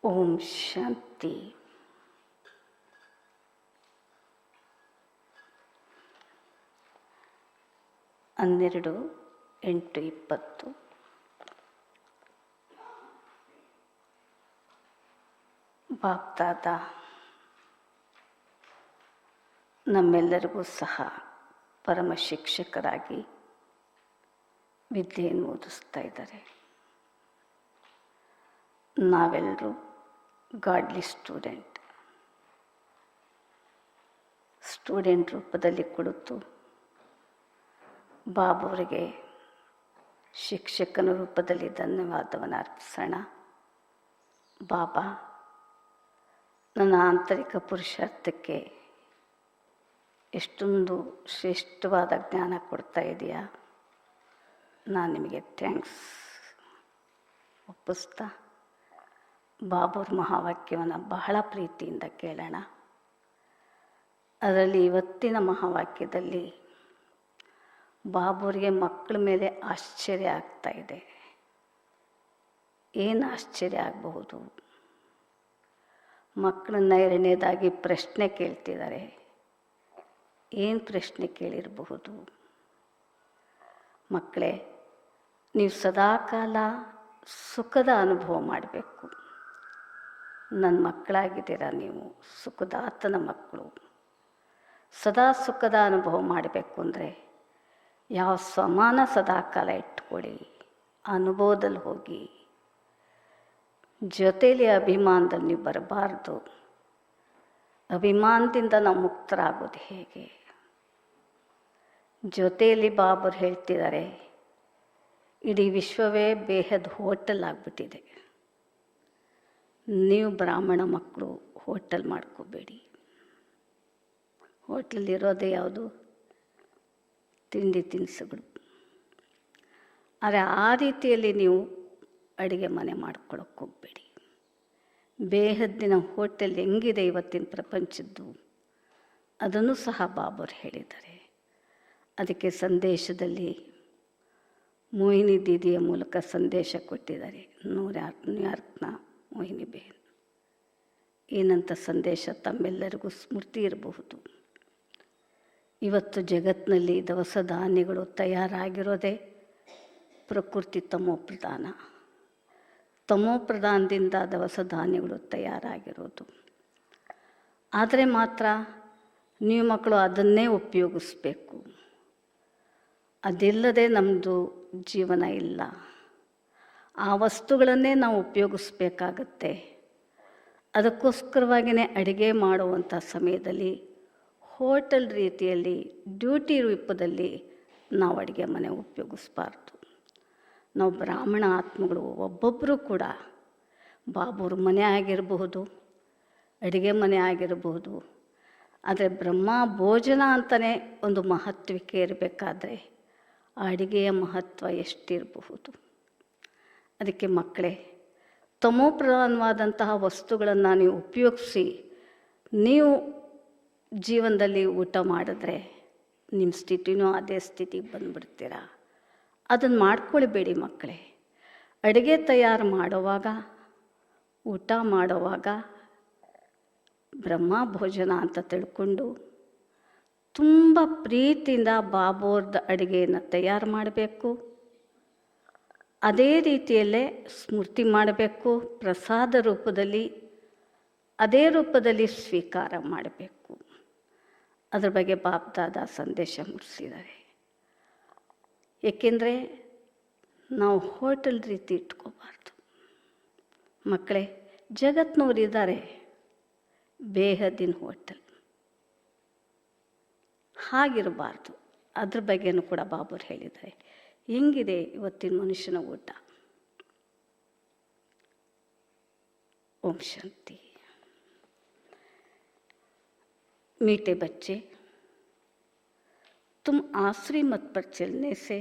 ಓಂ ಶಾಂತಿ. ಹನ್ನೆರಡು 8:20. ಬಾಪ್ದಾದ ನಮ್ಮೆಲ್ಲರಿಗೂ ಸಹ ಪರಮ ಶಿಕ್ಷಕರಾಗಿ ವಿದ್ಯೆಯನ್ನು ಓದಿಸ್ತಾ ಇದ್ದಾರೆ. ನಾವೆಲ್ಲರೂ ಗಾಡ್ಲಿ ಸ್ಟೂಡೆಂಟ್ ರೂಪದಲ್ಲಿ ಕುಳಿತು ಬಾಬುವರಿಗೆ ಶಿಕ್ಷಕನ ರೂಪದಲ್ಲಿ ಧನ್ಯವಾದವನ್ನು ಅರ್ಪಿಸೋಣ. ಬಾಬಾ, ನನ್ನ ಆಂತರಿಕ ಪುರುಷಾರ್ಥಕ್ಕೆ ಎಷ್ಟೊಂದು ಶ್ರೇಷ್ಠವಾದ ಜ್ಞಾನ ಕೊಡ್ತಾ ಇದೆಯಾ, ನಾನು ನಿಮಗೆ ಥ್ಯಾಂಕ್ಸ್ ಒಪ್ಪಿಸ್ತಾ ಬಾಬುರ ಮಹಾವಾಕ್ಯವನ್ನು ಬಹಳ ಪ್ರೀತಿಯಿಂದ ಕೇಳೋಣ. ಅದರಲ್ಲಿ ಇವತ್ತಿನ ಮಹಾವಾಕ್ಯದಲ್ಲಿ ಬಾಬುರಿಗೆ ಮಕ್ಕಳ ಮೇಲೆ ಆಶ್ಚರ್ಯ ಆಗ್ತಾ ಇದೆ. ಏನು ಆಶ್ಚರ್ಯ ಆಗಬಹುದು? ಮಕ್ಕಳನ್ನ ಎರಡನೇದಾಗಿ ಪ್ರಶ್ನೆ ಕೇಳ್ತಿದ್ದಾರೆ. ಏನು ಪ್ರಶ್ನೆ ಕೇಳಿರಬಹುದು? ಮಕ್ಕಳೇ, ನೀವು ಸದಾಕಾಲ ಸುಖದ ಅನುಭವ ಮಾಡಬೇಕು. ನನ್ನ ಮಕ್ಕಳಾಗಿದ್ದೀರಾ, ನೀವು ಸುಖದಾತನ ಮಕ್ಕಳು. ಸದಾ ಸುಖದ ಅನುಭವ ಮಾಡಬೇಕು ಅಂದರೆ ಯಾವ ಸಮಾನ ಸದಾಕಾಲ ಇಟ್ಕೊಳ್ಳಿ, ಅನುಭವದಲ್ಲಿ ಹೋಗಿ. ಜೊತೆಯಲ್ಲಿ ಅಭಿಮಾನದಲ್ಲಿ ನೀವು ಬರಬಾರ್ದು. ಅಭಿಮಾನದಿಂದ ನಾವು ಮುಕ್ತರಾಗೋದು ಹೇಗೆ? ಜೊತೆಯಲ್ಲಿ ಬಾಬರು ಹೇಳ್ತಿದ್ದಾರೆ, ಇಡೀ ವಿಶ್ವವೇ ಬೇಹದ್ ಹೋಟೆಲ್ ಆಗಿಬಿಟ್ಟಿದೆ. ನೀವು ಬ್ರಾಹ್ಮಣ ಮಕ್ಕಳು ಹೋಟೆಲ್ ಮಾಡ್ಕೋಬೇಡಿ. ಹೋಟ್ಲಲ್ಲಿರೋದೇ ಯಾವುದು? ತಿಂಡಿ ತಿನಿಸುಗಳು. ಆದರೆ ಆ ರೀತಿಯಲ್ಲಿ ನೀವು ಅಡುಗೆ ಮನೆ ಮಾಡ್ಕೊಳ್ಳೋಕೆ ಹೋಗಬೇಡಿ. ಬೇಹದ್ದಿನ ಹೋಟೆಲ್ ಹೆಂಗಿದೆ ಇವತ್ತಿನ ಪ್ರಪಂಚದ್ದು, ಅದನ್ನು ಸಹ ಬಾಬರು ಹೇಳಿದ್ದಾರೆ. ಅದಕ್ಕೆ ಸಂದೇಶದಲ್ಲಿ ಮೋಹಿನಿ ದೀದಿಯ ಮೂಲಕ ಸಂದೇಶ ಕೊಟ್ಟಿದ್ದಾರೆ. ನ್ಯೂಯಾರ್ಕ್ನ ಮೋಹಿನಿ ಬೇಹನ್. ಏನಂತ ಸಂದೇಶ ತಮ್ಮೆಲ್ಲರಿಗೂ ಸ್ಮೃತಿ ಇರಬಹುದು. ಇವತ್ತು ಜಗತ್ತಿನಲ್ಲಿ ದವಸ ಧಾನ್ಯಗಳು ತಯಾರಾಗಿರೋದೇ ಪ್ರಕೃತಿ ತಮೋಪ್ರಧಾನ. ತಮೋಪ್ರಧಾನದಿಂದ ದವಸ ಧಾನ್ಯಗಳು ತಯಾರಾಗಿರೋದು. ಆದರೆ ಮಾತ್ರ ನೀವು ಮಕ್ಕಳು ಅದನ್ನೇ ಉಪಯೋಗಿಸ್ಬೇಕು. ಅದಿಲ್ಲದೆ ನಮ್ಮದು ಜೀವನ ಇಲ್ಲ. ಆ ವಸ್ತುಗಳನ್ನೇ ನಾವು ಉಪಯೋಗಿಸ್ಬೇಕಾಗತ್ತೆ. ಅದಕ್ಕೋಸ್ಕರವಾಗಿಯೇ ಅಡುಗೆ ಮಾಡುವಂಥ ಸಮಯದಲ್ಲಿ ಹೋಟೆಲ್ ರೀತಿಯಲ್ಲಿ ಡ್ಯೂಟಿ ರೂಪದಲ್ಲಿ ನಾವು ಅಡುಗೆ ಮನೆ ಉಪಯೋಗಿಸ್ಬಾರ್ದು. ನಾವು ಬ್ರಾಹ್ಮಣ ಆತ್ಮಗಳು ಒಬ್ಬೊಬ್ಬರು ಕೂಡ ಬಾಬುರ ಮನೆ ಆಗಿರಬಹುದು, ಅಡುಗೆ ಮನೆ ಆಗಿರಬಹುದು. ಆದರೆ ಬ್ರಹ್ಮ ಭೋಜನ ಅಂತಲೇ ಒಂದು ಮಹತ್ವಕ್ಕೆ ಇರಬೇಕಾದ್ರೆ ಆ ಅಡುಗೆಯ ಮಹತ್ವ ಎಷ್ಟಿರಬಹುದು? ಅದಕ್ಕೆ ಮಕ್ಕಳೇ, ತಮೋಪ್ರಧಾನವಾದಂತಹ ವಸ್ತುಗಳನ್ನು ನೀವು ಉಪಯೋಗಿಸಿ ನೀವು ಜೀವನದಲ್ಲಿ ಊಟ ಮಾಡಿದ್ರೆ ನಿಮ್ಮ ಸ್ಥಿತಿನೂ ಅದೇ ಸ್ಥಿತಿಗೆ ಬಂದುಬಿಡ್ತೀರ. ಅದನ್ನು ಮಾಡ್ಕೊಳ್ಬೇಡಿ ಮಕ್ಕಳೇ. ಅಡುಗೆ ತಯಾರು ಮಾಡುವಾಗ, ಊಟ ಮಾಡುವಾಗ ಬ್ರಹ್ಮ ಭೋಜನ ಅಂತ ತಿಳ್ಕೊಂಡು ತುಂಬ ಪ್ರೀತಿಯಿಂದ ಬಾಬೋರ್ದ ಅಡುಗೆಯನ್ನು ತಯಾರು ಮಾಡಬೇಕು. ಅದೇ ರೀತಿಯಲ್ಲೇ ಸ್ಮೃತಿ ಮಾಡಬೇಕು. ಪ್ರಸಾದ ರೂಪದಲ್ಲಿ ಅದೇ ರೂಪದಲ್ಲಿ ಸ್ವೀಕಾರ ಮಾಡಬೇಕು. ಅದ್ರ ಬಗ್ಗೆ ಬಾಪ್ದಾದ ಸಂದೇಶ ಮುಟ್ಟಿಸಿದ್ದಾರೆ. ಏಕೆಂದರೆ ನಾವು ಹೋಟೆಲ್ ರೀತಿ ಇಟ್ಕೋಬಾರ್ದು. ಮಕ್ಕಳೇ, ಜಗತ್ತಿನವರಿದ್ದಾರೆ ಬೇಹದ್ದಿನ ಹೋಟೆಲ್, ಹಾಗಿರಬಾರ್ದು. ಅದ್ರ ಬಗ್ಗೆನೂ ಕೂಡ ಬಾಬರು ಹೇಳಿದ್ದಾರೆ. ಹೆಂಗಿದೆ ಇವತ್ತಿನ ಮನುಷ್ಯನ ಊಟ? ಓಂ ಶಾಂತಿ. मीठे बच्चे, तुम आसुरी मत पर चलने से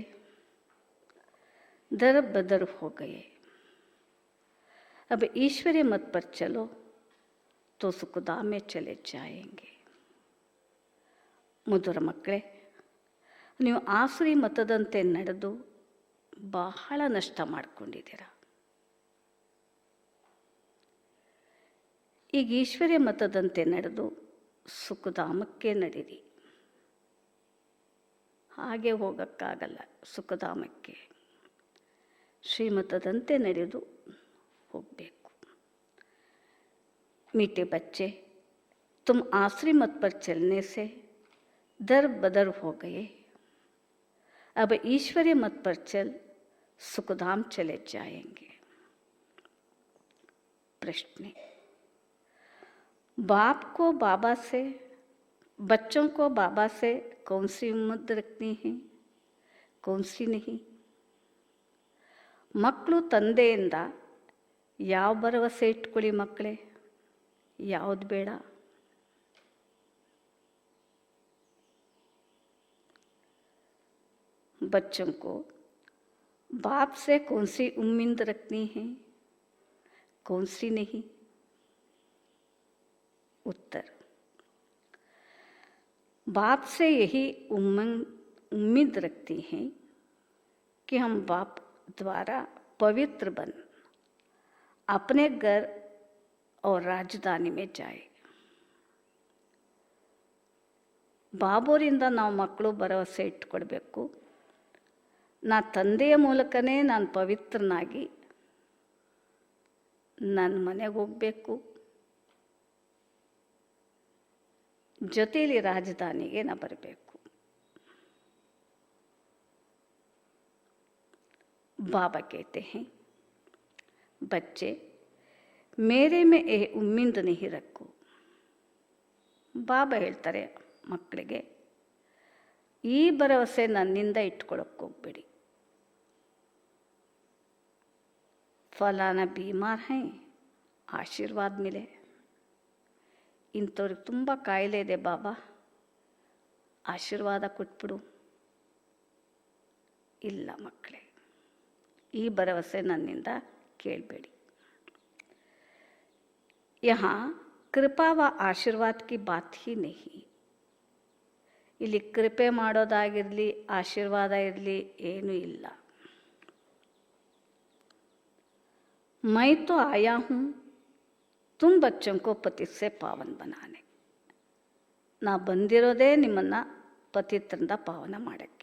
दर बदर हो गए. अब ईश्वरीय मत पर चलो तो सुखदा में चले जाएंगे. ಮುದುರ ಮಕ್ಕಳೇ, ನೀವು ಆಸುರಿ ಮತದಂತೆ ನಡೆದು ಬಹಳ ನಷ್ಟ ಮಾಡಿಕೊಂಡಿದ್ದೀರ. ಈಗ ಈಶ್ವರ್ಯ ಮತದಂತೆ ನಡೆದು ಸುಖಧಾಮಕ್ಕೆ ನಡೀರಿ. ಹಾಗೆ ಹೋಗೋಕ್ಕಾಗಲ್ಲ ಸುಖಧಾಮಕ್ಕೆ, ಶ್ರೀಮತದಂತೆ ನಡೆದು ಹೋಗಬೇಕು. मीठे बच्चे, तुम आसरी मत पर चलने से दर बदर हो गए. अब ईश्वरीय मत पर चल सुखधाम चले जाएंगे. प्रश्न: बाप को बाबा से, बच्चों को बाबा से कौन सी उम्मीद रखनी है, कौन सी नहीं? ಮಕ್ಕಳು ತಂದೆಯಿಂದ ಯಾವ ಭರವಸೆ ಇಟ್ಕೊಳ್ಳಿ ಮಕ್ಕಳೇ, ಯಾವುದು ಬೇಡ? बच्चों को बाप से कौन सी उम्मीद रखनी है, कौन सी नहीं? उत्तर: बाप से यही उम्मीद रखती हैं कि हम बाप द्वारा पवित्र बन अपने घर और राजधानी में जाए. ಬಾಬೋರಿಂದ ನಾವು ಮಕ್ಕಳು ಭರವಸೆ ಇಟ್ಕೊಡ್ಬೇಕು, ನಾ ತಂದೆಯ ಮೂಲಕನೇ ನಾನು ಪವಿತ್ರನಾಗಿ ನನ್ನ ಮನೆಗೆ ಹೋಗಬೇಕು, ಜೊತೆಯಲ್ಲಿ ರಾಜಧಾನಿಗೆ ನಾ ಬರಬೇಕು. बाबा कहते हैं, बच्चे मेरे में ये उम्मीद नहीं रखो. ಬಾಬಾ ಹೇಳ್ತಾರೆ ಮಕ್ಕಳಿಗೆ, ಈ ಭರವಸೆ ನನ್ನಿಂದ ಇಟ್ಕೊಳ್ಳೋಕೆ ಹೋಗ್ಬೇಡಿ. ಫಲಾನ ಬೀಮಾರ್ ಹೈ, ಆಶೀರ್ವಾದ ಮಿಲೆ. ಇಂಥವ್ರಿಗೆ ತುಂಬ ಕಾಯಿಲೆ ಇದೆ ಬಾಬಾ, ಆಶೀರ್ವಾದ ಕೊಟ್ಬಿಡು. ಇಲ್ಲ ಮಕ್ಕಳೇ, ಈ ಭರವಸೆ ನನ್ನಿಂದ ಕೇಳಬೇಡಿ. यहाँ कृपा व आशीर्वाद की बात ही नहीं. ಇಲ್ಲಿ ಕೃಪೆ ಮಾಡೋದಾಗಿರಲಿ, ಆಶೀರ್ವಾದ ಇರಲಿ, ಏನೂ ಇಲ್ಲ. मैं तो आया हूँ तुम बच्चों को पतित से पावन बनाने. ನಾ ಬಂದಿರೋದೇ ನಿಮ್ಮನ್ನು ಪತಿತರಿಂದ ಪಾವನ ಮಾಡೋಕ್ಕೆ.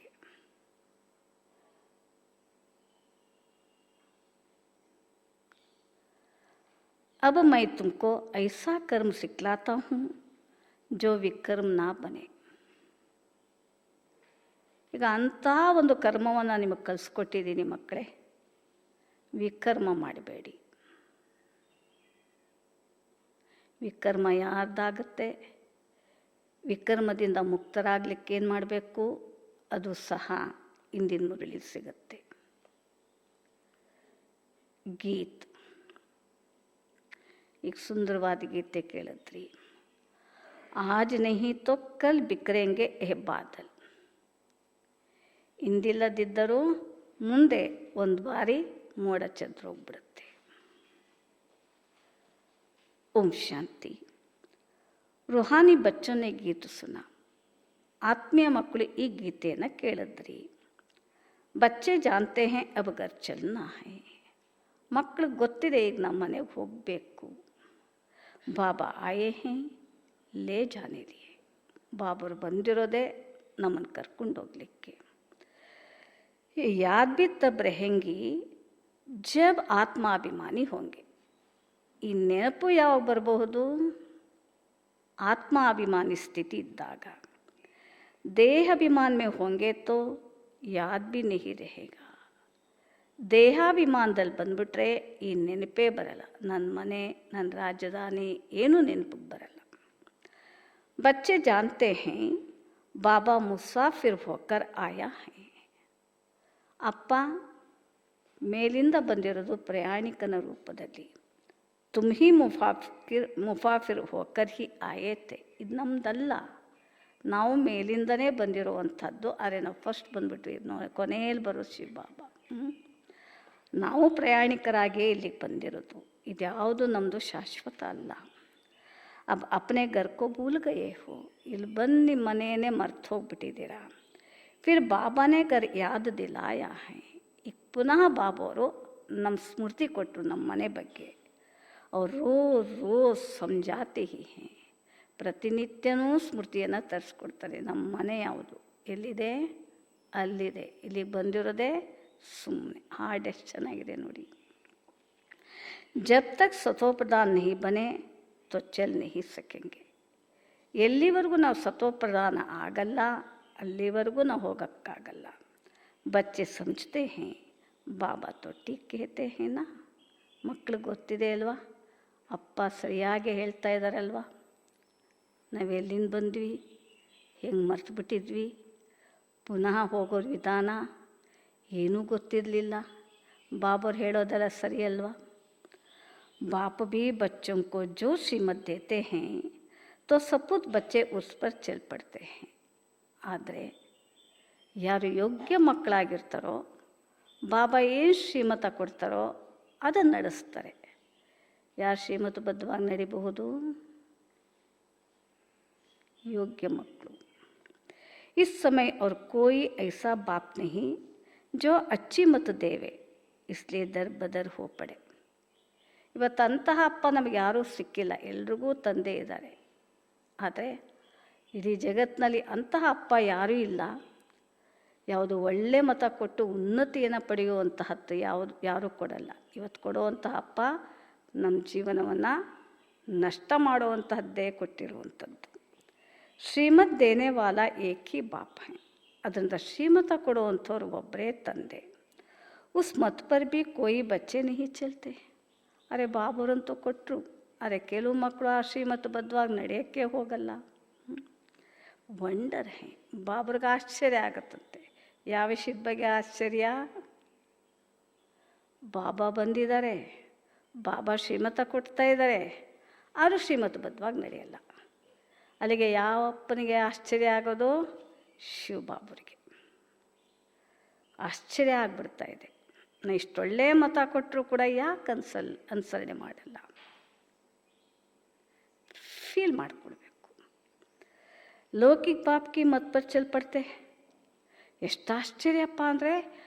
अब मैं तुमको ऐसा कर्म सिखलाता हूँ जो विकर्म ना बने. ಈಗ ಅಂಥ ಒಂದು ಕರ್ಮವನ್ನು ನಿಮಗೆ ಕಲಿಸ್ಕೊಟ್ಟಿದ್ದೀನಿ ಮಕ್ಕಳೇ, ವಿಕರ್ಮ ಮಾಡಬೇಡಿ. ವಿಕರ್ಮ ಯಾರ್ದಾಗುತ್ತೆ, ವಿಕರ್ಮದಿಂದ ಮುಕ್ತರಾಗಲಿಕ್ಕೆ ಏನು ಮಾಡಬೇಕು, ಅದು ಸಹ ಇಂದಿನ ಮುರಳಿ ಸಿಗುತ್ತೆ. ಗೀತ್, एक सुंदरवाद गीते ಕೇಳಿದ್ರಿ. आज नहीं तो कल बिखरेंगे यह बादल. ಇಂದಿಲ್ಲದಿದ್ದರೂ ಮುಂದೆ ಒಂದು ಬಾರಿ ಮೋಡ ಚದ್ರೋಗ್ಬಿಡುತ್ತೆ. ओम शांति. रूहानी बच्चों ने गीत सुना. ಆತ್ಮೀಯ ಮಕ್ಕಳು ಈ ಗೀತೆಯನ್ನು ಕೇಳಿದ್ರಿ. बच्चे जानते हैं अब घर चलना है. ಮಕ್ಕಳಿಗೆ ಗೊತ್ತಿದೆ ಈಗ ನಮ್ಮ ಮನೆಗೆ ಹೋಗಬೇಕು. ಬಾಬಾ ಆಯೇ ಹೇ ಲೇ ಜಾನೆ ಲಿಯೇ. ಬಾಬರು ಬಂದಿರೋದೇ ನಮ್ಮನ್ನು ಕರ್ಕೊಂಡು ಹೋಗಲಿಕ್ಕೆ. ಯಾದ್ ಭಿ ತಬ್ रहेंगी जब ಆತ್ಮಾಭಿಮಾನಿ ಹೋಂಗೆ. ಈ ನೆನಪು ಯಾವಾಗ ಬರಬಹುದು, ಆತ್ಮಾಭಿಮಾನಿ ಸ್ಥಿತಿ ಇದ್ದಾಗ. ದೇಹಾಭಿಮಾನ ಮೇ ಹೋಂಗೆ ತೋ ಯಾದ್ ಭಿ नहीं रहेगा. ದೇಹಾಭಿಮಾನದಲ್ಲಿ ಬಂದ್ಬಿಟ್ರೆ ಈ ನೆನಪೇ ಬರಲ್ಲ. ನನ್ನ ಮನೆ, ನನ್ನ ರಾಜಧಾನಿ ಏನೂ ನೆನಪಿಗೆ ಬರಲ್ಲ. ಬಚ್ಚೆ ಜಾನ್ತೆ ಹೇ ಬಾಬಾ ಮುಸಾಫಿರ್ ಹೋಕರ್ ಆಯಾ ಹೇ. ಅಪ್ಪ ಮೇಲಿಂದ ಬಂದಿರೋದು ಪ್ರಯಾಣಿಕನ ರೂಪದಲ್ಲಿ. ತುಮ್ ಹಿ ಮುಸಾಫಿರ್ ಹೋಕರ್ ಹಿ ಆಯೇತೆ. ಇದು ನಮ್ಮದಲ್ಲ, ನಾವು ಮೇಲಿಂದನೇ ಬಂದಿರುವಂಥದ್ದು. ಆದರೆ ನಾವು ಫಸ್ಟ್ ಬಂದುಬಿಟ್ವಿ, ಕೊನೆಯಲ್ಲಿ ಬರೋ ಶಿವ ಬಾಬಾ. ನಾವು ಪ್ರಯಾಣಿಕರಾಗೇ ಇಲ್ಲಿಗೆ ಬಂದಿರೋದು. ಇದ್ಯಾವುದು ನಮ್ಮದು ಶಾಶ್ವತ ಅಲ್ಲ. अब अपने घर को भूल गए हो. ಇಲ್ಲಿ ಬಂದು ನಿಮ್ಮ ಮನೆಯೇ ಮರ್ತು ಹೋಗ್ಬಿಟ್ಟಿದ್ದೀರಾ. फिर बाबा ने घर याद दिलाया है. ಈಗ ಪುನಃ ಬಾಬವರು ನಮ್ಮ ಸ್ಮೃತಿ ಕೊಟ್ಟರು ನಮ್ಮ ಮನೆ ಬಗ್ಗೆ. ಅವ್ರು ರೋಜ್ ರೋಜ್ ಸಮಜಾತೆ ಹಿ ಹೇ. ಪ್ರತಿನಿತ್ಯನೂ ಸ್ಮೃತಿಯನ್ನು ತರಿಸ್ಕೊಡ್ತಾರೆ. ನಮ್ಮ ಮನೆ ಯಾವುದು, ಎಲ್ಲಿದೆ, ಅಲ್ಲಿದೆ, ಇಲ್ಲಿಗೆ ಬಂದಿರೋದೇ ಸುಮ್ಮನೆ. ಹಾಡು ಎಷ್ಟು ಚೆನ್ನಾಗಿದೆ ನೋಡಿ. ಜಬ್ ತಕ್ ಸತೋಪ್ರಧಾನ್ ನಹಿ ಬನೆ ತೋ ಚಲ್ ನಹಿ ಸಕೆಂಗೆ. ಎಲ್ಲಿವರೆಗೂ ನಾವು ಸತೋಪ್ರಧಾನ ಆಗಲ್ಲ ಅಲ್ಲಿವರೆಗೂ ನಾವು ಹೋಗೋಕ್ಕಾಗಲ್ಲ. ಬಚ್ಚೆ ಸಮಜ್ತೆ ಹೇ ಬಾಬಾ ತೋ ಟೀಕ್ ಕೇತೆ ಹೇನಾ. ಮಕ್ಳಿಗೆ ಗೊತ್ತಿದೆ ಅಲ್ವಾ, ಅಪ್ಪ ಸರಿಯಾಗಿ ಹೇಳ್ತಾ ಇದ್ದಾರಲ್ವ. ನಾವೆಲ್ಲಿಂದ ಬಂದ್ವಿ, ಹೆಂಗೆ ಮರ್ತುಬಿಟ್ಟಿದ್ವಿ, ಪುನಃ ಹೋಗೋ ವಿಧಾನ ಏನೂ ಗೊತ್ತಿರಲಿಲ್ಲ. ಬಾಬರು ಹೇಳೋದೆಲ್ಲ ಸರಿ ಅಲ್ವಾ. बाप भी बच्चों को जो श्रीमत देते हैं तो सपूत बच्चे उस पर चल पड़ते हैं. ಆದರೆ ಯಾರು ಯೋಗ್ಯ ಮಕ್ಕಳಾಗಿರ್ತಾರೋ ಬಾಬಾ ಏನು ಶ್ರೀಮತ ಕೊಡ್ತಾರೋ ಅದನ್ನು ನಡೆಸ್ತಾರೆ. ಯಾರು ಶ್ರೀಮತಬದ್ಧವಾಗಿ ನಡಿಬಹುದು? ಯೋಗ್ಯ ಮಕ್ಕಳು. इस समय और कोई ऐसा बाप नहीं जो अच्छी मत देवे इसलिए दर बदर हो पड़े. ಇವತ್ತು ಅಂತಹ ಅಪ್ಪ ನಮಗೆ ಯಾರೂ ಸಿಕ್ಕಿಲ್ಲ, ಎಲ್ರಿಗೂ ತಂದೆ ಇದ್ದಾರೆ. ಆದರೆ ಇಡೀ ಜಗತ್ತಿನಲ್ಲಿ ಅಂತಹ ಅಪ್ಪ ಯಾರೂ ಇಲ್ಲ. ಯಾವುದು ಒಳ್ಳೆ ಮತ ಕೊಟ್ಟು ಉನ್ನತಿಯನ್ನು ಪಡೆಯುವಂತಹದ್ದು ಯಾರೂ ಕೊಡಲ್ಲ. ಇವತ್ತು ಕೊಡುವಂತಹ ಅಪ್ಪ ನಮ್ಮ ಜೀವನವನ್ನು ನಷ್ಟ ಮಾಡುವಂತಹದ್ದೇ ಕೊಟ್ಟಿರುವಂಥದ್ದು. ಶ್ರೀಮತ್ ದೇನೆ ವಾಲ ಏಕ್ ಹಿ ಬಾಪ್ ಹೈ. ಅದರಿಂದ ಶ್ರೀಮತ ಕೊಡುವಂಥವ್ರು ಒಬ್ಬರೇ ತಂದೆ. ಉಸ್ ಮತ್ ಪರ್ ಭಿ ಕೋಯಿ ಬಚ್ಚೆ ನಹಿ ಚಲ್ತೆ. ಅರೆ ಬಾಬರಂತೂ ಕೊಟ್ಟರು, ಅರೆ ಕೆಲವು ಮಕ್ಕಳು ಆ ಶ್ರೀಮತಬದ್ಧವಾಗಿ ನಡೆಯೋಕ್ಕೆ ಹೋಗಲ್ಲ. ವಂಡರ್ ಹೇ. ಬಾಬರಿಗೆ ಆಶ್ಚರ್ಯ ಆಗುತ್ತಂತೆ. ಯಾವ ವಿಷಯದ ಬಗ್ಗೆ ಆಶ್ಚರ್ಯ? ಬಾಬಾ ಬಂದಿದ್ದಾರೆ, ಬಾಬಾ ಶ್ರೀಮತ ಕೊಡ್ತಾ ಇದ್ದಾರೆ, ಆದರೂ ಶ್ರೀಮತಬದ್ಧವಾಗಿ ನಡೆಯಲ್ಲ. ಅಲ್ಲಿಗೆ ಯಾವ ಅಪ್ಪನಿಗೆ ಆಶ್ಚರ್ಯ ಆಗೋದು? ಶಿವಬಾಬರಿಗೆ ಆಶ್ಚರ್ಯ ಆಗಿಬಿಡ್ತಾ ಇದೆ. ನಾ ಇಷ್ಟೊಳ್ಳೆ ಮತ ಕೊಟ್ಟರು ಕೂಡ ಯಾಕೆ ಅನುಸರಣೆ ಮಾಡಲ್ಲ? ಫೀಲ್ ಮಾಡಿಕೊಡ್ಬೇಕು. ಲೌಕಿಕ ಬಾಪ್ಕಿ ಮತ್ ಪರ್ ಚಲ್ ಪಡ್ತೆ. ಎಷ್ಟು ಆಶ್ಚರ್ಯಪ್ಪ ಅಂದರೆ,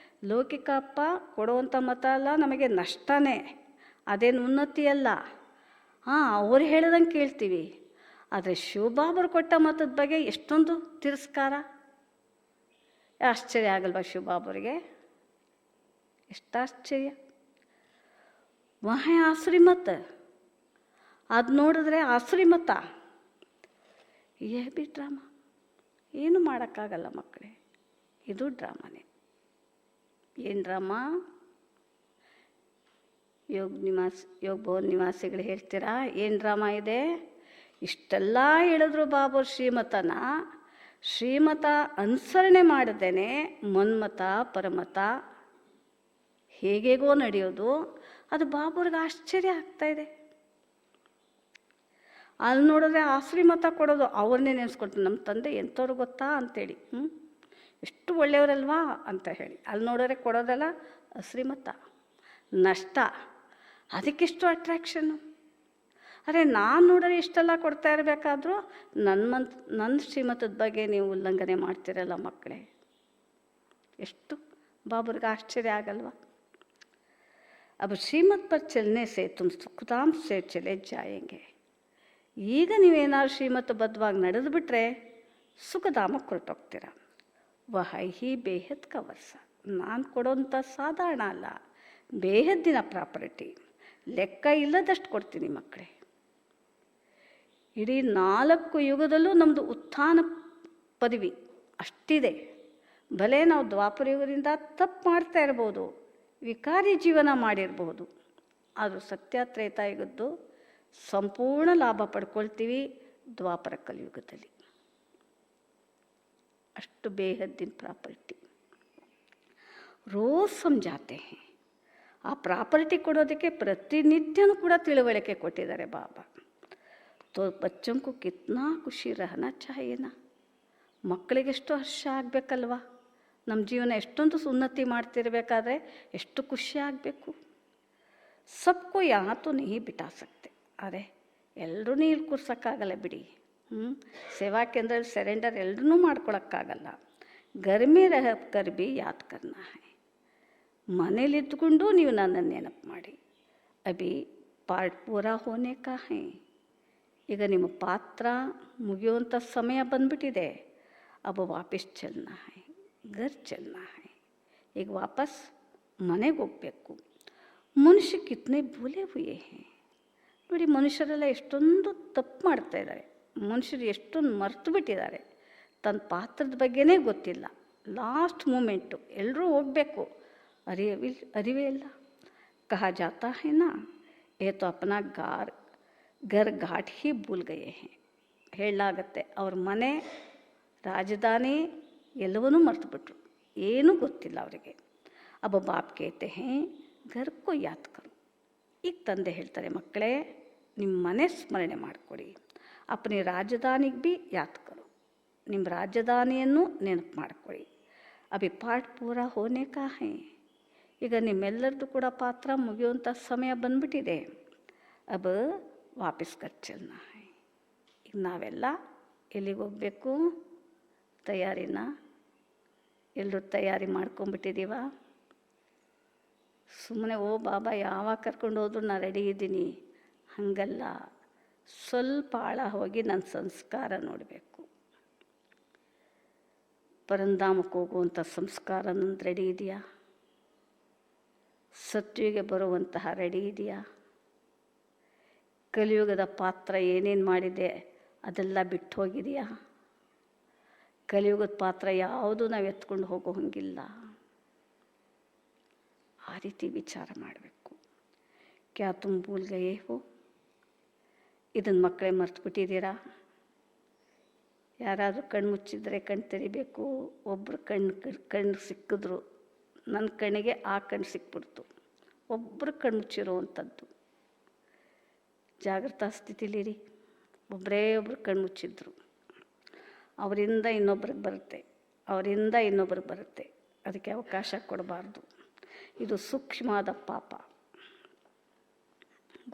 ಲೌಕಿಕ ಅಪ್ಪ ಕೊಡುವಂಥ ಮತ ಅಲ್ಲ, ನಮಗೆ ನಷ್ಟನೇ, ಅದೇನು ಉನ್ನತಿ ಅಲ್ಲ. ಅವ್ರು ಹೇಳ್ದಂಗೆ ಕೇಳ್ತೀವಿ. ಆದರೆ ಶಿವಬಾಬರು ಕೊಟ್ಟ ಮತದ ಬಗ್ಗೆ ಎಷ್ಟೊಂದು ತಿರಸ್ಕಾರ. ಆಶ್ಚರ್ಯ ಆಗಲ್ವಾ ಶಿವಬಾಬರಿಗೆ? ಎಷ್ಟು ಆಶ್ಚರ್ಯ. ವಹೆ ಆಸುರಿ ಮತ, ಅದು ನೋಡಿದ್ರೆ ಆಸುರಿ ಮತ. ಏ ಬಿ ಡ್ರಾಮಾ. ಏನು ಮಾಡೋಕ್ಕಾಗಲ್ಲ ಮಕ್ಕಳೇ, ಇದು ಡ್ರಾಮಾನೇ. ಏನು ಡ್ರಾಮಾ? ಯೋಗ ಭವನ್ ನಿವಾಸಿಗಳು ಹೇಳ್ತೀರಾ ಏನು ಡ್ರಾಮಾ ಇದೆ? ಇಷ್ಟೆಲ್ಲ ಹೇಳಿದ್ರು ಬಾಬರು ಶ್ರೀಮತ ಅನುಸರಣೆ ಮಾಡದೇನೆ ಮನ್ಮತ ಪರಮತ ಹೇಗೇಗೋ ನಡೆಯೋದು. ಅದು ಬಾಬುರ್ಗೆ ಆಶ್ಚರ್ಯ ಆಗ್ತಾಯಿದೆ. ಅಲ್ಲಿ ನೋಡಿದ್ರೆ ಆಸುರಿ ಮತ ಕೊಡೋದು, ಅವ್ರನ್ನೇ ನೆನೆಸ್ಕೊಳ್ತಾರೆ. ನಮ್ಮ ತಂದೆ ಎಂಥವ್ರು ಗೊತ್ತಾ ಅಂತೇಳಿ, ಎಷ್ಟು ಒಳ್ಳೆಯವರಲ್ವಾ ಅಂತ ಹೇಳಿ. ಅಲ್ಲಿ ನೋಡಿದ್ರೆ ಕೊಡೋದಲ್ಲ ಆಸುರಿ ಮತ, ನಷ್ಟ. ಅದಕ್ಕೆಷ್ಟು ಅಟ್ರ್ಯಾಕ್ಷನ್ನು. ಅರೆ ನಾನು ನೋಡಿದ್ರೆ ಇಷ್ಟೆಲ್ಲ ಕೊಡ್ತಾ ಇರಬೇಕಾದ್ರೂ ನನ್ನ ಶ್ರೀಮತದ ಬಗ್ಗೆ ನೀವು ಉಲ್ಲಂಘನೆ ಮಾಡ್ತಿರಲ್ಲ ಮಕ್ಕಳೇ. ಎಷ್ಟು ಬಾಬುರ್ಗೆ ಆಶ್ಚರ್ಯ ಆಗಲ್ವಾ? अब ಶ್ರೀಮತ್ ಪರ್ ಚಲನೆ ಸೆ ತುಮ್ ಸುಖಧಾಮ್ ಸೆ ಚಲೆ ಜಾಯೆಂಗೆ. ಈಗ ನೀವೇನಾದ್ರು ಶ್ರೀಮತಬದ್ಧವಾಗಿ ನಡೆದು ಬಿಟ್ರೆ ಸುಖಧಾಮಕ್ಕೆ ಹೊರಟೋಗ್ತೀರ. ವಹಿ ಬೇಹದ್ ಕ ವರ್ಷ. ನಾನು ಕೊಡೋಂಥ ಸಾಧಾರಣ ಅಲ್ಲ, ಬೇಹದ್ದಿನ ಪ್ರಾಪರ್ಟಿ. ಲೆಕ್ಕ ಇಲ್ಲದಷ್ಟು ಕೊಡ್ತೀನಿ ಮಕ್ಕಳೇ. ಇಡೀ 4 ಯುಗದಲ್ಲೂ ನಮ್ಮದು ಉತ್ಥಾನ ಪದವಿ ಅಷ್ಟಿದೆ. ಭಲೆ ನಾವು ದ್ವಾಪರ ಯುಗದಿಂದ ತಪ್ಪು ಮಾಡ್ತಾ ಇರ್ಬೋದು, ವಿಕಾರಿ ಜೀವನ ಮಾಡಿರ್ಬೋದು, ಆದರೂ ಸತ್ಯ ತ್ರೇತಾಯುಗದ್ದು ಸಂಪೂರ್ಣ ಲಾಭ ಪಡ್ಕೊಳ್ತೀವಿ ದ್ವಾಪರ ಕಲಿಯುಗದಲ್ಲಿ. ಅಷ್ಟು ಬೇಹದ್ದಿನ ಪ್ರಾಪರ್ಟಿ. ರೋಜ್ ಸಮಜಾತೆ ಹೇ. ಆ ಪ್ರಾಪರ್ಟಿ ಕೊಡೋದಕ್ಕೆ ಪ್ರತಿನಿತ್ಯನೂ ಕೂಡ ತಿಳುವಳಿಕೆ ಕೊಟ್ಟಿದ್ದಾರೆ ಬಾಬಾ. ತೋ ಬಚ್ಚಂಕು ಕಿತ್ನಾ ಖುಷಿ ರಹನಾ ಚಾಹಿಯೇನಾ. ಮಕ್ಕಳಿಗೆಷ್ಟು ಹರ್ಷ ಆಗಬೇಕಲ್ವಾ? ನಮ್ಮ ಜೀವನ ಎಷ್ಟೊಂದು ಉನ್ನತಿ ಮಾಡ್ತಿರ್ಬೇಕಾದ್ರೆ ಎಷ್ಟು ಖುಷಿ ಆಗಬೇಕು. ಸಬ್ಕೋ ಯಾತೂ ನೀ ಬಿಟಾ ಸಕ್ತೆ. ಅರೆ ಎಲ್ಲರೂ ಇಲ್ಲಿ ಕೂರ್ಸೋಕ್ಕಾಗಲ್ಲ ಬಿಡಿ. ಸೇವಾ ಕೇಂದ್ರದಲ್ಲಿ ಸರೆಂಡರ್ ಎಲ್ಲರೂ ಮಾಡ್ಕೊಳಕ್ಕಾಗಲ್ಲ. ಗರ್ಮಿ ರಹ ಕರ್ ಬಿ ಯಾದ್ ಕರ್ನಾ ಹೈ. ಮನೇಲಿದ್ದುಕೊಂಡು ನೀವು ನನ್ನನ್ನು ನೆನಪು ಮಾಡಿ. ಅಭಿ ಪಾರ್ಟ್ ಪೂರಾ ಹೋನೆ ಕಾ ಹೈ. ಈಗ ನಿಮ್ಮ ಪಾತ್ರ ಮುಗಿಯುವಂಥ ಸಮಯ ಬಂದ್ಬಿಟ್ಟಿದೆ. अब वापस चलना है, घर चलना है. ಈಗ ವಾಪಸ್ ಮನೆಗೆ ಹೋಗಬೇಕು. ಮನುಷ್ಯ ಕಿತ್ನೆ ಭೂಲೆ ಹುಯೇ ಹೇ. ನೋಡಿ, ಮನುಷ್ಯರೆಲ್ಲ ಎಷ್ಟೊಂದು ತಪ್ಪು ಮಾಡ್ತಾ ಇದ್ದಾರೆ. ಮನುಷ್ಯರು ಎಷ್ಟೊಂದು ಮರ್ತು ಬಿಟ್ಟಿದ್ದಾರೆ. ತನ್ನ ಪಾತ್ರದ ಬಗ್ಗೆನೇ ಗೊತ್ತಿಲ್ಲ. ಲಾಸ್ಟ್ ಮೂಮೆಂಟು ಎಲ್ಲರೂ ಹೋಗಬೇಕು, ಅರಿವೇ ಇಲ್ಲ. ಕಹಾ ಜಾತಾ ಹೈ ನಾ, ಏ ತೋ ಅಪನಾ ಘರ್ ಘಾಟ್ ಹಿ ಭೂಲ್ ಗಯೇ ಹೇ. ಹೇಳಲಾಗತ್ತೆ, ಅವ್ರ ಮನೆ, ರಾಜಧಾನಿ ಎಲ್ಲವನ್ನೂ ಮರ್ತುಬಿಟ್ರು, ಏನೂ ಗೊತ್ತಿಲ್ಲ ಅವರಿಗೆ. ಅಬ್ಬ ಬಾಪ್ ಕೇತೆ ಹೇ ಘರ್ ಕೋ ಯಾದ್ ಕರೋ. ಈಗ ತಂದೆ ಹೇಳ್ತಾರೆ, ಮಕ್ಕಳೇ ನಿಮ್ಮ ಮನೆ ಸ್ಮರಣೆ ಮಾಡಿಕೊಡಿ. ಅಪನಿ ರಾಜಧಾನಿಗೆ ಭೀ ಯಾದ್ ಕರೋ, ನಿಮ್ಮ ರಾಜಧಾನಿಯನ್ನು ನೆನಪು ಮಾಡಿಕೊಳ್ಳಿ. ಅಭಿ ಪಾಠ ಪೂರಾ ಹೋನೆ ಕಾ ಹೈ. ಈಗ ನಿಮ್ಮೆಲ್ಲರದ್ದು ಕೂಡ ಪಾತ್ರ ಮುಗಿಯುವಂಥ ಸಮಯ ಬಂದ್ಬಿಟ್ಟಿದೆ. ಅಬ ವಾಪಸ್ ಕರ್ ಚಲ್ನಾ ಹೈ. ಈಗ ನಾವೆಲ್ಲ ಎಲ್ಲಿಗೆ ಹೋಗಬೇಕು? ತಯಾರಿನ ಎಲ್ಲರೂ ತಯಾರಿ ಮಾಡ್ಕೊಂಬಿಟ್ಟಿದ್ದೀವ? ಸುಮ್ಮನೆ ಓ ಬಾಬಾ ಯಾವಾಗ ಕರ್ಕೊಂಡು ಹೋದ್ರು ನಾನು ರೆಡಿ ಇದ್ದೀನಿ ಹಾಗಲ್ಲ. ಸ್ವಲ್ಪ ಆಳ ಹೋಗಿ ನನ್ನ ಸಂಸ್ಕಾರ ನೋಡಬೇಕು. ಪರಂಧಾಮಕ್ಕೆ ಹೋಗುವಂಥ ಸಂಸ್ಕಾರ ನಂದು ರೆಡಿ ಇದೆಯಾ? ಸತ್ಯುವಿಗೆ ಬರುವಂತಹ ರೆಡಿ ಇದೆಯಾ? ಕಲಿಯುಗದ ಪಾತ್ರ ಏನೇನು ಮಾಡಿದೆ ಅದೆಲ್ಲ ಬಿಟ್ಟು ಹೋಗಿದೆಯಾ? ಕಲಿಯುಗದ ಪಾತ್ರ ಯಾವುದು ನಾವು ಎತ್ಕೊಂಡು ಹೋಗೋ ಹಂಗಿಲ್ಲ. ಆ ರೀತಿ ವಿಚಾರ ಮಾಡಬೇಕು. ಕ್ಯಾ ತುಮ್ ಭೂಲ್ ಗಯೇ ಹೋ? ಇದನ್ನು ಮಕ್ಕಳೇ ಮರ್ತುಬಿಟ್ಟಿದ್ದೀರಾ? ಯಾರಾದರೂ ಕಣ್ಣು ಮುಚ್ಚಿದ್ರೆ ಕಣ್ಣು ತೆರಿಬೇಕು. ಒಬ್ಬರು ಕಣ್ಣು ಸಿಕ್ಕಿದ್ರು, ನನ್ನ ಕಣ್ಣಿಗೆ ಆ ಕಣ್ಣು ಸಿಕ್ಬಿಡ್ತು. ಒಬ್ಬರು ಕಣ್ಣು ಮುಚ್ಚಿರುವಂಥದ್ದು. ಜಾಗೃತ ಸ್ಥಿತಿಲಿರಿ. ಒಬ್ಬರೇ ಒಬ್ಬರು ಕಣ್ಣು ಮುಚ್ಚಿದ್ರು, ಅವರಿಂದ ಇನ್ನೊಬ್ರಿಗೆ ಬರುತ್ತೆ, ಅವರಿಂದ ಇನ್ನೊಬ್ರಿಗೆ ಬರುತ್ತೆ. ಅದಕ್ಕೆ ಅವಕಾಶ ಕೊಡಬಾರ್ದು. ಇದು ಸೂಕ್ಷ್ಮವಾದ ಪಾಪ.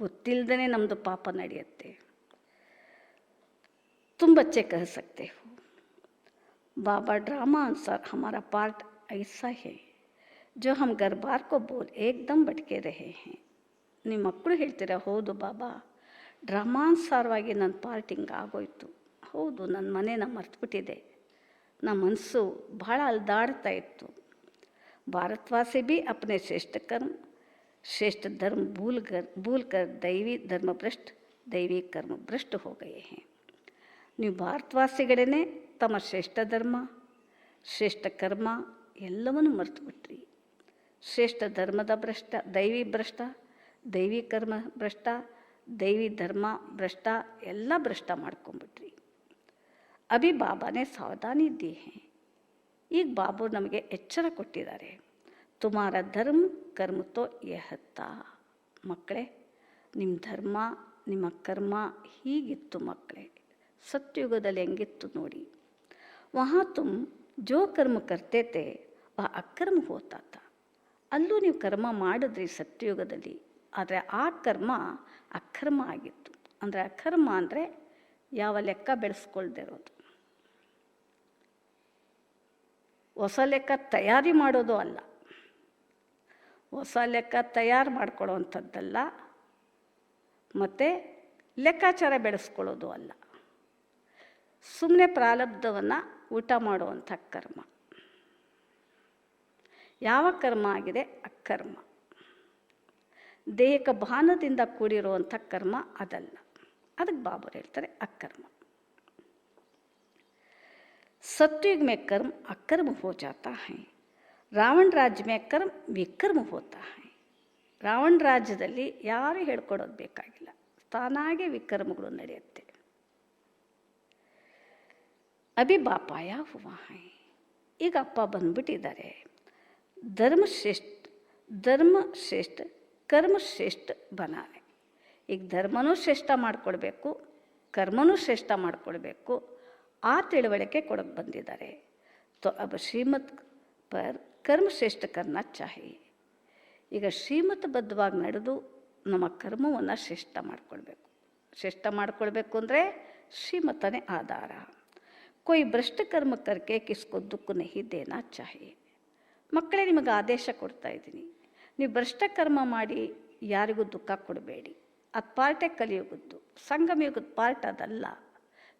ಗೊತ್ತಿಲ್ಲದೇ ನಮ್ಮದು ಪಾಪ ನಡೆಯುತ್ತೆ. तुम बच्चे कह सकते हो बाबा ड्रामा अनुसार हमारा पार्ट ऐसा है जो हम घर बार को बोल एकदम भटके रहे हैं. ನಿಮ್ಮ ಮಕ್ಕಳು ಹೇಳ್ತೀರಾ, ಹೌದು ಬಾಬಾ, ಡ್ರಾಮಾನುಸಾರವಾಗಿ ನನ್ನ ಪಾರ್ಟ್ ಹಿಂಗೆ ಆಗೋಯ್ತು. ಹೌದು, ನನ್ನ ಮನೇನ ಮರ್ತುಬಿಟ್ಟಿದೆ. ನಮ್ಮ ಮನಸ್ಸು ಭಾಳ ಅಲ್ದಾಡ್ತಾ ಇತ್ತು. ಭಾರತವಾಸಿ ಭೀ ಅಪನೆ ಶ್ರೇಷ್ಠ ಕರ್ಮ श्रेष्ठ धर्म भूल कर दैवी धर्म भ्रष्ट दैवी कर्म भ्रष्ट हो गए हैं. ನೀವು ಭಾರತವಾಸಿಗಳೇ ತಮ್ಮ ಶ್ರೇಷ್ಠ ಧರ್ಮ, ಶ್ರೇಷ್ಠ ಕರ್ಮ ಎಲ್ಲವನ್ನೂ ಮರ್ತುಬಿಟ್ರಿ. ಶ್ರೇಷ್ಠ ಧರ್ಮದ ಭ್ರಷ್ಟ, ದೈವಿ ಕರ್ಮ ಭ್ರಷ್ಟ, ದೈವಿ ಧರ್ಮ ಭ್ರಷ್ಟ, ಎಲ್ಲ ಭ್ರಷ್ಟ ಮಾಡ್ಕೊಂಬಿಟ್ರಿ. ಅಭಿ ಬಾಬಾನೇ ಸಾವಧಾನಿ ದಿ ಹೇ. ಈಗ ಬಾಬು ನಮಗೆ ಎಚ್ಚರ ಕೊಟ್ಟಿದ್ದಾರೆ. ತುಮಾರ ಧರ್ಮ ಕರ್ಮ ತೋ ಯಹತ್ತಾ. ಮಕ್ಕಳೇ, ನಿಮ್ಮ ಧರ್ಮ ನಿಮ್ಮ ಕರ್ಮ ಹೀಗಿತ್ತು ಮಕ್ಕಳೇ. ಸತ್ಯುಗದಲ್ಲಿ ಹೆಂಗಿತ್ತು ನೋಡಿ. ವಹಾ ತುಮ್ ಜೋ ಕರ್ಮ ಕರ್ತೆ ತೇ ವಾ ಅಕರ್ಮ ಹೋತಾ ತಾ. ಅಲ್ಲೂ ನೀವು ಕರ್ಮ ಮಾಡಿದ್ರಿ ಸತ್ಯುಗದಲ್ಲಿ, ಆದರೆ ಆ ಕರ್ಮ ಅಕರ್ಮ ಆಗಿತ್ತು. ಅಂದರೆ ಅಕರ್ಮ ಅಂದರೆ ಯಾವ ಲೆಕ್ಕ ಬೆಳೆಸ್ಕೊಳ್ದೇ ಇರೋದು, ಹೊಸ ಲೆಕ್ಕ ತಯಾರಿ ಮಾಡೋದು ಅಲ್ಲ. ಹೊಸ ಲೆಕ್ಕ ತಯಾರು ಮಾಡ್ಕೊಳ್ಳೋವಂಥದ್ದಲ್ಲ, ಮತ್ತು ಲೆಕ್ಕಾಚಾರ ಬೆಳೆಸ್ಕೊಳ್ಳೋದು ಅಲ್ಲ. ಸುಮ್ಮನೆ ಪ್ರಾರಬ್ಧವನ್ನು ಊಟ ಮಾಡುವಂಥ ಕರ್ಮ. ಯಾವ ಕರ್ಮ ಆಗಿದೆ? ಅಕರ್ಮ. ದೇಹಕ ಭಾನದಿಂದ ಕೂಡಿರುವಂಥ ಕರ್ಮ ಅದಲ್ಲ. ಅದಕ್ಕೆ ಬಾಬರು ಹೇಳ್ತಾರೆ ಅಕರ್ಮ. सत्युग में कर्म अकर्म हो जाता है. ರಾವಣ ರಾಜ್ಯ ಮೇ ಕರ್ಮ ವಿಕರ್ಮ ಹೋತಾ ಹೈ. ರಾವಣ ರಾಜ್ಯದಲ್ಲಿ ಯಾರು ಹೇಳ್ಕೊಡೋದು ಬೇಕಾಗಿಲ್ಲ, ತಾನಾಗೆ ವಿಕರ್ಮಗಳು ನಡೆಯುತ್ತೆ. ಅಭಿ ಬಾಪ ಆಯಾ ಹುವಾ ಹೈ. ಈಗ ಅಪ್ಪ ಬಂದ್ಬಿಟ್ಟಿದ್ದಾರೆ. ಧರ್ಮ ಶ್ರೇಷ್ಠ ಕರ್ಮ ಶ್ರೇಷ್ಠ ಬನಾನೆ. ಈಗ ಧರ್ಮನೂ ಶ್ರೇಷ್ಠ ಮಾಡ್ಕೊಳ್ಬೇಕು, ಕರ್ಮನೂ ಶ್ರೇಷ್ಠ ಮಾಡ್ಕೊಳ್ಬೇಕು, ಆ ತಿಳುವಳಿಕೆ ಕೊಡಕ್ಕೆ ಬಂದಿದ್ದಾರೆ. ತೋ ಅಬ್ ಶ್ರೀಮತ್ ಪರ್ ಕರ್ಮ ಶ್ರೇಷ್ಠ ಕರ್ನ ಚಾಹಿ. ಈಗ ಶ್ರೀಮತಬದ್ಧವಾಗಿ ನಡೆದು ನಮ್ಮ ಕರ್ಮವನ್ನು ಶ್ರೇಷ್ಠ ಮಾಡ್ಕೊಳ್ಬೇಕು. ಶ್ರೇಷ್ಠ ಮಾಡ್ಕೊಳ್ಬೇಕು ಅಂದರೆ ಶ್ರೀಮತನೇ ಆಧಾರ. ಕೊಯ್ ಭ್ರಷ್ಟ ಕರ್ಮ ಕರ್ಕೆ ಕಿಸ್ಕೋ ದುಃಖ ನಹಿ ದೇನಾ ಚಾಹಿ. ಮಕ್ಕಳೇ, ನಿಮಗೆ ಆದೇಶ ಕೊಡ್ತಾ ಇದ್ದೀನಿ, ನೀವು ಭ್ರಷ್ಟ ಕರ್ಮ ಮಾಡಿ ಯಾರಿಗೂ ದುಃಖ ಕೊಡಬೇಡಿ. ಅದು ಪಾರ್ಟೇ ಕಲಿಯುಗದ್ದು. ಸಂಗಮಯುಗದ ಪಾರ್ಟ್ ಅದಲ್ಲ.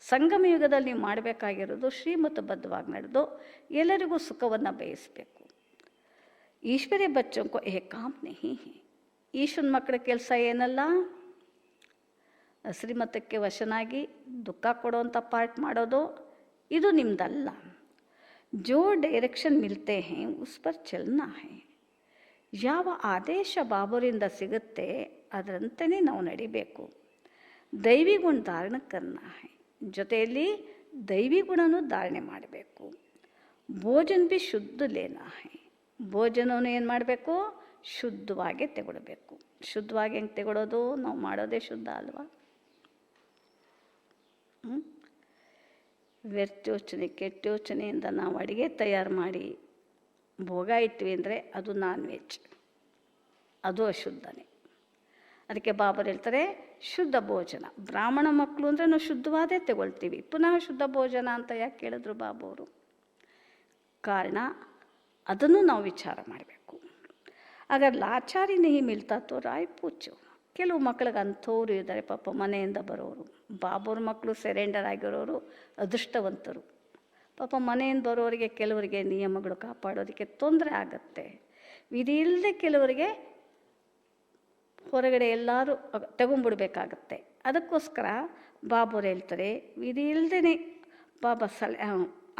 ಸಂಗಮಯುಗದಲ್ಲಿ ನೀವು ಮಾಡಬೇಕಾಗಿರೋದು ಶ್ರೀಮತಬದ್ಧವಾಗಿ ನಡೆದು ಎಲ್ಲರಿಗೂ ಸುಖವನ್ನು ಬಯಸಬೇಕು. ಈಶ್ವರ್ಯ ಬಚ್ಚೋಂಕೋ ಏಕಾಂ ನಹಿ ಹೈ. ಈಶ್ವರನ ಮಕ್ಕಳ ಕೆಲಸ ಏನಲ್ಲ, ಶ್ರೀಮತಕ್ಕೆ ವಶನಾಗಿ ದುಃಖ ಕೊಡುವಂಥ ಪಾರ್ಟ್ ಮಾಡೋದು, ಇದು ನಿಮ್ಮದಲ್ಲ. ಜೋ ಡೈರೆಕ್ಷನ್ ಮಿಲ್ತೆ ಹೈ ಉಸ್ ಪರ್ ಚಲನಾ ಹೈ. ಯಾವ ಆದೇಶ ಬಾಬರಿಂದ ಸಿಗುತ್ತೆ ಅದರಂತೆಯೇ ನಾವು ನಡಿಬೇಕು. ದೈವಿ ಗುಣ ಧಾರಣ ಕರ್ನ ಹೈ. ಜೊತೆಯಲ್ಲಿ ದೈವಿ ಗುಣನೂ ಧಾರಣೆ ಮಾಡಬೇಕು. ಭೋಜನ ಭಿ ಶುದ್ಧ ಲೇನಾ ಹೈ. ಭೋಜನವನ್ನು ಏನು ಮಾಡಬೇಕು, ಶುದ್ಧವಾಗಿ ತಗೊಳ್ಬೇಕು. ಶುದ್ಧವಾಗಿ ಹೆಂಗೆ ತಗೊಳ್ಳೋದು, ನಾವು ಮಾಡೋದೇ ಶುದ್ಧ ಅಲ್ವಾ. ವ್ಯರ್ಥಯೋಚನೆ ಕೆಟ್ಟ ಯೋಚನೆಯಿಂದ ನಾವು ಅಡುಗೆ ತಯಾರು ಮಾಡಿ ಭೋಗ ಇಟ್ವಿ ಅಂದರೆ ಅದು ನಾನ್ ವೆಜ್, ಅದು ಅಶುದ್ಧನೇ. ಅದಕ್ಕೆ ಬಾಬರು ಹೇಳ್ತಾರೆ ಶುದ್ಧ ಭೋಜನ. ಬ್ರಾಹ್ಮಣ ಮಕ್ಕಳು ಅಂದರೆ ನಾವು ಶುದ್ಧವಾದೇ ತಗೊಳ್ತೀವಿ. ಪುನಃ ಶುದ್ಧ ಭೋಜನ ಅಂತ ಯಾಕೆ ಹೇಳಿದ್ರು ಬಾಬವರು? ಕಾರಣ ಅದನ್ನು ನಾವು ವಿಚಾರ ಮಾಡಬೇಕು. ಅಗರ್ ಲಾಚಾರಿ ನಹಿ ಮಿಲ್ತಾ ತೋ ರಾಯ್ ಪೂಚು. ಕೆಲವು ಮಕ್ಕಳಿಗೆ ಅಂಥವ್ರು ಇದ್ದಾರೆ ಪಾಪ, ಮನೆಯಿಂದ ಬರೋರು. ಬಾಬವ್ರ ಮಕ್ಕಳು ಸೆರೆಂಡರ್ ಆಗಿರೋರು ಅದೃಷ್ಟವಂತರು. ಪಾಪ ಮನೆಯಿಂದ ಬರೋರಿಗೆ ಕೆಲವರಿಗೆ ನಿಯಮಗಳು ಕಾಪಾಡೋದಕ್ಕೆ ತೊಂದರೆ ಆಗುತ್ತೆ. ವಿಧಿ ಇಲ್ಲದೆ ಕೆಲವರಿಗೆ ಹೊರಗಡೆ ಎಲ್ಲರೂ ತಗೊಂಡ್ಬಿಡ್ಬೇಕಾಗತ್ತೆ. ಅದಕ್ಕೋಸ್ಕರ ಬಾಬವ್ರು ಹೇಳ್ತಾರೆ ವಿಧಿ ಇಲ್ಲದೇ ಬಾಬಾ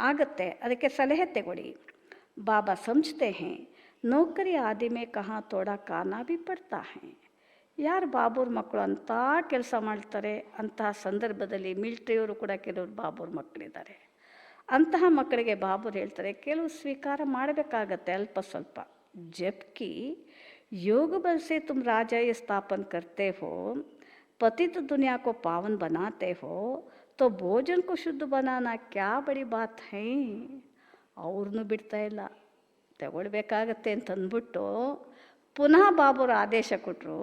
ಆಗತ್ತೆ, ಅದಕ್ಕೆ ಸಲಹೆ ತಗೊಳ್ಳಿ. ಬಾಬಾ ಸಮझते हैं ನೌಕರಿ ಆದಿ ಮೇ ಕಹಾ ತೋಡಾ ಕಾನಾ ಭಿ ಪಡ್ತಾ ಹೈ. ಯಾರು ಬಾಬೂರ್ ಮಕ್ಕಳು ಅಂಥ ಕೆಲಸ ಮಾಡ್ತಾರೆ, ಅಂತಹ ಸಂದರ್ಭದಲ್ಲಿ ಮಿಲ್ಟ್ರಿಯವರು ಕೂಡ ಕೆಲವರು ಬಾಬೂರ್ ಮಕ್ಕಳಿದ್ದಾರೆ. ಅಂತಹ ಮಕ್ಕಳಿಗೆ ಬಾಬೂರು ಹೇಳ್ತಾರೆ ಕೆಲವು ಸ್ವೀಕಾರ ಮಾಡಬೇಕಾಗತ್ತೆ ಅಲ್ಪ ಸ್ವಲ್ಪ. ಜಬ್ಕಿ योग बल से तुम राजा ये स्थापन करते हो, पतित दुनिया को पावन बनाते हो, तो भोजन को शुद्ध बनाना क्या बड़ी बात है. ಅವ್ರನ್ನೂ ಬಿಡ್ತಾ ಇಲ್ಲ, ತಗೊಳ್ಬೇಕಾಗತ್ತೆ ಅಂತಂದ್ಬಿಟ್ಟು ಪುನಃ ಬಾಬರು ಆದೇಶ ಕೊಟ್ಟರು.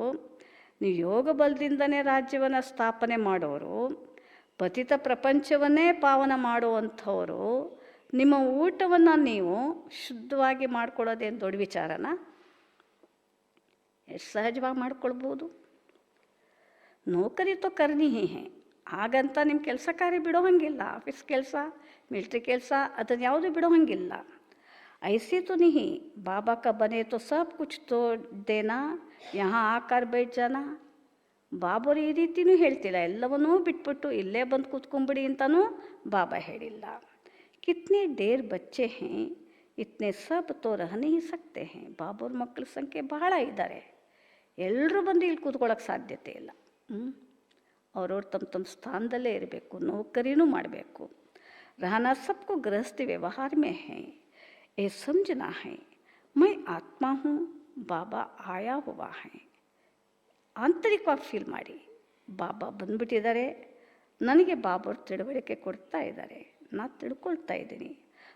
ನೀವು ಯೋಗ ಬಲದಿಂದನೇ ರಾಜ್ಯವನ್ನು ಸ್ಥಾಪನೆ ಮಾಡೋರು, ಪತಿತ ಪ್ರಪಂಚವನ್ನೇ ಪಾವನ ಮಾಡುವಂಥವರು, ನಿಮ್ಮ ಊಟವನ್ನು ನೀವು ಶುದ್ಧವಾಗಿ ಮಾಡ್ಕೊಳ್ಳೋದೇನು ದೊಡ್ಡ ವಿಚಾರನ? ಎಷ್ಟು ಸಹಜವಾಗಿ ಮಾಡ್ಕೊಳ್ಬೋದು. ನೌಕರಿ ತೋ ಕರ್ನಿ ಹೇ ಹೇ. ಹಾಗಂತ ನಿಮ್ಮ ಕೆಲಸ ಕಾರ್ಯ ಬಿಡೋ ಹಾಗಿಲ್ಲ. ಆಫೀಸ್ ಕೆಲಸ, ಮಿಲ್ಟ್ರಿ ಕೆಲಸ ಅದನ್ನು ಯಾವುದೂ ಬಿಡೋ ಹಾಗಿಲ್ಲ. ಐಸೆ तो नहीं, बाबा का बने तो सब कुछ तोड़ देना, यहाँ आकर बैठ जाना. ಬಾಬರು ಈ ರೀತಿಯೂ ಹೇಳ್ತಿಲ್ಲ, ಎಲ್ಲವನ್ನೂ ಬಿಟ್ಬಿಟ್ಟು ಇಲ್ಲೇ ಬಂದು ಕೂತ್ಕೊಂಡ್ಬಿಡಿ ಅಂತಲೂ ಬಾಬಾ ಹೇಳಿಲ್ಲ. ಕಿತ್ನೆ ಡೇರ್ ಬಚ್ಚೆ ಹೇ, ಇತ್ನೆ ಸಬ್ ತೋ ರಹ ನಹೀ ಸಕ್ತೆ ಹೇ. ಬಾಬರ ಮಕ್ಕಳ ಸಂಖ್ಯೆ ಬಹಳ ಇದ್ದಾರೆ, ಎಲ್ಲರೂ ಬಂದು ಇಲ್ಲಿ ಕೂತ್ಕೊಳ್ಳೋಕ್ಕೆ ಸಾಧ್ಯತೆ ಇಲ್ಲ. ಅವ್ರವ್ರು ತಮ್ಮ ತಮ್ಮ ಸ್ಥಾನದಲ್ಲೇ ಇರಬೇಕು, ನೌಕರಿನೂ ಮಾಡಬೇಕು. रहना सबको गृहस्थी व्यवहार में है, ये समझना है मैं आत्मा हूँ, बाबा आया हुआ है. ಆಂತರಿಕವಾಗಿ ಫೀಲ್ ಮಾಡಿ, ಬಾಬಾ ಬಂದ್ಬಿಟ್ಟಿದ್ದಾರೆ, ನನಗೆ ಬಾಬರು ತಿಳುವಳಿಕೆ ಕೊಡ್ತಾ ಇದ್ದಾರೆ, ನಾನು ತಿಳ್ಕೊಳ್ತಾ ಇದ್ದೀನಿ.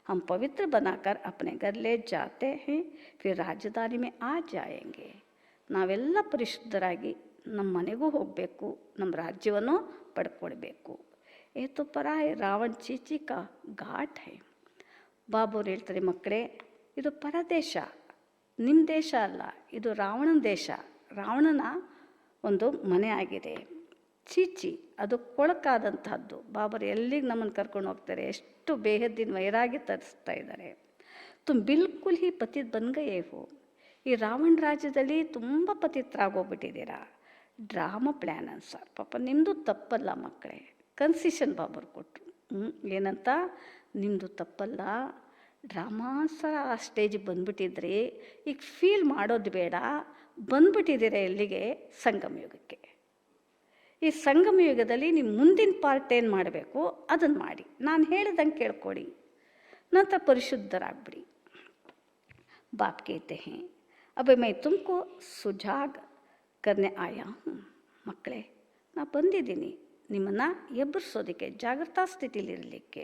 हम पवित्र बनाकर अपने घर ले जाते हैं, फिर राजधानी में आ जाएंगे. ನಾವೆಲ್ಲ ಪರಿಶುದ್ಧರಾಗಿ ನಮ್ಮ ಮನೆಗೂ ಹೋಗಬೇಕು, ನಮ್ಮ ರಾಜ್ಯವನ್ನು ಪಡ್ಕೊಳ್ಬೇಕು. ಏತು ಪರಾಯ ರಾವಣ ಚೀಚಿ ಕಾ ಘಾಟ್ ಹೈ. ಬಾಬುರು ಹೇಳ್ತಾರೆ ಮಕ್ಕಳೇ, ಇದು ಪರದೇಶ, ನಿಮ್ಮ ದೇಶ ಅಲ್ಲ, ಇದು ರಾವಣನ ದೇಶ. ರಾವಣನ ಒಂದು ಮನೆ ಆಗಿದೆ. ಚೀಚಿ ಅದು ಕೊಳಕಾದಂತಹದ್ದು. ಬಾಬರು ಎಲ್ಲಿಗೆ ನಮ್ಮನ್ನು ಕರ್ಕೊಂಡು ಹೋಗ್ತಾರೆ, ಎಷ್ಟು ಬೇಹದ್ದಿನ ವೈರಾಗಿ ತರಿಸ್ತಾ ಇದ್ದಾರೆ. ತುಮ್ ಬಿಲ್ಕುಲ್ ಹಿ ಪತಿತ್ ಬನ್ಗಯೇ ಹೋ. ಈ ರಾವಣ ರಾಜ್ಯದಲ್ಲಿ ತುಂಬ ಪತಿತರಾಗೋಗ್ಬಿಟ್ಟಿದ್ದೀರಾ. Drama plan answer. ಪಾಪ ನಿಮ್ಮದು ತಪ್ಪಲ್ಲ ಮಕ್ಕಳೇ. ಕನ್ಸಿಷನ್ ಬಾಬರು ಕೊಟ್ಟರು. ಏನಂತ, ನಿಮ್ಮದು ತಪ್ಪಲ್ಲ, ಡ್ರಾಮಾಸರ ಆ ಸ್ಟೇಜಿಗೆ ಬಂದುಬಿಟ್ಟಿದ್ರಿ, ಈಗ ಫೀಲ್ ಮಾಡೋದು ಬೇಡ, ಬಂದುಬಿಟ್ಟಿದ್ದೀರ ಎಲ್ಲಿಗೆ, ಸಂಗಮಯುಗಕ್ಕೆ. ಈ ಸಂಗಮಯುಗದಲ್ಲಿ ನೀವು ಮುಂದಿನ ಪಾರ್ಟ್ ಏನು ಮಾಡಬೇಕು ಅದನ್ನು ಮಾಡಿ, ನಾನು ಹೇಳಿದಂಗೆ ಕೇಳ್ಕೊಡಿ, ನಂತರ ಪರಿಶುದ್ಧರಾಗ್ಬಿಡಿ. ಬಾಪ್ कहते हैं अब मैं तुमको सुजाग करने आया हूँ. ಮಕ್ಕಳೇ, ನಾನು ಬಂದಿದ್ದೀನಿ ನಿಮ್ಮನ್ನು ಎಬ್ಬರಿಸೋದಕ್ಕೆ, ಜಾಗೃತಾ ಸ್ಥಿತಿಲಿರಲಿಕ್ಕೆ.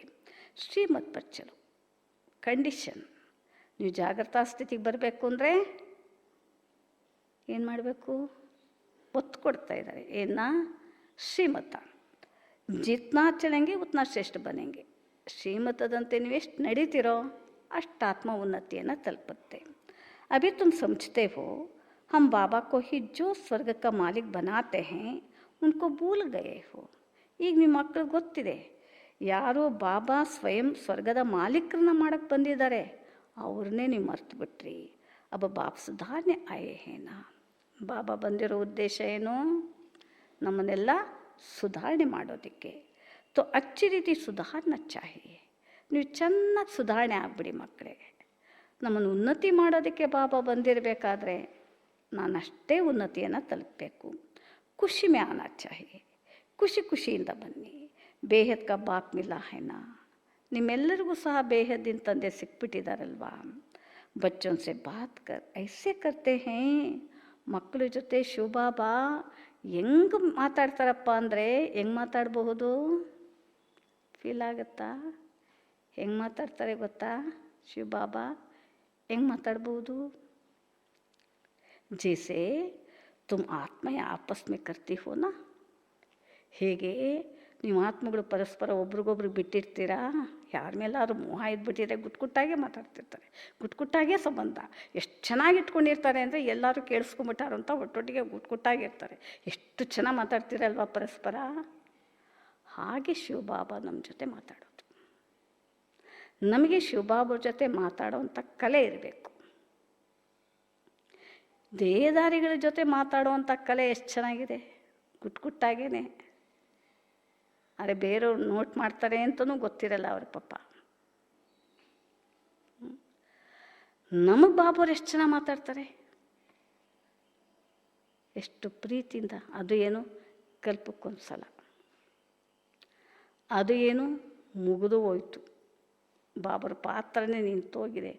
ಶ್ರೀಮತ್ ಪಚ್ಚಲು ಕಂಡೀಷನ್. ನೀವು ಜಾಗೃತಾ ಸ್ಥಿತಿಗೆ ಬರಬೇಕು ಅಂದರೆ ಏನು ಮಾಡಬೇಕು? ಒತ್ತು ಕೊಡ್ತಾ ಇದ್ದಾರೆ. ಏನ? ಶ್ರೀಮತ. ಜಿತ್ನಾ ಚಳೆಂಗೆ ಉತ್ನಾ ಶ್ರೇಷ್ಠ ಬನೆಂಗೆ. ಶ್ರೀಮತದಂತೆ ನೀವು ಎಷ್ಟು ನಡೀತಿರೋ ಅಷ್ಟು ಆತ್ಮ ಉನ್ನತಿಯನ್ನು ತಲುಪುತ್ತೆ. ಅಭಿ ತುಮ್ ಸಮझते हो हम बाबा को ही जो ಸ್ವರ್ಗ का मालिक बनाते हैं उनको भूल गए हो. ಈಗ ನಿಮ್ಮ ಮಕ್ಕಳು ಗೊತ್ತಿದೆ, ಯಾರೋ ಬಾಬಾ ಸ್ವಯಂ ಸ್ವರ್ಗದ ಮಾಲೀಕರನ್ನ ಮಾಡಕ್ಕೆ ಬಂದಿದ್ದಾರೆ, ಅವ್ರನ್ನೇ ನೀವು ಮರ್ತು ಬಿಟ್ರಿ. ಅಬ್ಬ ಬಾಪ್ ಸುಧಾರಣೆ ಆಯೇ ಹೇನಾ. ಬಾಬಾ ಬಂದಿರೋ ಉದ್ದೇಶ ಏನು? ನಮ್ಮನ್ನೆಲ್ಲ ಸುಧಾರಣೆ ಮಾಡೋದಕ್ಕೆ. ತೋ ಅಚ್ಚಿ ರೀತಿ ಸುಧಾರಣೆ ಚಾಹಿಯೇ. ನೀವು ಚೆನ್ನಾಗಿ ಸುಧಾರಣೆ ಆಗ್ಬಿಡಿ ಮಕ್ಕಳೇ. ನಮ್ಮನ್ನು ಉನ್ನತಿ ಮಾಡೋದಕ್ಕೆ ಬಾಬಾ ಬಂದಿರಬೇಕಾದ್ರೆ ನಾನು ಅಷ್ಟೇ ಉನ್ನತಿಯನ್ನು ತಲುಪಬೇಕು. ಖುಷಿ ಮೇ ಆನಾ ಚಾಹಿಯೇ. ಖುಷಿಯಿಂದ ಬನ್ನಿ. ಬೇಹದ್ ಕಾ ಬಾಪ್ ಮಿಲಾ ಹೇನಾ. ನಿಮ್ಮೆಲ್ಲರಿಗೂ ಸಹ ಬೇಹದ್ದಿನ ತಂದೆ ಸಿಕ್ಬಿಟ್ಟಿದ್ದಾರಲ್ವಾ. ಬಚ್ಚೋನ್ ಸೆ ಬಾತ್ ಕರ್ ಐಸೆ ಕರ್ತೆ ಹೇ. ಮಕ್ಕಳ ಜೊತೆ ಶಿವಬಾಬಾ ಹೆಂಗೆ ಮಾತಾಡ್ತಾರಪ್ಪ ಅಂದರೆ ಹೆಂಗೆ ಮಾತಾಡಬಹುದು? ಫೀಲ್ ಆಗುತ್ತಾ? ಹೆಂಗೆ ಮಾತಾಡ್ತಾರೆ ಗೊತ್ತಾ ಶಿವಬಾಬಾ? ಹೆಂಗೆ ಮಾತಾಡ್ಬೋದು? ಜೈಸೆ ತುಮ್ ಆತ್ಮ ಆಪಸ್ ಮೇ ಕರ್ತಿ ಹೋ ನಾ. ಹೇಗೆ ನೀವು ಆತ್ಮಗಳು ಪರಸ್ಪರ ಒಬ್ರಿಗೊಬ್ರು ಬಿಟ್ಟಿರ್ತೀರಾ, ಯಾರ ಮೇಲಾದ್ರೂ ಮೋಹ ಇದ್ಬಿಟ್ಟಿದೆ, ಗುಟ್ಟಾಗೇ ಮಾತಾಡ್ತಿರ್ತಾರೆ, ಗುಟ್ಟಾಗೇ ಸಂಬಂಧ. ಎಷ್ಟು ಚೆನ್ನಾಗಿ ಇಟ್ಕೊಂಡಿರ್ತಾರೆ ಅಂದರೆ ಎಲ್ಲರೂ ಕೇಳಿಸ್ಕೊಂಬಿಟ್ಟಾರು ಅಂತ ಒಟ್ಟೊಟ್ಟಿಗೆ ಗುಟ್ಟಾಗಿರ್ತಾರೆ. ಎಷ್ಟು ಚೆನ್ನಾಗಿ ಮಾತಾಡ್ತಿರಲ್ವ ಪರಸ್ಪರ. ಹಾಗೆ ಶಿವಬಾಬಾ ನಮ್ಮ ಜೊತೆ ಮಾತಾಡೋದು. ನಮಗೆ ಶಿವಬಾಬಾ ಜೊತೆ ಮಾತಾಡೋವಂಥ ಕಲೆ ಇರಬೇಕು. ದೇಹದಾರಿಗಳ ಜೊತೆ ಮಾತಾಡುವಂಥ ಕಲೆ ಎಷ್ಟು ಚೆನ್ನಾಗಿದೆ, ಗುಟ್ಟಾಗೇನೆ. ಆದರೆ ಬೇರೆಯವ್ರು ನೋಟ್ ಮಾಡ್ತಾರೆ ಅಂತಲೂ ಗೊತ್ತಿರಲ್ಲ ಅವ್ರ ಪಾಪ. ನಮಗೆ ಬಾಬವ್ರು ಎಷ್ಟು ಚೆನ್ನಾಗಿ ಮಾತಾಡ್ತಾರೆ, ಎಷ್ಟು ಪ್ರೀತಿಯಿಂದ. ಅದು ಏನು ಕಲ್ಪಕ್ಕೊಂದು ಸಲ, ಅದು ಏನು ಮುಗಿದು ಹೋಯ್ತು. ಬಾಬರ ಪಾತ್ರನೇ ನಿಂತೋಗಿದೆ.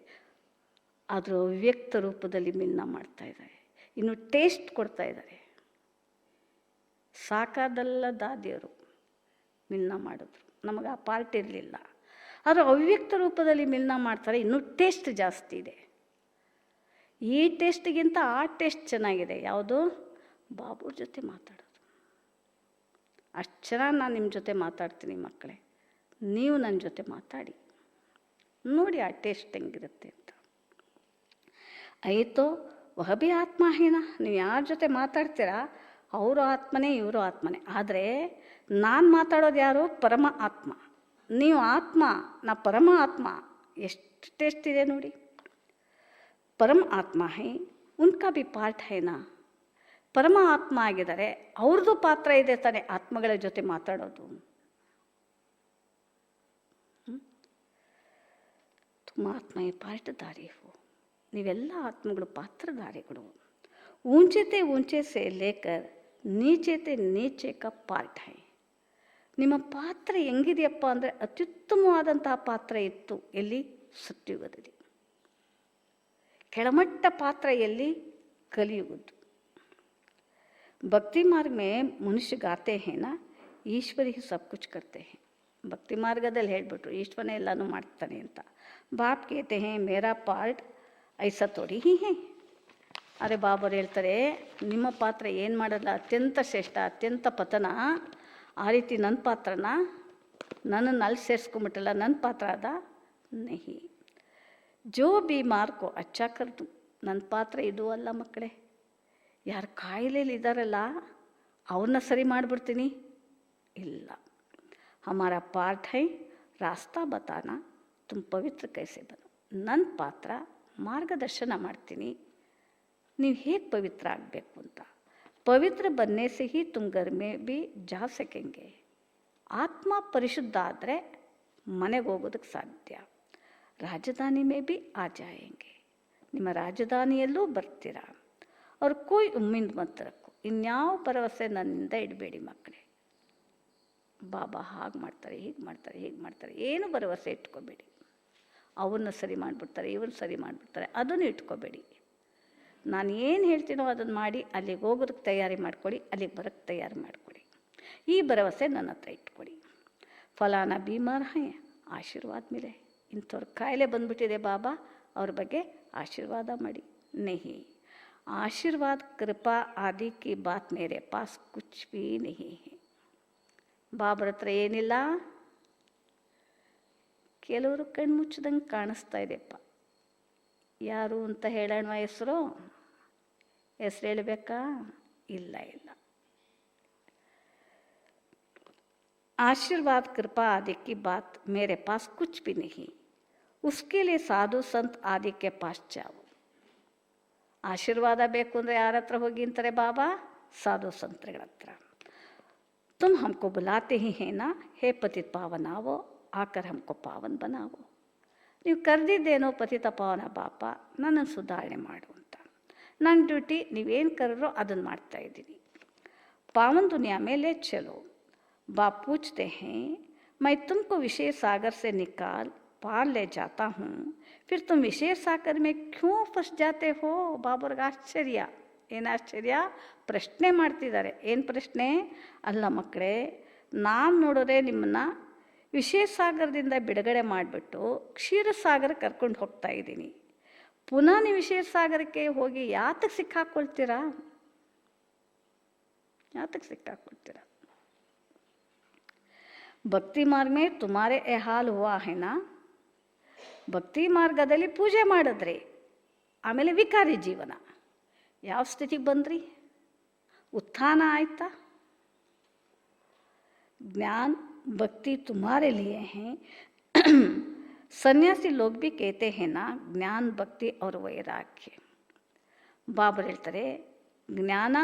ಅದರ ಅವ್ಯಕ್ತ ರೂಪದಲ್ಲಿ ಮಿಲನ ಮಾಡ್ತಾ ಇದ್ದಾರೆ. ಇನ್ನು ಟೇಸ್ಟ್ ಕೊಡ್ತಾ ಇದ್ದಾರೆ. ಸಾಕಾದಲ್ಲ ದಾದಿಯರು ಮಿಲನ ಮಾಡಿದ್ರು, ನಮಗೆ ಆ ಪಾರ್ಟ್ ಇರಲಿಲ್ಲ. ಆದರೆ ಅವ್ಯಕ್ತ ರೂಪದಲ್ಲಿ ಮಿಲನ ಮಾಡ್ತಾರೆ. ಇನ್ನೂ ಟೇಸ್ಟ್ ಜಾಸ್ತಿ ಇದೆ. ಈ ಟೇಸ್ಟಿಗಿಂತ ಆ ಟೇಸ್ಟ್ ಚೆನ್ನಾಗಿದೆ. ಯಾವುದು? ಬಾಬುರ ಜೊತೆ ಮಾತಾಡೋದು. ಅಷ್ಟು ಚೆನ್ನಾಗಿ ನಾನು ನಿಮ್ಮ ಜೊತೆ ಮಾತಾಡ್ತೀನಿ ಮಕ್ಕಳೇ. ನೀವು ನನ್ನ ಜೊತೆ ಮಾತಾಡಿ ನೋಡಿ ಆ ಟೇಸ್ಟ್ ಹೆಂಗಿರುತ್ತೆ ಅಂತ. ಆಯಿತು ವಹ ಭಿ ಆತ್ಮ ಹೇನಾ. ನೀವು ಯಾರ ಜೊತೆ ಮಾತಾಡ್ತೀರಾ ಅವರು ಆತ್ಮನೇ, ಇವರು ಆತ್ಮನೇ. ಆದರೆ ನಾನು ಮಾತಾಡೋದು ಯಾರು? ಪರಮ ಆತ್ಮ. ನೀವು ಆತ್ಮ, ನಾ ಪರಮ ಆತ್ಮ. ಎಷ್ಟು ಟೇಸ್ಟ್ ಇದೆ ನೋಡಿ. ಪರಮ ಆತ್ಮ ಹೈ, ಉನ್ಕಾ ಭಿ ಪಾರ್ಟ್ ಹೇನಾ. ಪರಮ ಆತ್ಮ ಆಗಿದ್ದಾರೆ, ಅವ್ರದ್ದು ಪಾತ್ರ ಇದೆ ತಾನೆ ಆತ್ಮಗಳ ಜೊತೆ ಮಾತಾಡೋದು. ತುಮ ಆತ್ಮ ಪಾರ್ಟ್ದಾರಿ ಹೋ. ನೀವೆಲ್ಲ ಆತ್ಮಗಳು ಪಾತ್ರಧಾರಿಗಳು. ಊಂಚೆತೆ ಊಂಚೆ ಸೆ ಲೇಕರ್ ನೀಚೆತೆ ನೀಚೆ ಕ ಪಾರ್ಟ್ ಹೈ. ನಿಮ್ಮ ಪಾತ್ರ ಹೆಂಗಿದೆಯಪ್ಪ ಅಂದರೆ ಅತ್ಯುತ್ತಮವಾದಂತಹ ಪಾತ್ರ ಇತ್ತು ಎಲ್ಲಿ? ಸತ್ಯುಗದಲ್ಲಿ. ಕೆಳಮಟ್ಟ ಪಾತ್ರ ಎಲ್ಲಿ? ಕಲಿಯುಗದ್ದು. ಭಕ್ತಿ ಮಾರ್ಗ ಮೇ ಮನುಷ್ಯ ಗಾತೆ ಹೇನಾ ಈಶ್ವರಿ ಸಬ್ ಕುಚ್ ಕರ್ತೆ ಹೇ. ಭಕ್ತಿ ಮಾರ್ಗದಲ್ಲಿ ಹೇಳಿಬಿಟ್ರು ಈಶ್ವರನೇ ಎಲ್ಲನೂ ಮಾಡ್ತಾನೆ ಅಂತ. ಬಾಪ್ ಕೇತೆ ಹೇ ಮೇರಾ ಪಾರ್ಟ್ ಐಸಾ ತೋಡಿ ಹೀ ಹೇ. ಅರೆ ಬಾಬರು ಹೇಳ್ತಾರೆ ನಿಮ್ಮ ಪಾತ್ರ ಏನು ಮಾಡಲ್ಲ, ಅತ್ಯಂತ ಶ್ರೇಷ್ಠ, ಅತ್ಯಂತ ಪತನ. ಆ ರೀತಿ ನನ್ನ ಪಾತ್ರನ ನನ್ನನ್ನು ಅಲ್ಲಿ ಸೇರಿಸ್ಕೊಂಬಿಟ್ಟಲ್ಲ, ನನ್ನ ಪಾತ್ರ ಅದ ನಹಿ. ಜೋ ಬೀಮಾರ್ ಕೋ ಅಚ್ಚಾ ಕರ್ದು. ನನ್ನ ಪಾತ್ರ ಇದು ಅಲ್ಲ ಮಕ್ಕಳೇ. ಯಾರು ಕಾಯಿಲೆಯಲ್ಲಿ ಇದ್ದಾರಲ್ಲ ಅವ್ರನ್ನ ಸರಿ ಮಾಡಿಬಿಡ್ತೀನಿ, ಇಲ್ಲ. ಹಮಾರ ಪಾರ್ಟ್ ಹೈ ರಾಸ್ತಾ ಬತಾನ ತುಮ್ ಪವಿತ್ರ ಕೈಸೆ ಬನೋ. ನನ್ನ ಪಾತ್ರ ಮಾರ್ಗದರ್ಶನ ಮಾಡ್ತೀನಿ, ನೀವು ಹೇಗೆ ಪವಿತ್ರ ಆಗಬೇಕು ಅಂತ. ಪವಿತ್ರ ಬನ್ನೆ ಸೆ ಹಿ ತುಮ್ ಘರ್ ಮೇ ಭಿ ಜಾ ಸಕೆಂಗೆ. ಆತ್ಮ ಪರಿಶುದ್ಧ ಆದರೆ ಮನೆಗೆ ಹೋಗೋದಕ್ಕೆ ಸಾಧ್ಯ. ರಾಜಧಾನಿ ಮೇ ಭಿ ಆ ಜಾಯಂಗೆ. ನಿಮ್ಮ ರಾಜಧಾನಿಯಲ್ಲೂ ಬರ್ತೀರಾ. ಅವ್ರು ಕೋಯ್ ಉಮ್ಮಿಂದ ಮಂತ್ರಕ್ಕೂ ಇನ್ಯಾವ ಭರವಸೆ ನನ್ನಿಂದ ಇಡಬೇಡಿ ಮಕ್ಕಳೇ. ಬಾಬಾ ಹಾಗೆ ಮಾಡ್ತಾರೆ, ಹೀಗೆ ಮಾಡ್ತಾರೆ, ಹೀಗೆ ಮಾಡ್ತಾರೆ, ಏನು ಭರವಸೆ ಇಟ್ಕೋಬೇಡಿ. ಅವ್ರನ್ನ ಸರಿ ಮಾಡಿಬಿಡ್ತಾರೆ, ಇವ್ರನ್ನ ಸರಿ ಮಾಡಿಬಿಡ್ತಾರೆ, ಅದನ್ನು ಇಟ್ಕೋಬೇಡಿ. ನಾನು ಏನು ಹೇಳ್ತೀನೋ ಅದನ್ನು ಮಾಡಿ ಅಲ್ಲಿಗೆ ಹೋಗೋದಕ್ಕೆ ತಯಾರಿ ಮಾಡ್ಕೊಳ್ಳಿ, ಅಲ್ಲಿಗೆ ಬರೋಕ್ಕೆ ತಯಾರಿ ಮಾಡ್ಕೊಳ್ಳಿ. ಈ ಭರವಸೆ ನನ್ನ ಹತ್ರ ಇಟ್ಕೊಳ್ಳಿ. ಫಲಾನ ಬೀಮಾರ್ ಹೈ ಆಶೀರ್ವಾದ ಮಿಲೆ. ಇಂಥವ್ರ ಕಾಯಿಲೆ ಬಂದುಬಿಟ್ಟಿದೆ ಬಾಬಾ, ಅವ್ರ ಬಗ್ಗೆ ಆಶೀರ್ವಾದ ಮಾಡಿ. ನಹಿ ಆಶೀರ್ವಾದ ಕೃಪಾ ಆದಿ ಕಿ ಬಾತ್ ಮೇರೆ ಪಾಸ್ ಕುಚ್ ಭೀ ನಹಿ ಹೈ. ಬಾಬರ ಹತ್ರ ಏನಿಲ್ಲ. ಕೆಲವರು ಕಣ್ಮುಚ್ಚಿದಂಗೆ ಕಾಣಿಸ್ತಾ ಇದೆಪ್ಪ. ಯಾರು ಅಂತ ಹೇಳೋಣ ಹೆಸರು? ಹೆಸರು ಹೇಳಬೇಕಾ? ಇಲ್ಲ ಇಲ್ಲ. आशीर्वाद कृपा आदि की बात मेरे पास कुछ भी नहीं, उसके लिए साधु संत आदि के पास जाओ. ಆಶೀರ್ವಾದ ಬೇಕು ಅಂದರೆ ಯಾರ ಹತ್ರ ಹೋಗಿ ಅಂತಾರೆ ಬಾಬಾ? ಸಾಧು ಸಂತಗಳ ಹತ್ರ. तुम हमको बुलाते ही है ना, हे पतित पावनावो, आकर हमको पावन बनावो. ನೀವು ಕರೆದಿದ್ದೇನೋ ಪತಿತ ಪಾವನ ಬಾಪ, ನನ್ನನ್ನು ಸುಧಾರಣೆ ಮಾಡು ಅಂತ. ನನ್ನ ಡ್ಯೂಟಿ ನೀವೇನು ಕರೆದ್ರೋ ಅದನ್ನು ಮಾಡ್ತಾಯಿದ್ದೀನಿ. पावन दुनिया में ले चलो. बाप पूछते हैं, मैं तुमको विशेष सागर से निकाल पार ले जाता हूँ, फिर तुम विशेष सागर में क्यों फंस जाते हो? ಬಾಬರ್ಗೆ ಆಶ್ಚರ್ಯ. ಏನು ಆಶ್ಚರ್ಯ? ಪ್ರಶ್ನೆ ಮಾಡ್ತಿದ್ದಾರೆ. ಏನು ಪ್ರಶ್ನೆ? ಅಲ್ಲ ಮಕ್ಕಳೇ, ನಾನು ನೋಡೋರೆ ನಿಮ್ಮನ್ನು ವಿಶೇಷ ಸಾಗರದಿಂದ ಬಿಡುಗಡೆ ಮಾಡಿಬಿಟ್ಟು ಕ್ಷೀರಸಾಗರ ಕರ್ಕೊಂಡು ಹೋಗ್ತಾ ಇದ್ದೀನಿ. ಪುನಃ ನೀವು ವಿಶೇಷ ಸಾಗರಕ್ಕೆ ಹೋಗಿ ಯಾತಕ್ಕೆ ಸಿಕ್ಕಾಕ್ಕೊಳ್ತೀರಾ? ಯಾತಕ್ಕೆ ಸಿಕ್ಕಾಕ್ಕೊಳ್ತೀರಾ? ಭಕ್ತಿ ಮಾರ್ಗ ಮೇ ತುಮಾರೇ ಎ ಹಾಲ್ ಹುವಾ ಹೇನಾ. ಭಕ್ತಿ ಮಾರ್ಗದಲ್ಲಿ ಪೂಜೆ ಮಾಡಿದ್ರಿ, ಆಮೇಲೆ ವಿಕಾರಿ ಜೀವನ. ಯಾವ ಸ್ಥಿತಿಗೆ ಬಂದ್ರಿ? ಉತ್ಥಾನ ಆಯ್ತಾ? ज्ञान भक्ति तुम्हारे लिए हैं. सन्यासी लोग भी कहते हैं ना, ज्ञान भक्ति और वैराग्य. ಬಾಬರು ಹೇಳ್ತಾರೆ, ಜ್ಞಾನ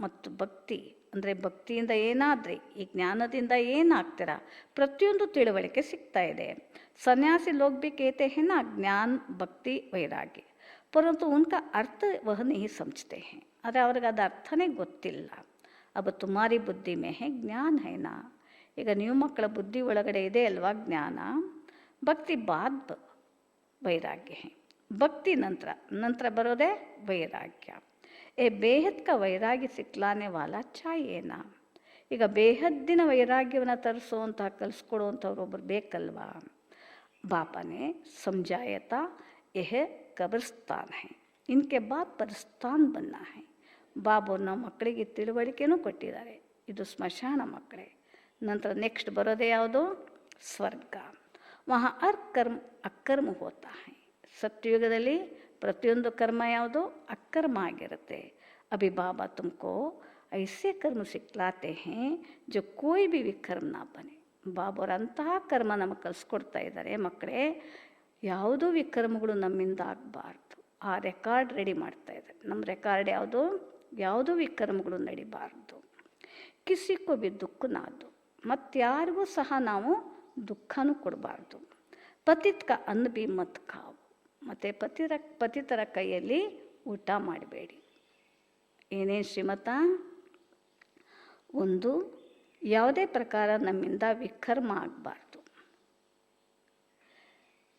ಮತ್ತು ಭಕ್ತಿ ಅಂದರೆ ಭಕ್ತಿಯಿಂದ ಏನಾದ್ರಿ, ಈ ಜ್ಞಾನದಿಂದ ಏನಾಗ್ತೀರಾ, ಪ್ರತಿಯೊಂದು ತಿಳುವಳಿಕೆ ಸಿಗ್ತಾ ಇದೆ. ಸನ್ಯಾಸಿ लोग भी कहते हैं ना, ज्ञान भक्ति वैराग्य, परंतु उनका अर्थ वह नहीं समझते हैं. ಆದರೆ ಅವ್ರಿಗೆ ಅದು ಅರ್ಥನೇ ಗೊತ್ತಿಲ್ಲ. अब तुम्हारी बुद्धि में है ज्ञान है ना. ಈಗ ನೀವು ಮಕ್ಕಳ ಬುದ್ಧಿ ಒಳಗಡೆ ಇದೆ ಅಲ್ವಾ ಜ್ಞಾನ. ಭಕ್ತಿ ಬಾದ್ ವೈರಾಗ್ಯ ಹೇ. ಭಕ್ತಿ ನಂತರ ಬರೋದೇ ವೈರಾಗ್ಯ. ಏ ಬೇಹದ್ ಕ ವೈರಾಗ್ಯ ಸಿಕ್ಲಾನೆ ವಾಲ ಚಾಯೇನಾ. ಈಗ ಬೇಹದ್ದಿನ ವೈರಾಗ್ಯವನ್ನು ತರಿಸುವಂತಹ ಕಲಿಸ್ಕೊಡುವಂಥವ್ರೊಬ್ಬರು ಬೇಕಲ್ವಾ. ಬಾಪನೇ ಸಮಜಾಯತಾ ಯಹ ಕಬ್ರಿಸ್ತಾನ್ ಹೇ, ಇನ್ಕೆ ಬಾದ್ ಪರಿಸ್ಥಾನ್ ಬನ್ನ ಹೇ. ಬಾಬುನ ಮಕ್ಕಳಿಗೆ ತಿಳುವಳಿಕೆನೂ ಕೊಟ್ಟಿದ್ದಾರೆ, ಇದು ಸ್ಮಶಾನ ಮಕ್ಕಳೇ. ನಂತರ ನೆಕ್ಸ್ಟ್ ಬರೋದೇ ಯಾವುದು? ಸ್ವರ್ಗ. ವಹಾ ಹರ್ ಕರ್ಮ ಅಕರ್ಮ ಹೋತಾ ಹೈ. ಸತ್ಯಯುಗದಲ್ಲಿ ಪ್ರತಿಯೊಂದು ಕರ್ಮ ಯಾವುದು? ಅಕರ್ಮ ಆಗಿರುತ್ತೆ. ಅಭಿ ಬಾಬಾ ತುಮಕೋ ಐಸೆ ಕರ್ಮ ಸಿಕ್ಲಾತೆ ಹೇ ಜೋ ಕೋಯಿ ಬಿ ವಿಕರ್ಮ ನಾ ಬನೆ. ಬಾಬಾವ್ರು ಅಂತಹ ಕರ್ಮ ನಮಗೆ ಕಲಿಸ್ಕೊಡ್ತಾ ಇದ್ದಾರೆ ಮಕ್ಕಳೇ. ಯಾವುದೂ ವಿಕರ್ಮಗಳು ನಮ್ಮಿಂದ ಆಗಬಾರ್ದು. ಆ ರೆಕಾರ್ಡ್ ರೆಡಿ ಮಾಡ್ತಾ ಇದ್ದಾರೆ. ನಮ್ಮ ರೆಕಾರ್ಡ್ ಯಾವುದು? ಯಾವುದೂ ವಿಕರ್ಮಗಳು ನಡಿಬಾರ್ದು. ಕಿಸಿಕೋ ಬಿ ದುಃಖ ನಾದು, ಮತ್ತಾರಿಗೂ ಸಹ ನಾವು ದುಃಖನೂ ಕೊಡಬಾರ್ದು. ಪತಿತ್ ಕ ಅನ್ನ ಬಿ ಮತ್ ಖಾವು, ಮತ್ತು ಪತಿತರ ಕೈಯಲ್ಲಿ ಊಟ ಮಾಡಬೇಡಿ. ಏನೇನು ಶ್ರೀಮತ? ಒಂದು, ಯಾವುದೇ ಪ್ರಕಾರ ನಮ್ಮಿಂದ ವಿಕರ್ಮ ಆಗಬಾರ್ದು.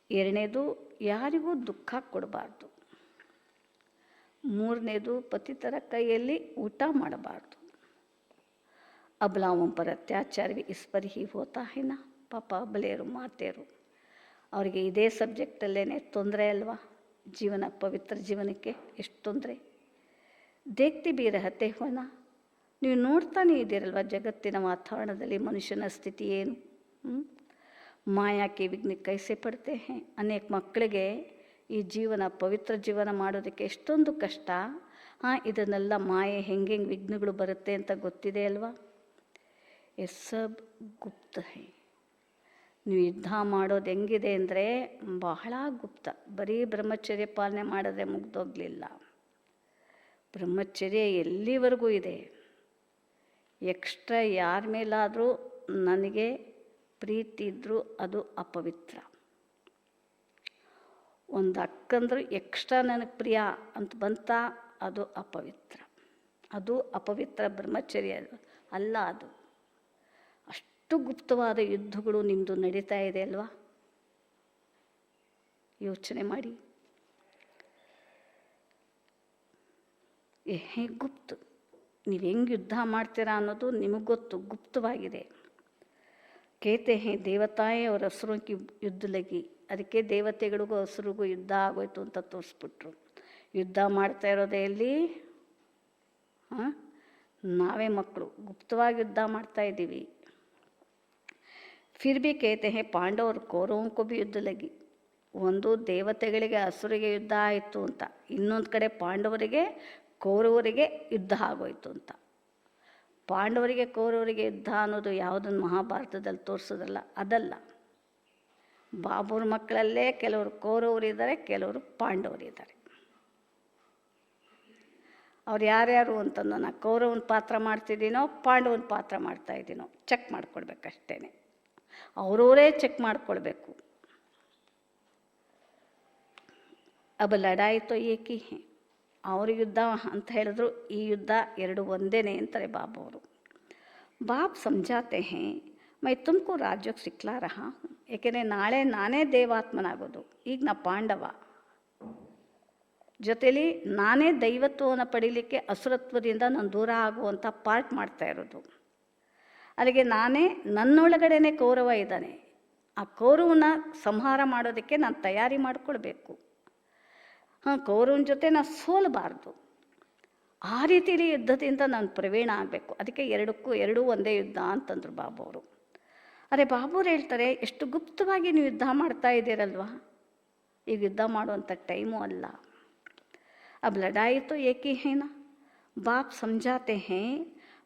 ಎರಡನೇದು, ಯಾರಿಗೂ ದುಃಖ ಕೊಡಬಾರ್ದು. ಮೂರನೇದು, ಪತಿತರ ಕೈಯಲ್ಲಿ ಊಟ ಮಾಡಬಾರ್ದು. ಅಬಲಾವಂ ಪರ ಅತ್ಯಾಚಾರ भी इस पर ही होता है ना. ಪಾಪ ಅಬಲೆಯರು ಮಾತೆಯರು, ಅವರಿಗೆ ಇದೇ ಸಬ್ಜೆಕ್ಟಲ್ಲೇ ತೊಂದರೆ ಅಲ್ವಾ? ಜೀವನ, ಪವಿತ್ರ ಜೀವನಕ್ಕೆ ಎಷ್ಟು ತೊಂದರೆ. ದೇಖ್ತಿ ಬಿ ರಹತೆ ಹೋನ, ನೀವು ನೋಡ್ತಾನೆ ಇದ್ದೀರಲ್ವ ಜಗತ್ತಿನ ವಾತಾವರಣದಲ್ಲಿ ಮನುಷ್ಯನ ಸ್ಥಿತಿ ಏನು. ಮಾಯಾಕ್ಕೆ ವಿಘ್ನ ಕೈಸೆ ಪಡ್ತೆ ಹೇ. ಅನೇಕ ಮಕ್ಕಳಿಗೆ ಈ ಜೀವನ, ಪವಿತ್ರ ಜೀವನ ಮಾಡೋದಕ್ಕೆ ಎಷ್ಟೊಂದು ಕಷ್ಟ. ಇದನ್ನೆಲ್ಲ ಮಾಯೆ ಹೆಂಗೆ ವಿಘ್ನಗಳು ಬರುತ್ತೆ ಅಂತ ಗೊತ್ತಿದೆ ಅಲ್ವಾ. ये सब गुप्त है. ನೀವು ಯುದ್ಧ ಮಾಡೋದು ಹೆಂಗಿದೆ ಅಂದರೆ ಬಹಳ ಗುಪ್ತ. ಬರೀ ಬ್ರಹ್ಮಚರ್ಯ ಪಾಲನೆ ಮಾಡಿದ್ರೆ ಮುಗ್ದೋಗ್ಲಿಲ್ಲ. ಬ್ರಹ್ಮಚರ್ಯ ಎಲ್ಲಿವರೆಗೂ ಇದೆ. ಎಕ್ಸ್ಟ್ರಾ ಯಾರ ಮೇಲಾದರೂ ನನಗೆ ಪ್ರೀತಿ ಇದ್ದರೂ ಅದು ಅಪವಿತ್ರ. ಒಂದು ಅಕ್ಕಂದ್ರೆ ಎಕ್ಸ್ಟ್ರಾ ನನಗೆ ಪ್ರಿಯ ಅಂತ ಬಂತ, ಅದು ಅಪವಿತ್ರ. ಅದು ಅಪವಿತ್ರ ಬ್ರಹ್ಮಚರ್ಯ ಅಲ್ಲ. ಅದು ಅಷ್ಟು ಗುಪ್ತವಾದ ಯುದ್ಧಗಳು ನಿಮ್ಮದು ನಡೀತಾ ಇದೆ ಅಲ್ವಾ. ಯೋಚನೆ ಮಾಡಿ. ಹೇಗೆ ಗುಪ್ತ, ನೀವು ಹೆಂಗೆ ಯುದ್ಧ ಮಾಡ್ತೀರಾ ಅನ್ನೋದು ನಿಮಗೆ ಗೊತ್ತು, ಗುಪ್ತವಾಗಿದೆ. ಕೇತೆ ಹೇ ದೇವತಾಯೇ ಅವ್ರ ಹಸುರೋಂಕಿ ಯುದ್ಧ ಲಗಿ. ಅದಕ್ಕೆ ದೇವತೆಗಳಿಗೂ ಹಸುರಿಗೂ ಯುದ್ಧ ಆಗೋಯ್ತು ಅಂತ ತೋರಿಸ್ಬಿಟ್ರು. ಯುದ್ಧ ಮಾಡ್ತಾ ಇರೋದೇ ಎಲ್ಲಿ? ನಾವೇ ಮಕ್ಕಳು ಗುಪ್ತವಾಗಿ ಯುದ್ಧ ಮಾಡ್ತಾ ಇದ್ದೀವಿ. ಫಿರ್ ಭಿ ಕೇತೆ ಹೇ ಪಾಂಡವರು ಕೌರವಕ್ಕೂ ಭಿ ಯುದ್ಧ ಲಗಿ. ಒಂದು ದೇವತೆಗಳಿಗೆ ಹಸುರಿಗೆ ಯುದ್ಧ ಆಯಿತು ಅಂತ, ಇನ್ನೊಂದು ಕಡೆ ಪಾಂಡವರಿಗೆ ಕೌರವರಿಗೆ ಯುದ್ಧ ಆಗೋಯ್ತು ಅಂತ. ಪಾಂಡವರಿಗೆ ಕೌರವರಿಗೆ ಯುದ್ಧ ಅನ್ನೋದು ಯಾವುದನ್ನು ಮಹಾಭಾರತದಲ್ಲಿ ತೋರಿಸೋದಲ್ಲ, ಅದಲ್ಲ. ಬಾಬುರ ಮಕ್ಕಳಲ್ಲೇ ಕೆಲವರು ಕೌರವರಿದ್ದಾರೆ, ಕೆಲವರು ಪಾಂಡವರಿದ್ದಾರೆ. ಅವ್ರು ಯಾರ್ಯಾರು ಅಂತಂದು ನಾನು ಕೌರವನ ಪಾತ್ರ ಮಾಡ್ತಿದ್ದೀನೋ ಪಾಂಡವನ ಪಾತ್ರ ಮಾಡ್ತಾಯಿದ್ದೀನೋ ಚೆಕ್ ಮಾಡ್ಕೊಳ್ಬೇಕಷ್ಟೇ. ಅವರವರೇ ಚೆಕ್ ಮಾಡ್ಕೊಳ್ಬೇಕು. ಅಬ ಲಡಾಯಿ ತೋ ಏಕಿ ಹೇ, ಅವ್ರ ಯುದ್ಧ ಅಂತ ಹೇಳಿದ್ರು ಈ ಯುದ್ಧ ಎರಡು ಒಂದೇನೆ ಅಂತಾರೆ ಬಾಬು ಅವರು. ಬಾಪ್ ಸಮझाते हैं मैं तुमको ರಾಜ್ಯಕ್ಕೆ ಸಿಕ್ಲಾ ರಹಾ ಹೂँ, ಏಕೆಂದರೆ ನಾಳೆ ನಾನೇ ದೇವಾತ್ಮನಾಗೋದು. ಈಗ ನಾ ಪಾಂಡವ, ಜೊತೆಲಿ ನಾನೇ ದೈವತ್ವವನ್ನು ಪಡೀಲಿಕ್ಕೆ ಅಸುರತ್ವದಿಂದ ನಾನು ದೂರ ಆಗುವಂಥ ಪಾರ್ಟ್ ಮಾಡ್ತಾ ಇರೋದು. ಅಲ್ಲಿಗೆ ನಾನೇ ನನ್ನೊಳಗಡೆನೇ ಕೌರವ ಇದ್ದಾನೆ, ಆ ಕೌರವನ ಸಂಹಾರ ಮಾಡೋದಕ್ಕೆ ನಾನು ತಯಾರಿ ಮಾಡಿಕೊಳ್ಬೇಕು. ಕೌರವನ ಜೊತೆ ನಾನು ಸೋಲಬಾರ್ದು. ಆ ರೀತಿಯಲ್ಲಿ ಯುದ್ಧದಿಂದ ನಾನು ಪ್ರವೀಣ ಆಗಬೇಕು. ಅದಕ್ಕೆ ಎರಡೂ ಒಂದೇ ಯುದ್ಧ ಅಂತಂದರು ಬಾಬು ಅವರು. ಅರೆ ಬಾಬುರು ಹೇಳ್ತಾರೆ, ಎಷ್ಟು ಗುಪ್ತವಾಗಿ ನೀವು ಯುದ್ಧ ಮಾಡ್ತಾ ಇದ್ದೀರಲ್ವ, ಈಗ ಯುದ್ಧ ಮಾಡುವಂಥ ಟೈಮು ಅಲ್ಲ. अब लड़ाई तो एक ही है ना, बाप समझाते हैं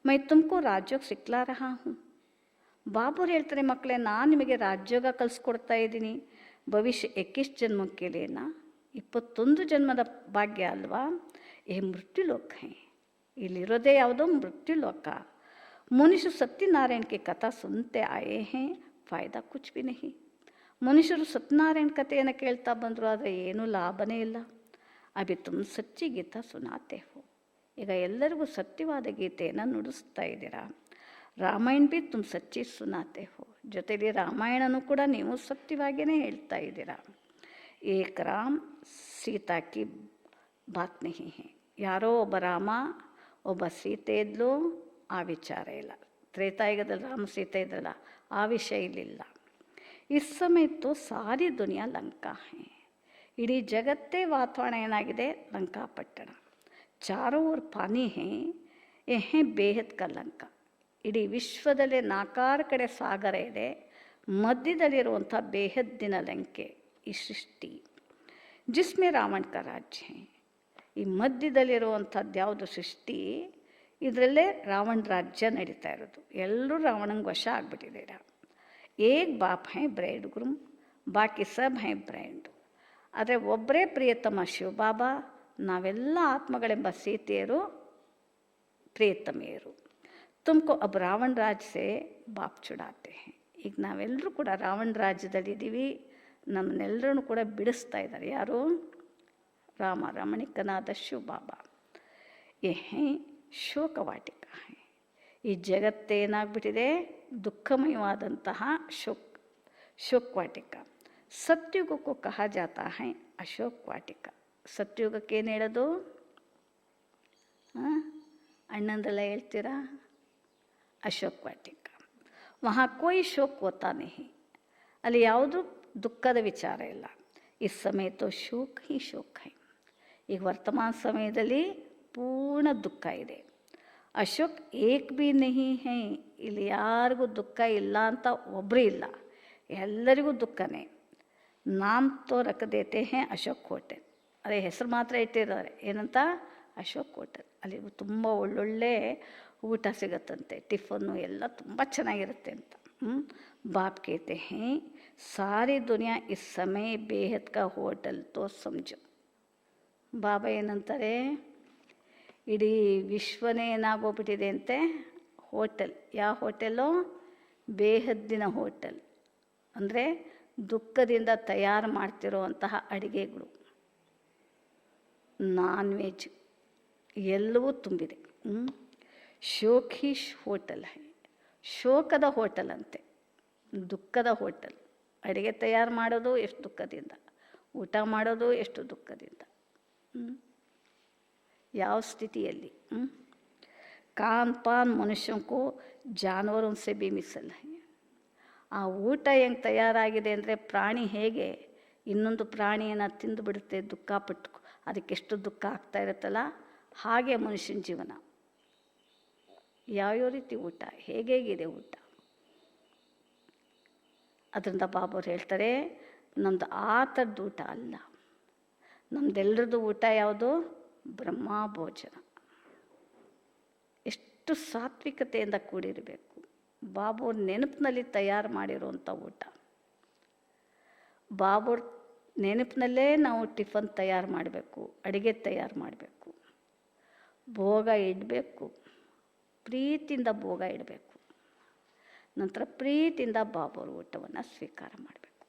मैं तुमको ರಾಜ್ಯೋಗ ಸಿಕ್ಲಾ ರಹಾ ಹೂँ. ಬಾಬುರು ಹೇಳ್ತಾರೆ, ಮಕ್ಕಳೇ ನಾನು ನಿಮಗೆ ರಾಜ್ಯೋಗ ಕಲಿಸ್ಕೊಡ್ತಾ ಇದ್ದೀನಿ. ಭವಿಷ್ಯ 21 ಜನ್ಮಕ್ಕೆ ಲೇನಾ, 21 ಜನ್ಮದ ಭಾಗ್ಯ ಅಲ್ವಾ. ಏ ಮೃತ್ಯುಲೋಕ ಹೇ, ಇಲ್ಲಿರೋದೇ ಯಾವುದೋ ಮೃತ್ಯುಲೋಕ. ಮನುಷ್ಯ ಸತ್ಯನಾರಾಯಣ ಕಿ ಕಥಾ ಸುನತೆ ಆಯೇ ಹೇ, ಫಾಯ್ದಾ ಕುಚ್ ಭಿ ನಹಿ. ಮನುಷ್ಯರು ಸತ್ಯನಾರಾಯಣ ಕಥೆಯನ್ನು ಕೇಳ್ತಾ ಬಂದರು, ಆದರೆ ಏನೂ ಲಾಭನೇ ಇಲ್ಲ. ಅಭಿ ತುಮ್ ಸಚ್ಚಿ ಗೀತಾ ಸುನಾತೆ ಹೋ, ಈಗ ಎಲ್ಲರಿಗೂ ಸತ್ಯವಾದ ಗೀತೆಯನ್ನು ನುಡಿಸ್ತಾ ಇದ್ದೀರಾ. ರಾಮಾಯಣ ಭಿ ತುಮ್ ಸಚ್ಚಿ ಸುನಾತೆ ಹೋ, ಜೊತೆಲಿ ರಾಮಾಯಣನೂ ಕೂಡ ನೀವು ಸತ್ಯವಾಗಿಯೇ ಹೇಳ್ತಾ ಇದ್ದೀರಾ. ಏಕ ರಾಮ್ ಸೀತಾ ಕಿ ಬಾತ್ ನಹಿ ಹೇ, ಯಾರೋ ಒಬ್ಬ ರಾಮ ಒಬ್ಬ ಸೀತೆ ಇದ್ಲು, ಆ ವಿಚಾರ ಇಲ್ಲ. ತ್ರೇತಾಯುಗದಲ್ಲಿ ರಾಮ ಸೀತೆ ಇದ್ರಲ್ಲ, ಆ ವಿಷಯ ಇಲ್ಲಿಲ್ಲ. ಇಸ್ ಸಮಯ ತೋ ಸಾರಿ ದುನಿಯಾ ಲಂಕಾ ಹೇ, ಇಡೀ ಜಗತ್ತೇ ವಾತಾವರಣ ಏನಾಗಿದೆ, ಲಂಕಾಪಟ್ಟಣ. ಚಾರೋ ಓರ್ ಪಾನಿ ಹೇ, ಎಹೆ ಬೇಹದ್ ಕ ಲಂಕ. ಇಡೀ ವಿಶ್ವದಲ್ಲೇ 4 ಕಡೆ ಸಾಗರ ಇದೆ, ಮಧ್ಯದಲ್ಲಿರುವಂಥ ಬೇಹದ್ದಿನ ಲಂಕೆ ಈ ಸೃಷ್ಟಿ. ಜಿಸ್ಮೆ ರಾವಣ ಕ ರಾಜ್ಯ ಹೇ, ಈ ಮಧ್ಯದಲ್ಲಿರುವಂಥದ್ದು ಯಾವುದು ಸೃಷ್ಟಿ, ಇದರಲ್ಲೇ ರಾವಣ ರಾಜ್ಯ ನಡೀತಾ ಇರೋದು. ಎಲ್ಲರೂ ರಾವಣಂಗೆ ವಶ ಆಗಿಬಿಟ್ಟಿದ್ದೀರ. ಏಕ್ ಬಾಪ್ ಹೈ ಬ್ರೈಡ್ ಗುರುಮ್, ಬಾಕಿ ಸಬ್ ಹೈ ಬ್ರೈಡ್. ಆದರೆ ಒಬ್ಬರೇ ಪ್ರಿಯತಮ ಶಿವಬಾಬಾ, ನಾವೆಲ್ಲ ಆತ್ಮಗಳೆಂಬ ಸೀತೆಯರು ಪ್ರಿಯತಮೆಯರು. ತುಮಕೋ ಅಬ್ ರಾವಣ ರಾಜ್ ಸೆ ಬಾಪ್ ಚುಡಾತೆ ಹೇ, ಈಗ ನಾವೆಲ್ಲರೂ ಕೂಡ ರಾವಣ ರಾಜ್ಯದಲ್ಲಿದ್ದೀವಿ, ನಮ್ಮನ್ನೆಲ್ಲರೂ ಕೂಡ ಬಿಡಿಸ್ತಾ ಇದ್ದಾರೆ. ಯಾರು? ರಾಮ, ರಮಣಿಕನಾದ ಶಿವಬಾಬಾ. ಏಹೇ ಶೋಕವಾಟಿಕ ಹೇ, ಈ ಜಗತ್ತೇನಾಗ್ಬಿಟ್ಟಿದೆ, ದುಃಖಮಯವಾದಂತಹ ಶೋಕವಾಟಿಕ. ಸತ್ಯುಗಕ್ಕೂ ಕಹ ಜಾತಾ ಹೈ ಅಶೋಕ್ ವಾಟಿಕ. ಸತ್ಯುಗಕ್ಕೆ ಏನು ಹೇಳೋದು? ಅಣ್ಣಂದ್ರೆಲ್ಲ ಹೇಳ್ತೀರಾ? ಅಶೋಕ್ ವಾಟಿಕ. ವಹಾ ಕೋಯಿ ಶೋಕ್ ಹೋತಾ ನಹಿ, ಅಲ್ಲಿ ಯಾವುದು ದುಃಖದ ವಿಚಾರ ಇಲ್ಲ. ಈ ಸಮಯ ತೋ ಶೋಕ್ ಹಿ ಶೋಕ್ ಹೈ, ಈಗ ವರ್ತಮಾನ ಸಮಯದಲ್ಲಿ ಪೂರ್ಣ ದುಃಖ ಇದೆ. ಅಶೋಕ್ ಏಕ್ ಭಿ ನಹಿ ಹೈ, ಇಲ್ಲಿ ಯಾರಿಗೂ ದುಃಖ ಇಲ್ಲ ಅಂತ ಒಬ್ಬರು ಇಲ್ಲ, ಎಲ್ಲರಿಗೂ ದುಃಖನೇ. ನಾಮ್ ತೋ ರಖ ದೇತೆ ಹೇ ಅಶೋಕ್ ಹೋಟೆಲ್, ಅದೇ ಹೆಸರು ಮಾತ್ರ ಇಟ್ಟಿದ್ದಾರೆ. ಏನಂತ? ಅಶೋಕ್ ಹೋಟೆಲ್. ಅಲ್ಲಿ ತುಂಬ ಒಳ್ಳೊಳ್ಳೆ ಊಟ ಸಿಗುತ್ತಂತೆ, ಟಿಫನ್ನು ಎಲ್ಲ ತುಂಬ ಚೆನ್ನಾಗಿರುತ್ತೆ ಅಂತ. ಬಾಪ್ ಕೇತೆ ಹೇ ಸಾರಿ ದುನಿಯಾ ಇಸ್ ಸಮಯ ಬೇಹದ್ ಕಾ ಹೋಟೆಲ್ ತೋ ಸಮझो. ಬಾಬಾ ಏನಂತಾರೆ, ಇಡೀ ವಿಶ್ವನೇ ಏನಾಗೋಗ್ಬಿಟ್ಟಿದೆ ಅಂತೆ, ಹೋಟೆಲ್. ಯಾವ ಹೋಟೆಲು? ಬೇಹದ್ದಿನ ಹೋಟೆಲ್. ಅಂದರೆ ದುಃಖದಿಂದ ತಯಾರು ಮಾಡ್ತಿರುವಂತಹ ಅಡುಗೆಗಳು, ನಾನ್ ವೆಜ್ ಎಲ್ಲವೂ ತುಂಬಿದೆ. ಶೋಕಿ ಹೋಟೆಲ್ ಹೈ, ಶೋಕದ ಹೋಟೆಲ್ ಅಂತೆ, ದುಃಖದ ಹೋಟೆಲ್. ಅಡುಗೆ ತಯಾರು ಮಾಡೋದು ಎಷ್ಟು ದುಃಖದಿಂದ, ಊಟ ಮಾಡೋದು ಎಷ್ಟು ದುಃಖದಿಂದ. ಯಾವ ಸ್ಥಿತಿಯಲ್ಲಿ? ಖಾನ್ ಪಾನ್ ಮನುಷ್ಯಂಕೋ ಜಾನುವಾರು ಸೆ ಭಿ ಮಿಸಲ್ ಹೈ. ಆ ಊಟ ಹೆಂಗೆ ತಯಾರಾಗಿದೆ ಅಂದರೆ, ಪ್ರಾಣಿ ಹೇಗೆ ಇನ್ನೊಂದು ಪ್ರಾಣಿಯನ್ನು ತಿಂದುಬಿಡುತ್ತೆ ದುಃಖಪಟ್ಟು, ಅದಕ್ಕೆಷ್ಟು ದುಃಖ ಆಗ್ತಾ ಇರುತ್ತಲ್ಲ, ಹಾಗೆ ಮನುಷ್ಯನ ಜೀವನ. ಯಾವ್ಯಾವ ರೀತಿ ಊಟ, ಹೇಗೇಗಿದೆ ಊಟ. ಅದರಿಂದ ಬಾಬಾವ್ರು ಹೇಳ್ತಾರೆ, ನಮ್ಮದು ಆ ಥರದ್ದು ಊಟ ಅಲ್ಲ, ನಮ್ಮದೆಲ್ಲರದ್ದು ಊಟ ಯಾವುದು? ಬ್ರಹ್ಮ ಭೋಜನ. ಎಷ್ಟು ಸಾತ್ವಿಕತೆಯಿಂದ ಕೂಡಿರಬೇಕು. ಬಾಬೂರ್ ನೆನಪಿನಲ್ಲಿ ತಯಾರು ಮಾಡಿರುವಂಥ ಊಟ. ಬಾಬೂರ್ ನೆನಪಿನಲ್ಲೇ ನಾವು ಟಿಫನ್ ತಯಾರು ಮಾಡಬೇಕು, ಅಡುಗೆ ತಯಾರು ಮಾಡಬೇಕು, ಭೋಗ ಇಡಬೇಕು, ಪ್ರೀತಿಯಿಂದ ಭೋಗ ಇಡಬೇಕು. ನಂತರ ಪ್ರೀತಿಯಿಂದ ಬಾಬೂರ್ ಊಟವನ್ನು ಸ್ವೀಕಾರ ಮಾಡಬೇಕು.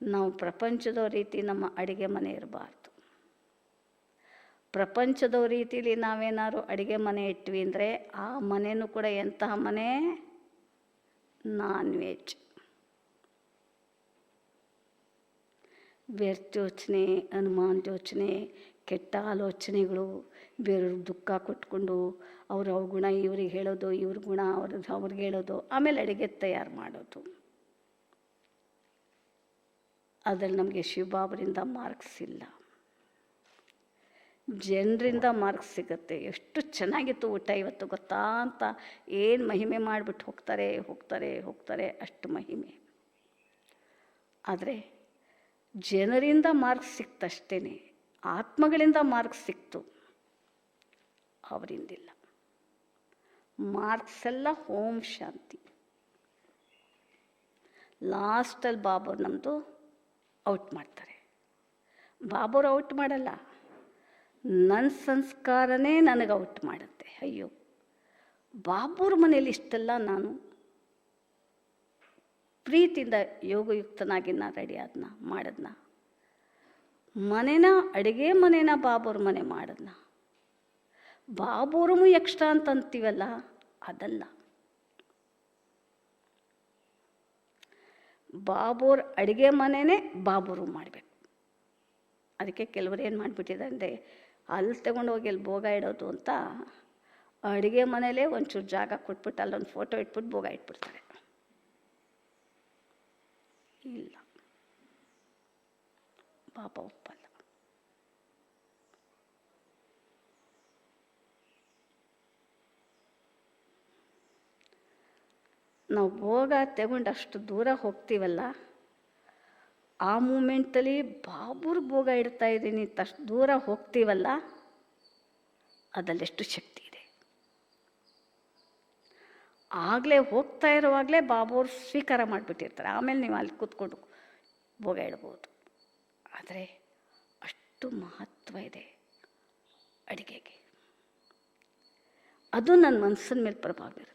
ನಾವು ಪ್ರಪಂಚದ ರೀತಿ ನಮ್ಮ ಅಡುಗೆ ಮನೆ ಇರಬಾರ್ದು. ಪ್ರಪಂಚದ ರೀತಿಯಲ್ಲಿ ನಾವೇನಾದ್ರು ಅಡುಗೆ ಮನೆ ಇಟ್ವಿ ಅಂದರೆ ಆ ಮನೆಯೂ ಕೂಡ ಎಂತಹ ಮನೆ? Non veg. ವ್ಯರ್ಥ ಯೋಚನೆ, ಅನುಮಾನ ಯೋಚನೆ, ಕೆಟ್ಟ ಆಲೋಚನೆಗಳು, ಬೇರೆಯವ್ರಿಗೆ ದುಃಖ ಕೊಟ್ಕೊಂಡು ಅವ್ರ ಗುಣ ಇವ್ರಿಗೆ ಹೇಳೋದು, ಇವ್ರ ಗುಣ ಅವ್ರಿಗೆ ಹೇಳೋದು, ಆಮೇಲೆ ಅಡುಗೆ ತಯಾರು ಮಾಡೋದು. ಅದ್ರಲ್ಲಿ ನಮಗೆ ಶಿವಬಾಬರಿಂದ ಮಾರ್ಕ್ಸ್ ಇಲ್ಲ, ಜನರಿಂದ ಮಾರ್ಕ್ಸ್ ಸಿಗುತ್ತೆ. ಎಷ್ಟು ಚೆನ್ನಾಗಿತ್ತು ಊಟ ಇವತ್ತು ಗೊತ್ತಾ ಅಂತ ಏನು ಮಹಿಮೆ ಮಾಡಿಬಿಟ್ಟು ಹೋಗ್ತಾರೆ, ಅಷ್ಟು ಮಹಿಮೆ. ಆದರೆ ಜನರಿಂದ ಮಾರ್ಕ್ಸ್ ಸಿಕ್ತಷ್ಟೇ, ಆತ್ಮಗಳಿಂದ ಮಾರ್ಕ್ಸ್ ಸಿಕ್ತು, ಅವರಿಂದಿಲ್ಲ. ಮಾರ್ಕ್ಸ್ ಎಲ್ಲ ಓಂ ಶಾಂತಿ. ಲಾಸ್ಟಲ್ಲಿ ಬಾಬೂರ್ ನಮ್ಮದು ಔಟ್ ಮಾಡ್ತಾರೆ. ಬಾಬೂರು ಔಟ್ ಮಾಡಲ್ಲ, ನನ್ನ ಸಂಸ್ಕಾರನೇ ನನಗೆ ಔಟ್ ಮಾಡುತ್ತೆ. ಅಯ್ಯೋ, ಬಾಬೂರ ಮನೇಲಿ ಇಷ್ಟೆಲ್ಲ ನಾನು ಪ್ರೀತಿಯಿಂದ ಯೋಗಯುಕ್ತನಾಗಿ ನಾ ರೆಡಿ ಆದ್ನ ಮಾಡಿದ್ನ, ಅಡುಗೆ ಮನೇನ ಬಾಬೂರ ಮನೆ ಮಾಡಿದ್ನ. ಬಾಬೂರು ಎಕ್ಸ್ಟ್ರಾ ಅಂತ ಅಂತೀವಲ್ಲ, ಅದಲ್ಲ. ಬಾಬೂರ್ ಅಡುಗೆ ಮನೆಯೇ ಬಾಬೂರು ಮಾಡಬೇಕು. ಅದಕ್ಕೆ ಕೆಲವರು ಏನು ಮಾಡಿಬಿಟ್ಟಿದ್ದಾರೆ ಅಂದರೆ, ಅಲ್ಲಿ ತಗೊಂಡೋಗಿ ಅಲ್ಲಿ ಭೋಗ ಇಡೋದು ಅಂತ ಅಡುಗೆ ಮನೇಲೇ ಒಂಚೂರು ಜಾಗ ಕೊಟ್ಬಿಟ್ಟು ಅಲ್ಲೊಂದು ಫೋಟೋ ಇಟ್ಬಿಟ್ಟು ಭೋಗ ಇಟ್ಬಿಡ್ತಾರೆ. ಇಲ್ಲ, ಬಾಬಾ ಒಪ್ಪಲ್ಲ. ನಾವು ಭೋಗ ತಗೊಂಡು ಅಷ್ಟು ದೂರ ಹೋಗ್ತೀವಲ್ಲ, ಆ ಮೂಮೆಂಟಲ್ಲಿ ಬಾಬೂರ್ ಭೋಗ ಇಡ್ತಾ ಇದ್ದೀನಿ ಅಷ್ಟು ದೂರ ಹೋಗ್ತೀವಲ್ಲ, ಅದರಲ್ಲೆಷ್ಟು ಶಕ್ತಿ ಇದೆ. ಆಗಲೇ ಹೋಗ್ತಾ ಇರುವಾಗಲೇ ಬಾಬೂರ್ ಸ್ವೀಕಾರ ಮಾಡಿಬಿಟ್ಟಿರ್ತಾರೆ. ಆಮೇಲೆ ನೀವು ಅಲ್ಲಿ ಕೂತ್ಕೊಂಡು ಭೋಗ ಇಡ್ಬೋದು. ಆದರೆ ಅಷ್ಟು ಮಹತ್ವ ಇದೆ ಅಡುಗೆಗೆ. ಅದು ನನ್ನ ಮನಸ್ಸಿನ ಮೇಲೆ ಪ್ರಭಾವ ಬೀರುತ್ತೆ.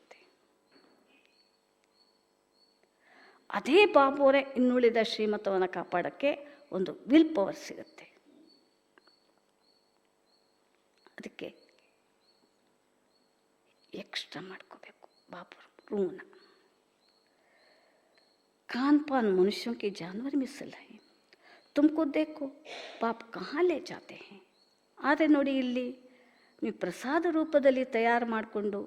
ಅದೇ ಬಾಬೂರೇ ಇನ್ನುಳಿದ ಶ್ರೀಮತವನ್ನು ಕಾಪಾಡೋಕ್ಕೆ ಒಂದು ವಿಲ್ ಪವರ್ ಸಿಗುತ್ತೆ. ಅದಕ್ಕೆ ಎಕ್ಸ್ಟ್ರಾ ಮಾಡ್ಕೋಬೇಕು ಬಾಬೂರ್ रूना। खान पान मनुष्यों की जानवर मिसल है, तुमको देखो पाप कहाँ ले जाते हैं। ಆದರೆ ನೋಡಿ ಇಲ್ಲಿ ನೀವು ಪ್ರಸಾದ ರೂಪದಲ್ಲಿ ತಯಾರು ಮಾಡಿಕೊಂಡು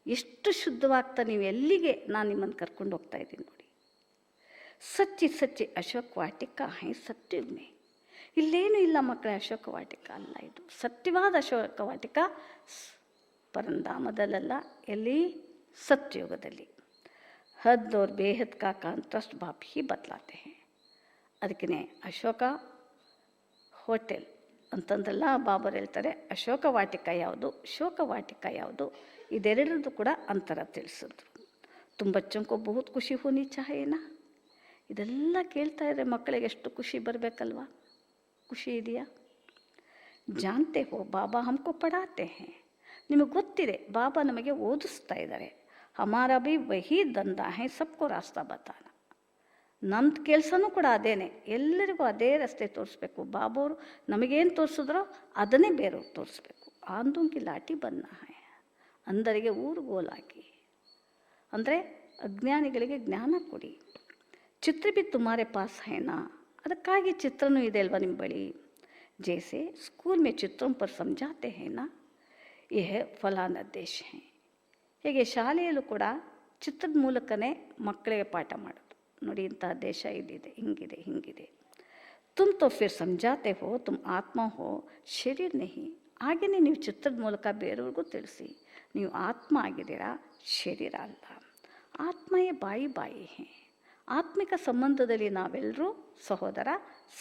ಎಷ್ಟು ಶುದ್ಧವಾಗ್ತಾ ನೀವು ಎಲ್ಲಿಗೆ ನಾನು ನಿಮ್ಮನ್ನು ಕರ್ಕೊಂಡು ಹೋಗ್ತಾ ಇದ್ದೀನಿ ನೋಡಿ। ಸಚ್ಚಿ ಸಚ್ಚಿ ಅಶೋಕ ವಾಟಿಕ ಹೈ ಸತ್ಯುಗ್ಮೆ, ಇಲ್ಲೇನು ಇಲ್ಲ ಮಕ್ಕಳೇ, ಅಶೋಕ ವಾಟಿಕ ಅಲ್ಲ, ಇದು ಸತ್ಯವಾದ ಅಶೋಕ ವಾಟಿಕ ಪರಂಧಾಮದಲ್ಲ, ಎಲ್ಲಿ ಸತ್ಯಯುಗದಲ್ಲಿ। ಹದ್ और बेहद का कांट्रास्ट बाप ही बतलाते हैं। ಅದಕ್ಕೆ ಅಶೋಕ ಹೋಟೆಲ್ ಅಂತಂದ್ರಲ್ಲ, ಬಾಬರು ಹೇಳ್ತಾರೆ ಅಶೋಕ ವಾಟಿಕ ಯಾವುದು, ಶೋಕ ವಾಟಿಕ ಯಾವುದು, ಇದೆರಡರದ್ದು ಕೂಡ ಅಂತರ ತಿಳಿಸಿದ್ರು। ತುಂಬ ಬಚ್ಚೋಂಕೋ ಬಹುತ್ ಖುಷಿ ಹೋನಿ ಚಾಹೇನಾ, ಇದೆಲ್ಲ ಕೇಳ್ತಾ ಇದ್ರೆ ಮಕ್ಕಳಿಗೆ ಎಷ್ಟು ಖುಷಿ ಬರಬೇಕಲ್ವಾ, ಖುಷಿ ಇದೆಯಾ? ಜಾನ್ತೆ ಹೋ ಬಾಬಾ ಹಮ್ಕೋ ಪಢಾತೆ ಹೇ, ನಿಮಗೆ ಗೊತ್ತಿದೆ ಬಾಬಾ ನಮಗೆ ಓದಿಸ್ತಾ ಇದ್ದಾರೆ। ಹಮಾರಾ ಭಿ ವಹಿ ದಂಧಾ ಹೈ ಸಬ್ಕೋ ರಾಸ್ತಾ ಬತಾನ, ನಮ್ಮದು ಕೆಲಸನೂ ಕೂಡ ಅದೇನೆ, ಎಲ್ಲರಿಗೂ ಅದೇ ರಸ್ತೆ ತೋರಿಸ್ಬೇಕು। ಬಾಬಾವರು ನಮಗೇನು ತೋರಿಸಿದ್ರೋ ಅದನ್ನೇ ಬೇರೆಯವ್ರು ತೋರಿಸ್ಬೇಕು। ಆಂದೋಂಕಿ ಲಾಟಿ ಬನ್ನ ಹೈ, ಅಂದರಿಗೆ ಊರುಗೋಲಾಕಿ, ಅಂದರೆ ಅಜ್ಞಾನಿಗಳಿಗೆ ಜ್ಞಾನ ಕೊಡಿ। ಚಿತ್ರ ಭಿ ತುಮಾರೆ ಪಾಸ್ ಹೈನಾ, ಅದಕ್ಕಾಗಿ ಚಿತ್ರನೂ ಇದೆ ಅಲ್ವಾ ನಿಮ್ಮ ಬಳಿ। ಜೈಸೆ ಸ್ಕೂಲ್ ಮೇ ಚಿತ್ರೋಂ ಪರ್ ಸಮझाते हैं ना, यह ಫಲಾನ ದೇಶ ಹೈ, ಹೀಗೆ ಶಾಲೆಯಲ್ಲೂ ಕೂಡ ಚಿತ್ರದ ಮೂಲಕನೇ ಮಕ್ಕಳಿಗೆ ಪಾಠ ಮಾಡೋದು, ನೋಡಿ ಇಂತಹ ದೇಶ ಇಲ್ಲಿದೆ, ಹಿಂಗಿದೆ ಹಿಂಗಿದೆ। ತುಮ್ ತೋ ಫಿರ್ ಸಮझाते हो ತುಮ್ ಆತ್ಮ ಹೋ ಶರೀರ ನಹಿ, ಹಾಗೆಯೇ ನೀವು ಚಿತ್ರದ ಮೂಲಕ ಬೇರೆಯವ್ರಿಗೂ ತಿಳಿಸಿ ನೀವು ಆತ್ಮ ಆಗಿದ್ದೀರಾ, ಶರೀರ ಅಲ್ಲ। ಆತ್ಮಯೇ ಬಾಯಿ ಬಾಯಿ ಹೇ, ಆತ್ಮಿಕ ಸಂಬಂಧದಲ್ಲಿ ನಾವೆಲ್ಲರೂ ಸಹೋದರ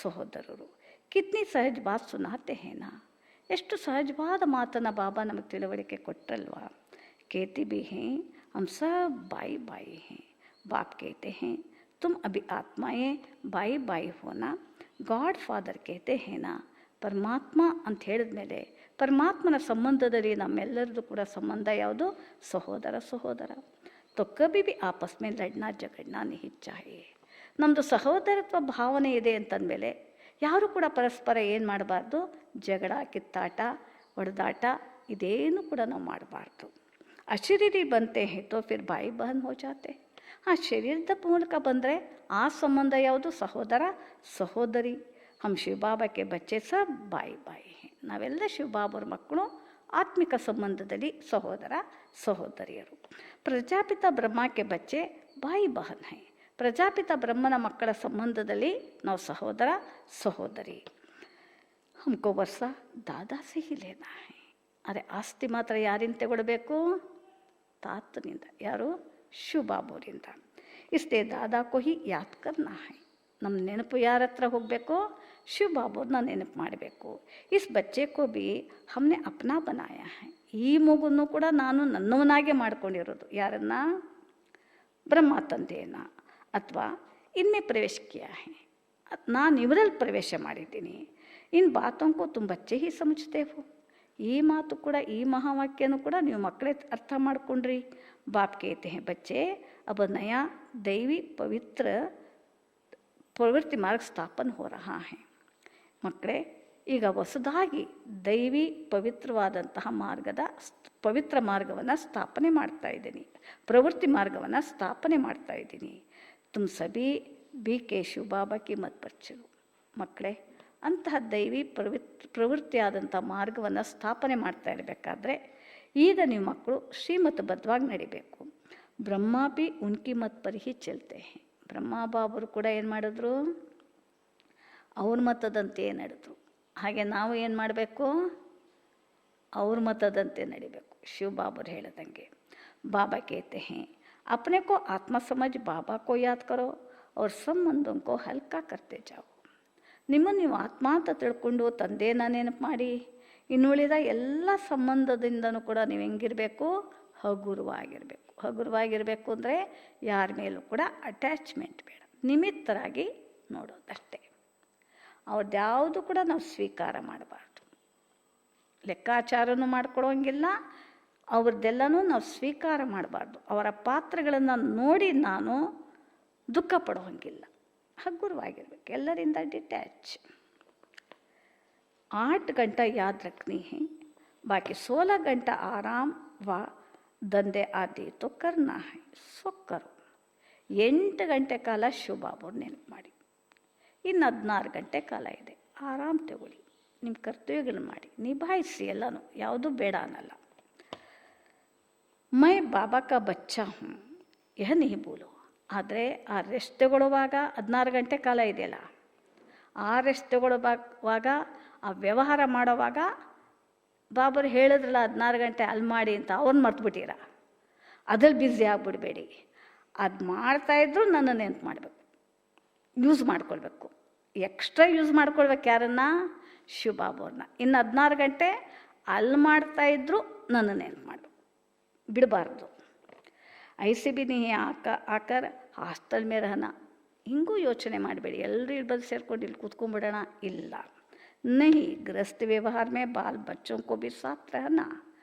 ಸಹೋದರರು। ಕಿತ್ನಿ ಸಹಜ ಬಾತ್ ಸುನಾತೆ ಹೇನಾ, ಎಷ್ಟು ಸಹಜವಾದ ಮಾತನ್ನು ಬಾಬಾ ನಮಗೆ ತಿಳುವಳಿಕೆ ಕೊಟ್ಟರಲ್ವಾ. कहते भी हैं हम सब बाई बाई हैं. बाप कहते हैं तुम अभी आत्माएं बाई बाई होना. ಗಾಡ್ ಫಾದರ್ कहते हैं ना, ಪರಮಾತ್ಮ ಅಂತ ಹೇಳಿದ್ಮೇಲೆ ಪರಮಾತ್ಮನ ಸಂಬಂಧದಲ್ಲಿ ನಮ್ಮೆಲ್ಲರದು ಕೂಡ ಸಂಬಂಧ ಯಾವುದು? ಸಹೋದರ ಸಹೋದರ. तो कभी भी आपस में लड़ना झगड़ना नहीं चाहिए. ನಮ್ಮದು ಸಹೋದರತ್ವ ಭಾವನೆ ಇದೆ ಅಂತಂದಮೇಲೆ ಯಾರು ಕೂಡ ಪರಸ್ಪರ ಏನು ಮಾಡಬಾರ್ದು? ಜಗಳ, ಕಿತ್ತಾಟ, ಹೊಡೆದಾಟ ಇದೇನು ಕೂಡ ನಾವು ಮಾಡಬಾರ್ದು. ಅಶರೀರಿ ಬಂತೆ ಹೇ ತೋ ಫಿರ್ ಬಾಯಿ ಬಹನ್ ಹೋ ಜಾತೆ. ಆ ಶರೀರದ ಮೂಲಕ ಬಂದರೆ ಆ ಸಂಬಂಧ ಯಾವುದು? ಸಹೋದರ ಸಹೋದರಿ. ಹಮ್ ಶಿವಬಾಬಾಕ್ಕೆ ಬಚ್ಚೆ ಸಬ್ ಬಾಯಿ ಬಾಯಿ ಹೇ. ನಾವೆಲ್ಲ ಶಿವಬಾಬರ ಮಕ್ಕಳು, ಆತ್ಮಿಕ ಸಂಬಂಧದಲ್ಲಿ ಸಹೋದರ ಸಹೋದರಿಯರು. ಪ್ರಜಾಪಿತ ಬ್ರಹ್ಮಕ್ಕೆ ಬಚ್ಚೆ ಬಾಯಿ ಬಹನ್ ಹೈ. ಪ್ರಜಾಪಿತ ಬ್ರಹ್ಮನ ಮಕ್ಕಳ ಸಂಬಂಧದಲ್ಲಿ ನಾವು ಸಹೋದರ ಸಹೋದರಿ. ಹಮ್ಕೋ ವರ್ಷ ದಾದಾ ಸೆ ಹಿ ಲೇನಾ ಹೈ. ಅರೆ ಆಸ್ತಿ ಮಾತ್ರ ಯಾರಿಂದ ತಗೊಳ್ಬೇಕು? ತಾತನಿಂದ. ಯಾರು? ಶಿವಬಾಬುರಿಂದ. ಇಷ್ಟೇ ದಾದಾಕೋ ಹಿ ಯಾದ್ ಕರ್ನಾ ಹೈ. ನಮ್ಮ ನೆನಪು ಯಾರ ಹತ್ರ ಹೋಗಬೇಕು? ಶಿವಬಾಬುರನ್ನ ನೆನಪು ಮಾಡಬೇಕು. ಇಸ್ ಬಚ್ಚೆಕೋ ಬಿ ಹಮ್ನೆ ಅಪ್ನಾ ಬನಾಯ ಹೈ. ಈ ಮಗುವನ್ನು ಕೂಡ ನಾನು ನನ್ನವನಾಗೆ ಮಾಡ್ಕೊಂಡಿರೋದು. ಯಾರನ್ನ? ಬ್ರಹ್ಮ ತಂದೆಯನ್ನ. ಅಥವಾ ಇನ್ಮೇ ಪ್ರವೇಶ ಕಿಯಾ ಹೈ. ನಾನು ಇವರಲ್ಲಿ ಪ್ರವೇಶ ಮಾಡಿದ್ದೀನಿ. ಇನ್ ಬಾತೋಂಕೋ ತುಂಬ ಬಚ್ಚೆ ಹಿ ಸಮಜ್ತೆ ಹೋ. ಈ ಮಾತು ಕೂಡ, ಈ ಮಹಾವಾಕ್ಯನೂ ಕೂಡ ನೀವು ಮಕ್ಕಳೇ ಅರ್ಥ ಮಾಡ್ಕೊಂಡ್ರಿ. ಬಾಪ್ ಕೇತೆ ಹೇ ಬಚ್ಚೆ ಅಬ ನಯಾ ದೈವಿ ಪವಿತ್ರ ಪ್ರವೃತ್ತಿ ಮಾರ್ಗ ಸ್ಥಾಪನೆ ಹೋ ರಹಾ ಹೈ. ಮಕ್ಕಳೇ, ಈಗ ಹೊಸದಾಗಿ ದೈವಿ ಪವಿತ್ರವಾದಂತಹ ಪವಿತ್ರ ಮಾರ್ಗವನ್ನು ಸ್ಥಾಪನೆ ಮಾಡ್ತಾ ಇದ್ದೀನಿ. ಪ್ರವೃತ್ತಿ ಮಾರ್ಗವನ್ನು ಸ್ಥಾಪನೆ ಮಾಡ್ತಾ ಇದ್ದೀನಿ. ತುಮ್ ಸಭಿ ಬಿ ಕೆ ಶಿವಬಾಬಾಕಿ ಮತ್ ಪರಿಚರು. ಮಕ್ಕಳೇ, ಅಂತಹ ದೈವಿ ಪ್ರವೃತ್ತಿಯಾದಂಥ ಮಾರ್ಗವನ್ನು ಸ್ಥಾಪನೆ ಮಾಡ್ತಾ ಇರಬೇಕಾದ್ರೆ ಈಗ ನೀವು ಮಕ್ಕಳು ಶ್ರೀಮತಬದ್ಧವಾಗಿ ನಡಿಬೇಕು. ಬ್ರಹ್ಮ ಬಿ ಉನ್ಕಿ ಮತ್ ಪರ್ ಹಿ ಚಲ್ತೆ ಹೇ. ಬ್ರಹ್ಮ ಬಾಬರು ಕೂಡ ಏನು ಮಾಡಿದ್ರು? ಅವ್ರ ಮತದಂತೆ ನಡೆದ್ರು. ಹಾಗೆ ನಾವು ಏನು ಮಾಡಬೇಕು? ಅವ್ರ ಮತದಂತೆ ನಡಿಬೇಕು. ಶಿವಬಾಬರು ಹೇಳಿದಂಗೆ. ಬಾಬಾ कहते हैं अपने को आत्मा समझ बाबा को याद करो और संबंधों को हल्का करते जाओ. ನಿಮ್ಮನ್ನು ನೀವು ಆತ್ಮ ಅಂತ ತಿಳ್ಕೊಂಡು ತಂದೆನ ನೆನಪು ಮಾಡಿ, ಇನ್ನುಳಿದ ಎಲ್ಲ ಸಂಬಂಧದಿಂದನೂ ಕೂಡ ನೀವು ಹೆಂಗಿರಬೇಕು? ಹಗುರವಾಗಿರಬೇಕು. ಹಗುರವಾಗಿರಬೇಕು ಅಂದರೆ ಯಾರ ಮೇಲೂ ಕೂಡ ಅಟ್ಯಾಚ್ಮೆಂಟ್ ಬೇಡ, ನಿಮಿತ್ತರಾಗಿ ನೋಡೋದಷ್ಟೇ. ಅವ್ರದ್ದು ಯಾವುದು ಕೂಡ ನಾವು ಸ್ವೀಕಾರ ಮಾಡಬಾರ್ದು. ಲೆಕ್ಕಾಚಾರನೂ ಮಾಡ್ಕೊಳ್ಳೋಂಗಿಲ್ಲ, ಅವ್ರದ್ದೆಲ್ಲನೂ ನಾವು ಸ್ವೀಕಾರ ಮಾಡಬಾರ್ದು. ಅವರ ಪಾತ್ರಗಳನ್ನು ನೋಡಿ ನಾನು ದುಃಖ ಪಡೋಂಗಿಲ್ಲ. ಹಗುರವಾಗಿರ್ಬೇಕು, ಎಲ್ಲರಿಂದ ಡಿಟ್ಯಾಚ್. 8 घंटा याद रखनी है, बाकी 16 घंटा आराम व ದಂಧೆ ಆದಿ ತೋ ಕರ್ನಾ ಹೈ. ಸೊ ಕರೋ. 8 ಗಂಟೆ ಕಾಲ ಶಿವಬಾಬುರು ನೆನಪು ಮಾಡಿ. ಇನ್ನು 16 ಗಂಟೆ ಕಾಲ ಇದೆ, ಆರಾಮ್ ತಗೊಳ್ಳಿ. ನಿಮ್ಮ ಕರ್ತವ್ಯಗಳನ್ನ ಮಾಡಿ, ನಿಭಾಯಿಸಿ. ಎಲ್ಲನೂ ಯಾವುದೂ ಬೇಡ ಅನ್ನಲ್ಲ. ಮೈ ಬಾಬಾ ಕಾ ಬಚ್ಚಾ ಹೂँ ಯಹ नहीं बोलो. ಆದರೆ ಆ ರೆಸ್ಟ್ ತಗೊಳ್ಳುವಾಗ 16 ಗಂಟೆ ಕಾಲ ಇದೆಯಲ್ಲ, ಆ ರೆಸ್ಟ್ ತಗೊಳ್ಳುವಾಗ, ಆ ವ್ಯವಹಾರ ಮಾಡೋವಾಗ ಬಾಬರು ಹೇಳಿದ್ರಲ್ಲ 16 ಗಂಟೆ ಅಲ್ಲಿ ಮಾಡಿ ಅಂತ, ಅವ್ರನ್ನ ಮರ್ತುಬಿಟ್ಟಿರ. ಅದ್ರಲ್ಲಿ ಬ್ಯುಸಿ ಆಗಿಬಿಡ್ಬೇಡಿ. ಅದು ಮಾಡ್ತಾಯಿದ್ರು ನನ್ನ ನೆನಪು ಮಾಡಬೇಕು, ಯೂಸ್ ಮಾಡ್ಕೊಳ್ಬೇಕು. ಎಕ್ಸ್ಟ್ರಾ ಯೂಸ್ ಮಾಡ್ಕೊಳ್ಬೇಕು. ಯಾರನ್ನ? ಶಿವಬಾಬವ್ರನ್ನ. ಇನ್ನು 16 ಗಂಟೆ ಅಲ್ಲಿ ಮಾಡ್ತಾಯಿದ್ರು ನನ್ನ ನೆನಪು ಮಾಡಬೇಕು, ಬಿಡಬಾರ್ದು. ಐಸಿ ಬಿ ನೀ ಆಕರ್ ಹಾಸ್ಟೆಲ್ ಮೇಲೆ ರಹನ. ಹಿಂಗೂ ಯೋಚನೆ ಮಾಡಬೇಡಿ, ಎಲ್ಲರೂ ಇಲ್ಲಿ ಬಂದು ಸೇರ್ಕೊಂಡು ಇಲ್ಲಿ ಕೂತ್ಕೊಂಡ್ಬಿಡೋಣ, ಇಲ್ಲ. नहीं, ಗೃಹಸ್ಥ ವ್ಯವಹಾರ ಮೇ ಬಾಲ್ ಬಚ್ಚೋं को भी साथ रहना.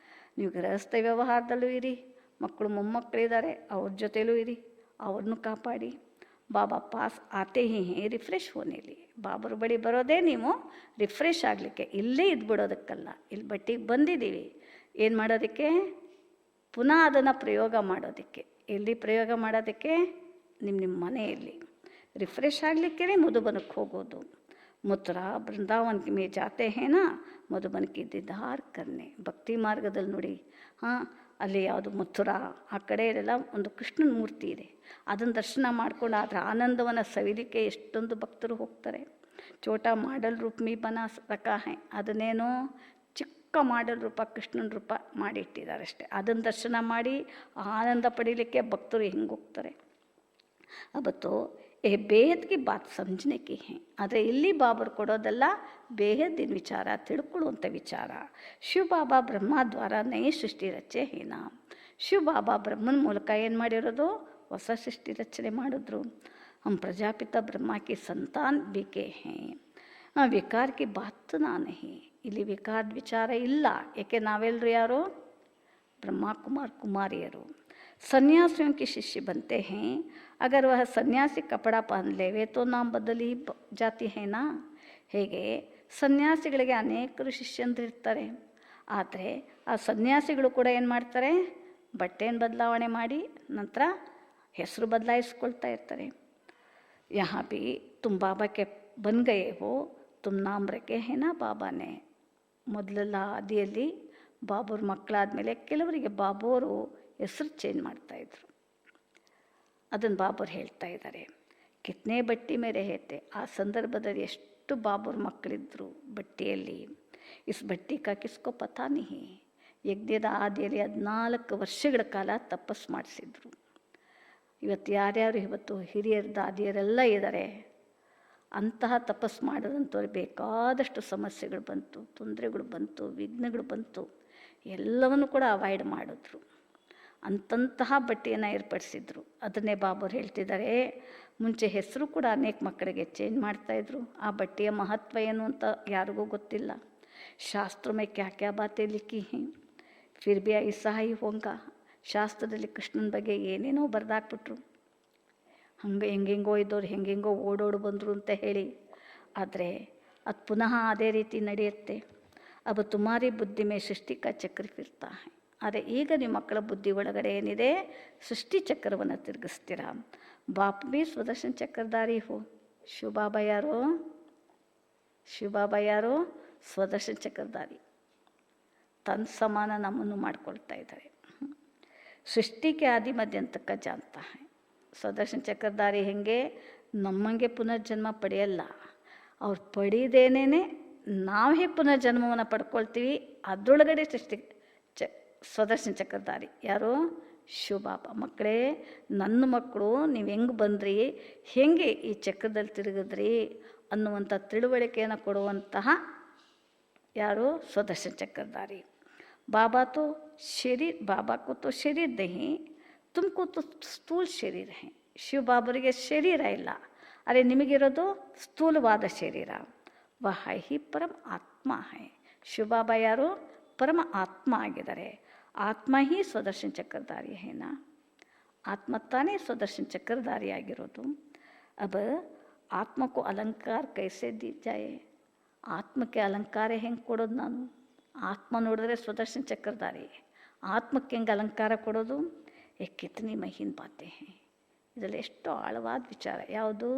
ನೀವು ಗೃಹಸ್ಥ ವ್ಯವಹಾರದಲ್ಲೂ ಇರಿ, ಮಕ್ಕಳು ಮೊಮ್ಮಕ್ಕಳಿದ್ದಾರೆ ಅವ್ರ ಜೊತೆಲೂ ಇರಿ, ಅವ್ರನ್ನೂ ಕಾಪಾಡಿ. ಬಾಬಾ ಪಾಸ್ ಆತೆ ಹಿ ಹೇ ರಿಫ್ರೆಶ್ ಹೋನೇಲಿ. ಬಾಬರ ಬಳಿ ಬರೋದೇ ನೀವು ರಿಫ್ರೆಶ್ ಆಗಲಿಕ್ಕೆ, ಇಲ್ಲೇ ಇದ್ಬಿಡೋದಕ್ಕಲ್ಲ. ಇಲ್ಲಿ ಬಟ್ಟಿಗೆ ಬಂದಿದ್ದೀವಿ ಏನು ಮಾಡೋದಕ್ಕೆ? ಪುನಃ ಅದನ್ನು ಪ್ರಯೋಗ ಮಾಡೋದಕ್ಕೆ. ಎಲ್ಲಿ ಪ್ರಯೋಗ ಮಾಡೋದಕ್ಕೆ? ನಿಮ್ಮ ಮನೆಯಲ್ಲಿ ರಿಫ್ರೆಶ್ ಆಗಲಿಕ್ಕೆ ಮಧುಬನಕ್ಕೆ ಹೋಗೋದು. ಮಥುರಾ ಬೃಂದಾವನ್ ಮೇ ಜಾತೆ ಹೇನಾ ಮಧುಬನ್ ಕಿ ದೀದಾರ್ ಕರ್ನೆ. ಭಕ್ತಿ ಮಾರ್ಗದಲ್ಲಿ ನೋಡಿ, ಅಲ್ಲಿ ಯಾವುದು ಮಥುರಾ ಆ ಕಡೆ ಎಲ್ಲ ಒಂದು ಕೃಷ್ಣನ ಮೂರ್ತಿ ಇದೆ, ಅದನ್ನು ದರ್ಶನ ಮಾಡ್ಕೊಂಡು ಅದರ ಆನಂದವನ್ನು ಸವಿಲಿಕ್ಕೆ ಎಷ್ಟೊಂದು ಭಕ್ತರು ಹೋಗ್ತಾರೆ. ಚೋಟಾ ಮಾಡಲ್ ರೂಪ ಮೀ ಬನಾ ರಖಾ ಹೈ. ಅದನ್ನೇನೋ ಚಿಕ್ಕ ಮಾಡಲ್ ರೂಪ, ಕೃಷ್ಣನ ರೂಪ ಮಾಡಿಟ್ಟಿದ್ದಾರೆ ಅಷ್ಟೇ. ಅದನ್ನು ದರ್ಶನ ಮಾಡಿ ಆನಂದ ಪಡೀಲಿಕ್ಕೆ ಭಕ್ತರು ಹೆಂಗೆ ಹೋಗ್ತಾರೆ. अब तो ये ಬೇಹದ್ ಕಿ ಬಾತ್ ಸಮझने की है. ಆದರೆ ಇಲ್ಲಿ ಬಾಬರು ಕೊಡೋದೆಲ್ಲ ಬೇಹದ್ದಿನ ವಿಚಾರ, ತಿಳ್ಕೊಳ್ಳುವಂಥ ವಿಚಾರ. ಶಿವ ಬಾಬಾ ಬ್ರಹ್ಮ ದ್ವಾರ ನೈ ಸೃಷ್ಟಿ ರಚೆ ಹೇನ. ಶಿವ ಬಾಬಾ ಬ್ರಹ್ಮನ ಮೂಲಕ ಏನು ಮಾಡಿರೋದು? ಹೊಸ ಸೃಷ್ಟಿ ರಚನೆ ಮಾಡಿದ್ರು. हम ಪ್ರಜಾಪಿತ ಬ್ರಹ್ಮ की संतान बीके हैं. ವಿಕಾರ ಕಿ ಬಾತ್ ನಾ ನಹಿ. ಇಲ್ಲಿ ವಿಕಾರದ ವಿಚಾರ ಇಲ್ಲ. ಏಕೆ ನಾವೆಲ್ಲರೂ ಯಾರು? ब्रह्मा कुमार कुमारियरू. सन्यासियों के शिष्य बनते हैं. अगर वह सन्यासी कपड़ा पहन लेवे तो नाम बदल ही जाती है ना. ಹೇಗೆ ಸನ್ಯಾಸಿಗಳಿಗೆ ಅನೇಕರು ಶಿಷ್ಯಂದ್ರಿರ್ತಾರೆ. ಆದರೆ ಆ ಸನ್ಯಾಸಿಗಳು ಕೂಡ ಏನು ಮಾಡ್ತಾರೆ? ಬಟ್ಟೆಯನ್ನು ಬದಲಾವಣೆ ಮಾಡಿ ನಂತರ ಹೆಸರು ಬದಲಾಯಿಸ್ಕೊಳ್ತಾ ಇರ್ತಾರೆ. यहाँ भी तुम बाबा के बन गए हो, तुम नाम रखे है ना ಬಾಬಾನೇ. ಮೊದಲೆಲ್ಲ ಆದಿಯಲ್ಲಿ ಬಾಬುರ ಮಕ್ಕಳಾದಮೇಲೆ ಕೆಲವರಿಗೆ ಬಾಬುವರು ಹೆಸರು ಚೇಂಜ್ ಮಾಡ್ತಾಯಿದ್ರು. ಅದನ್ನು ಬಾಬುರು ಹೇಳ್ತಾ ಇದ್ದಾರೆ. ಕಿತ್ನೆ ಬಟ್ಟಿ ಮೇಲೆ ಹೇತೆ. ಆ ಸಂದರ್ಭದಲ್ಲಿ ಎಷ್ಟು ಬಾಬುರ ಮಕ್ಕಳಿದ್ರು ಬಟ್ಟಿಯಲ್ಲಿ. ಇಸ್ ಬಟ್ಟಿ ಕಾ ಕಿಸ್ಕೋ ಪತಾ ನಿಹಿ. ಯಜ್ಞದ ಆದಿಯಲ್ಲಿ 14 ವರ್ಷಗಳ ಕಾಲ ತಪಸ್ಸು ಮಾಡಿಸಿದ್ರು. ಇವತ್ತು ಯಾರ್ಯಾರು ಇವತ್ತು ಹಿರಿಯರ ದಾದಿಯರೆಲ್ಲ ಇದ್ದಾರೆ. ಅಂತಹ ತಪಸ್ಸು ಮಾಡೋದಂಥವ್ರು ಬೇಕಾದಷ್ಟು ಸಮಸ್ಯೆಗಳು ಬಂತು, ತೊಂದರೆಗಳು ಬಂತು, ವಿಘ್ನಗಳು ಬಂತು. ಎಲ್ಲವನ್ನು ಕೂಡ ಅವಾಯ್ಡ್ ಮಾಡಿದ್ರು. ಅಂತಹ ಬಟ್ಟೆಯನ್ನು ಏರ್ಪಡಿಸಿದ್ರು. ಅದನ್ನೇ ಬಾಬುರು ಹೇಳ್ತಿದ್ದಾರೆ. ಮುಂಚೆ ಹೆಸರು ಕೂಡ ಅನೇಕ ಮಕ್ಕಳಿಗೆ ಚೇಂಜ್ ಮಾಡ್ತಾಯಿದ್ರು. ಆ ಬಟ್ಟೆಯ ಮಹತ್ವ ಏನು ಅಂತ ಯಾರಿಗೂ ಗೊತ್ತಿಲ್ಲ. ಶಾಸ್ತ್ರ ಮೇ ಕ್ಯಾ ಕ್ಯಾ ಬಾತೆ ಲಿಖಿ ಹೈ, ಫಿರ್ ಭಿ ಐಸಾ ಹಿ ಹೋಂಗಾ. ಶಾಸ್ತ್ರದಲ್ಲಿ ಕೃಷ್ಣನ ಬಗ್ಗೆ ಏನೇನೋ ಬರೆದಾಕ್ಬಿಟ್ರು. ಹೆಂಗೆಂಗೋ ಇದ್ದವ್ರು ಹೆಂಗೆಂಗೋ ಓಡೋಡು ಬಂದರು ಅಂತ ಹೇಳಿ. ಆದರೆ ಅದು ಪುನಃ ಅದೇ ರೀತಿ ನಡೆಯುತ್ತೆ. अब तुम्हारी बुद्धि में सृष्टि का चक्र फिरता है. ಆದರೆ ಈಗ ನಿಮ್ಮ ಮಕ್ಕಳ ಬುದ್ಧಿ ಒಳಗಡೆ ಏನಿದೆ? ಸೃಷ್ಟಿ ಚಕ್ರವನ್ನು ತಿರುಗಿಸ್ತೀರ. ಬಾಪ್ ಬಿ ಸ್ವದರ್ಶನ ಚಕ್ರಧಾರಿ ಹೋ. ಶಿವಬಾಬಾ ಯಾರು? ಶಿವಬಾಬಾ ಯಾರು? ಸ್ವದರ್ಶನ ಚಕ್ರಧಾರಿ. ತನ್ನ ಸಮಾನ ನಮ್ಮನ್ನು ಮಾಡ್ಕೊಳ್ತಾ ಇದ್ದಾರೆ. ಸೃಷ್ಟಿಗೆ ಆದಿ ಮಧ್ಯಂತಕ ಜಾನ್ತ ಹೈ. ಸ್ವದರ್ಶನ ಚಕ್ರಧಾರಿ ಹೆಂಗೆ? ನಮ್ಮಂಗೆ ಪುನರ್ಜನ್ಮ ಪಡೆಯಲ್ಲ. ಅವ್ರು ಪಡೆಯದೇನೇ ನಾವು ಹೇಗೆ ಪುನರ್ಜನ್ಮವನ್ನು ಪಡ್ಕೊಳ್ತೀವಿ, ಅದರೊಳಗಡೆ ಸೃಷ್ಟಿ ಸ್ವದರ್ಶನ ಚಕ್ರಧಾರಿ ಯಾರು? ಶಿವಬಾಬಾ. ಮಕ್ಕಳೇ, ನನ್ನ ಮಕ್ಕಳು ನೀವು ಹೆಂಗೆ ಬಂದ್ರಿ, ಹೇಗೆ ಈ ಚಕ್ರದಲ್ಲಿ ತಿರುಗಿದ್ರಿ ಅನ್ನುವಂಥ ತಿಳುವಳಿಕೆಯನ್ನು ಕೊಡುವಂತಹ ಯಾರು? ಸ್ವದರ್ಶನ ಚಕ್ರಧಾರಿ. ಬಾಬಾ ತೋ ಶರೀರ, ಬಾಬಾ ಕೋ ತೋ ಶರೀರ ನಹಿ, ತುಮಕೋ ತೋ ಸ್ಥೂಲ ಶರೀರ ಹೈ. ಶಿವ ಬಾಬರಿಗೆ ಶರೀರ ಇಲ್ಲ, ಅರೆ ನಿಮಗಿರೋದು ಸ್ಥೂಲವಾದ ಶರೀರ. ವಹ ಹಿ ಪರಮ ಆತ್ಮ ಹೈ. ಶಿವಬಾಬಾ ಯಾರು? ಪರಮ ಆತ್ಮ ಆಗಿದ್ದಾರೆ. ಆತ್ಮ ಹಿ ಸ್ವದರ್ಶನ ಚಕ್ರಧಾರಿ ಹೇನಾ. ಆತ್ಮ ತಾನೇ ಸ್ವದರ್ಶನ ಚಕ್ರಧಾರಿ ಆಗಿರೋದು. ಅಬ ಆತ್ಮಕ್ಕೂ ಅಲಂಕಾರ ಕೈಸೆ ದಿ ಜಾಯೆ. ಆತ್ಮಕ್ಕೆ ಅಲಂಕಾರ ಹೆಂಗೆ ಕೊಡೋದು ನಾನು? ಆತ್ಮ ನೋಡಿದ್ರೆ ಸ್ವದರ್ಶನ ಚಕ್ರಧಾರಿ, ಆತ್ಮಕ್ಕೆ ಹೆಂಗೆ ಅಲಂಕಾರ ಕೊಡೋದು? ಕಿತನಿ ಮಹೀನ್ ಬಾತೆ ಹೇ. ಇದರಲ್ಲಿ ಎಷ್ಟು ಆಳವಾದ ವಿಚಾರ. ಯಾವುದು?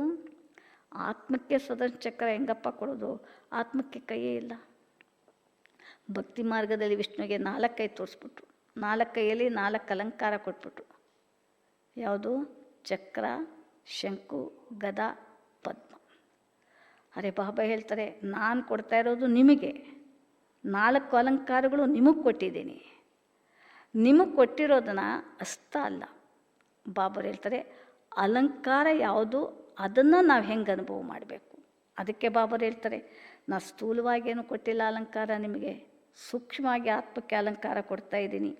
ಆತ್ಮಕ್ಕೆ ಸ್ವದರ್ಶನ ಚಕ್ರ ಹೆಂಗಪ್ಪ ಕೊಡೋದು? ಆತ್ಮಕ್ಕೆ ಕೈಯೇ ಇಲ್ಲ. ಭಕ್ತಿ ಮಾರ್ಗದಲ್ಲಿ ವಿಷ್ಣುವಿಗೆ 4 ಕೈ ತೋರಿಸ್ಬಿಟ್ರು. 4 ಕೈಯಲ್ಲಿ 4 ಅಲಂಕಾರ ಕೊಟ್ಬಿಟ್ರು. ಯಾವುದು? ಚಕ್ರ, ಶಂಕು, ಗದ, ಪದ್ಮ. ಅರೆ ಬಾಬಾ ಹೇಳ್ತಾರೆ, ನಾನು ಕೊಡ್ತಾ ಇರೋದು ನಿಮಗೆ 4 ಅಲಂಕಾರಗಳು ನಿಮಗೆ ಕೊಟ್ಟಿದ್ದೀನಿ. ನಿಮಗೆ ಕೊಟ್ಟಿರೋದನ್ನು ಅಸ್ತ ಅಲ್ಲ. ಬಾಬರು ಹೇಳ್ತಾರೆ, ಅಲಂಕಾರ ಯಾವುದು ಅದನ್ನು ನಾವು ಹೆಂಗೆ ಅನುಭವ ಮಾಡಬೇಕು. ಅದಕ್ಕೆ ಬಾಬರು ಹೇಳ್ತಾರೆ, ನಾ ಸ್ಥೂಲವಾಗೇನು ಕೊಟ್ಟಿಲ್ಲ ಅಲಂಕಾರ ನಿಮಗೆ, ಸೂಕ್ಷ್ಮವಾಗಿ ಆತ್ಮಕ್ಕೆ ಅಲಂಕಾರ ಕೊಡ್ತಾ ಇದ್ದೀನಿ.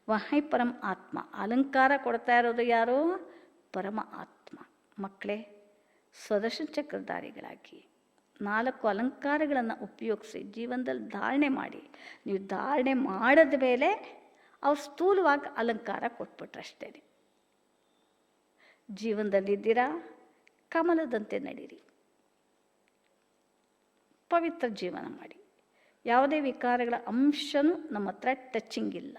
ವಹೈ ಪರಮ ಆತ್ಮ. ಅಲಂಕಾರ ಕೊಡ್ತಾ ಇರೋದು ಯಾರು? ಪರಮ ಆತ್ಮ. ಮಕ್ಕಳೇ, ಸ್ವದರ್ಶನ ಚಕ್ರಧಾರಿಗಳಾಗಿ 4 ಅಲಂಕಾರಗಳನ್ನು ಉಪಯೋಗಿಸಿ ಜೀವನದಲ್ಲಿ ಧಾರಣೆ ಮಾಡಿ. ನೀವು ಧಾರಣೆ ಮಾಡಿದ ಮೇಲೆ ಅವ್ರು ಸ್ಥೂಲವಾಗಿ ಅಲಂಕಾರ ಕೊಟ್ಬಿಟ್ರಷ್ಟೇ. ಜೀವನದಲ್ಲಿದ್ದೀರಾ, ಕಮಲದಂತೆ ನಡೀರಿ, ಪವಿತ್ರ ಜೀವನ ಮಾಡಿ. ಯಾವುದೇ ವಿಕಾರಗಳ ಅಂಶನೂ ನಮ್ಮ ಹತ್ರ ಟಚಿಂಗ್ ಇಲ್ಲ.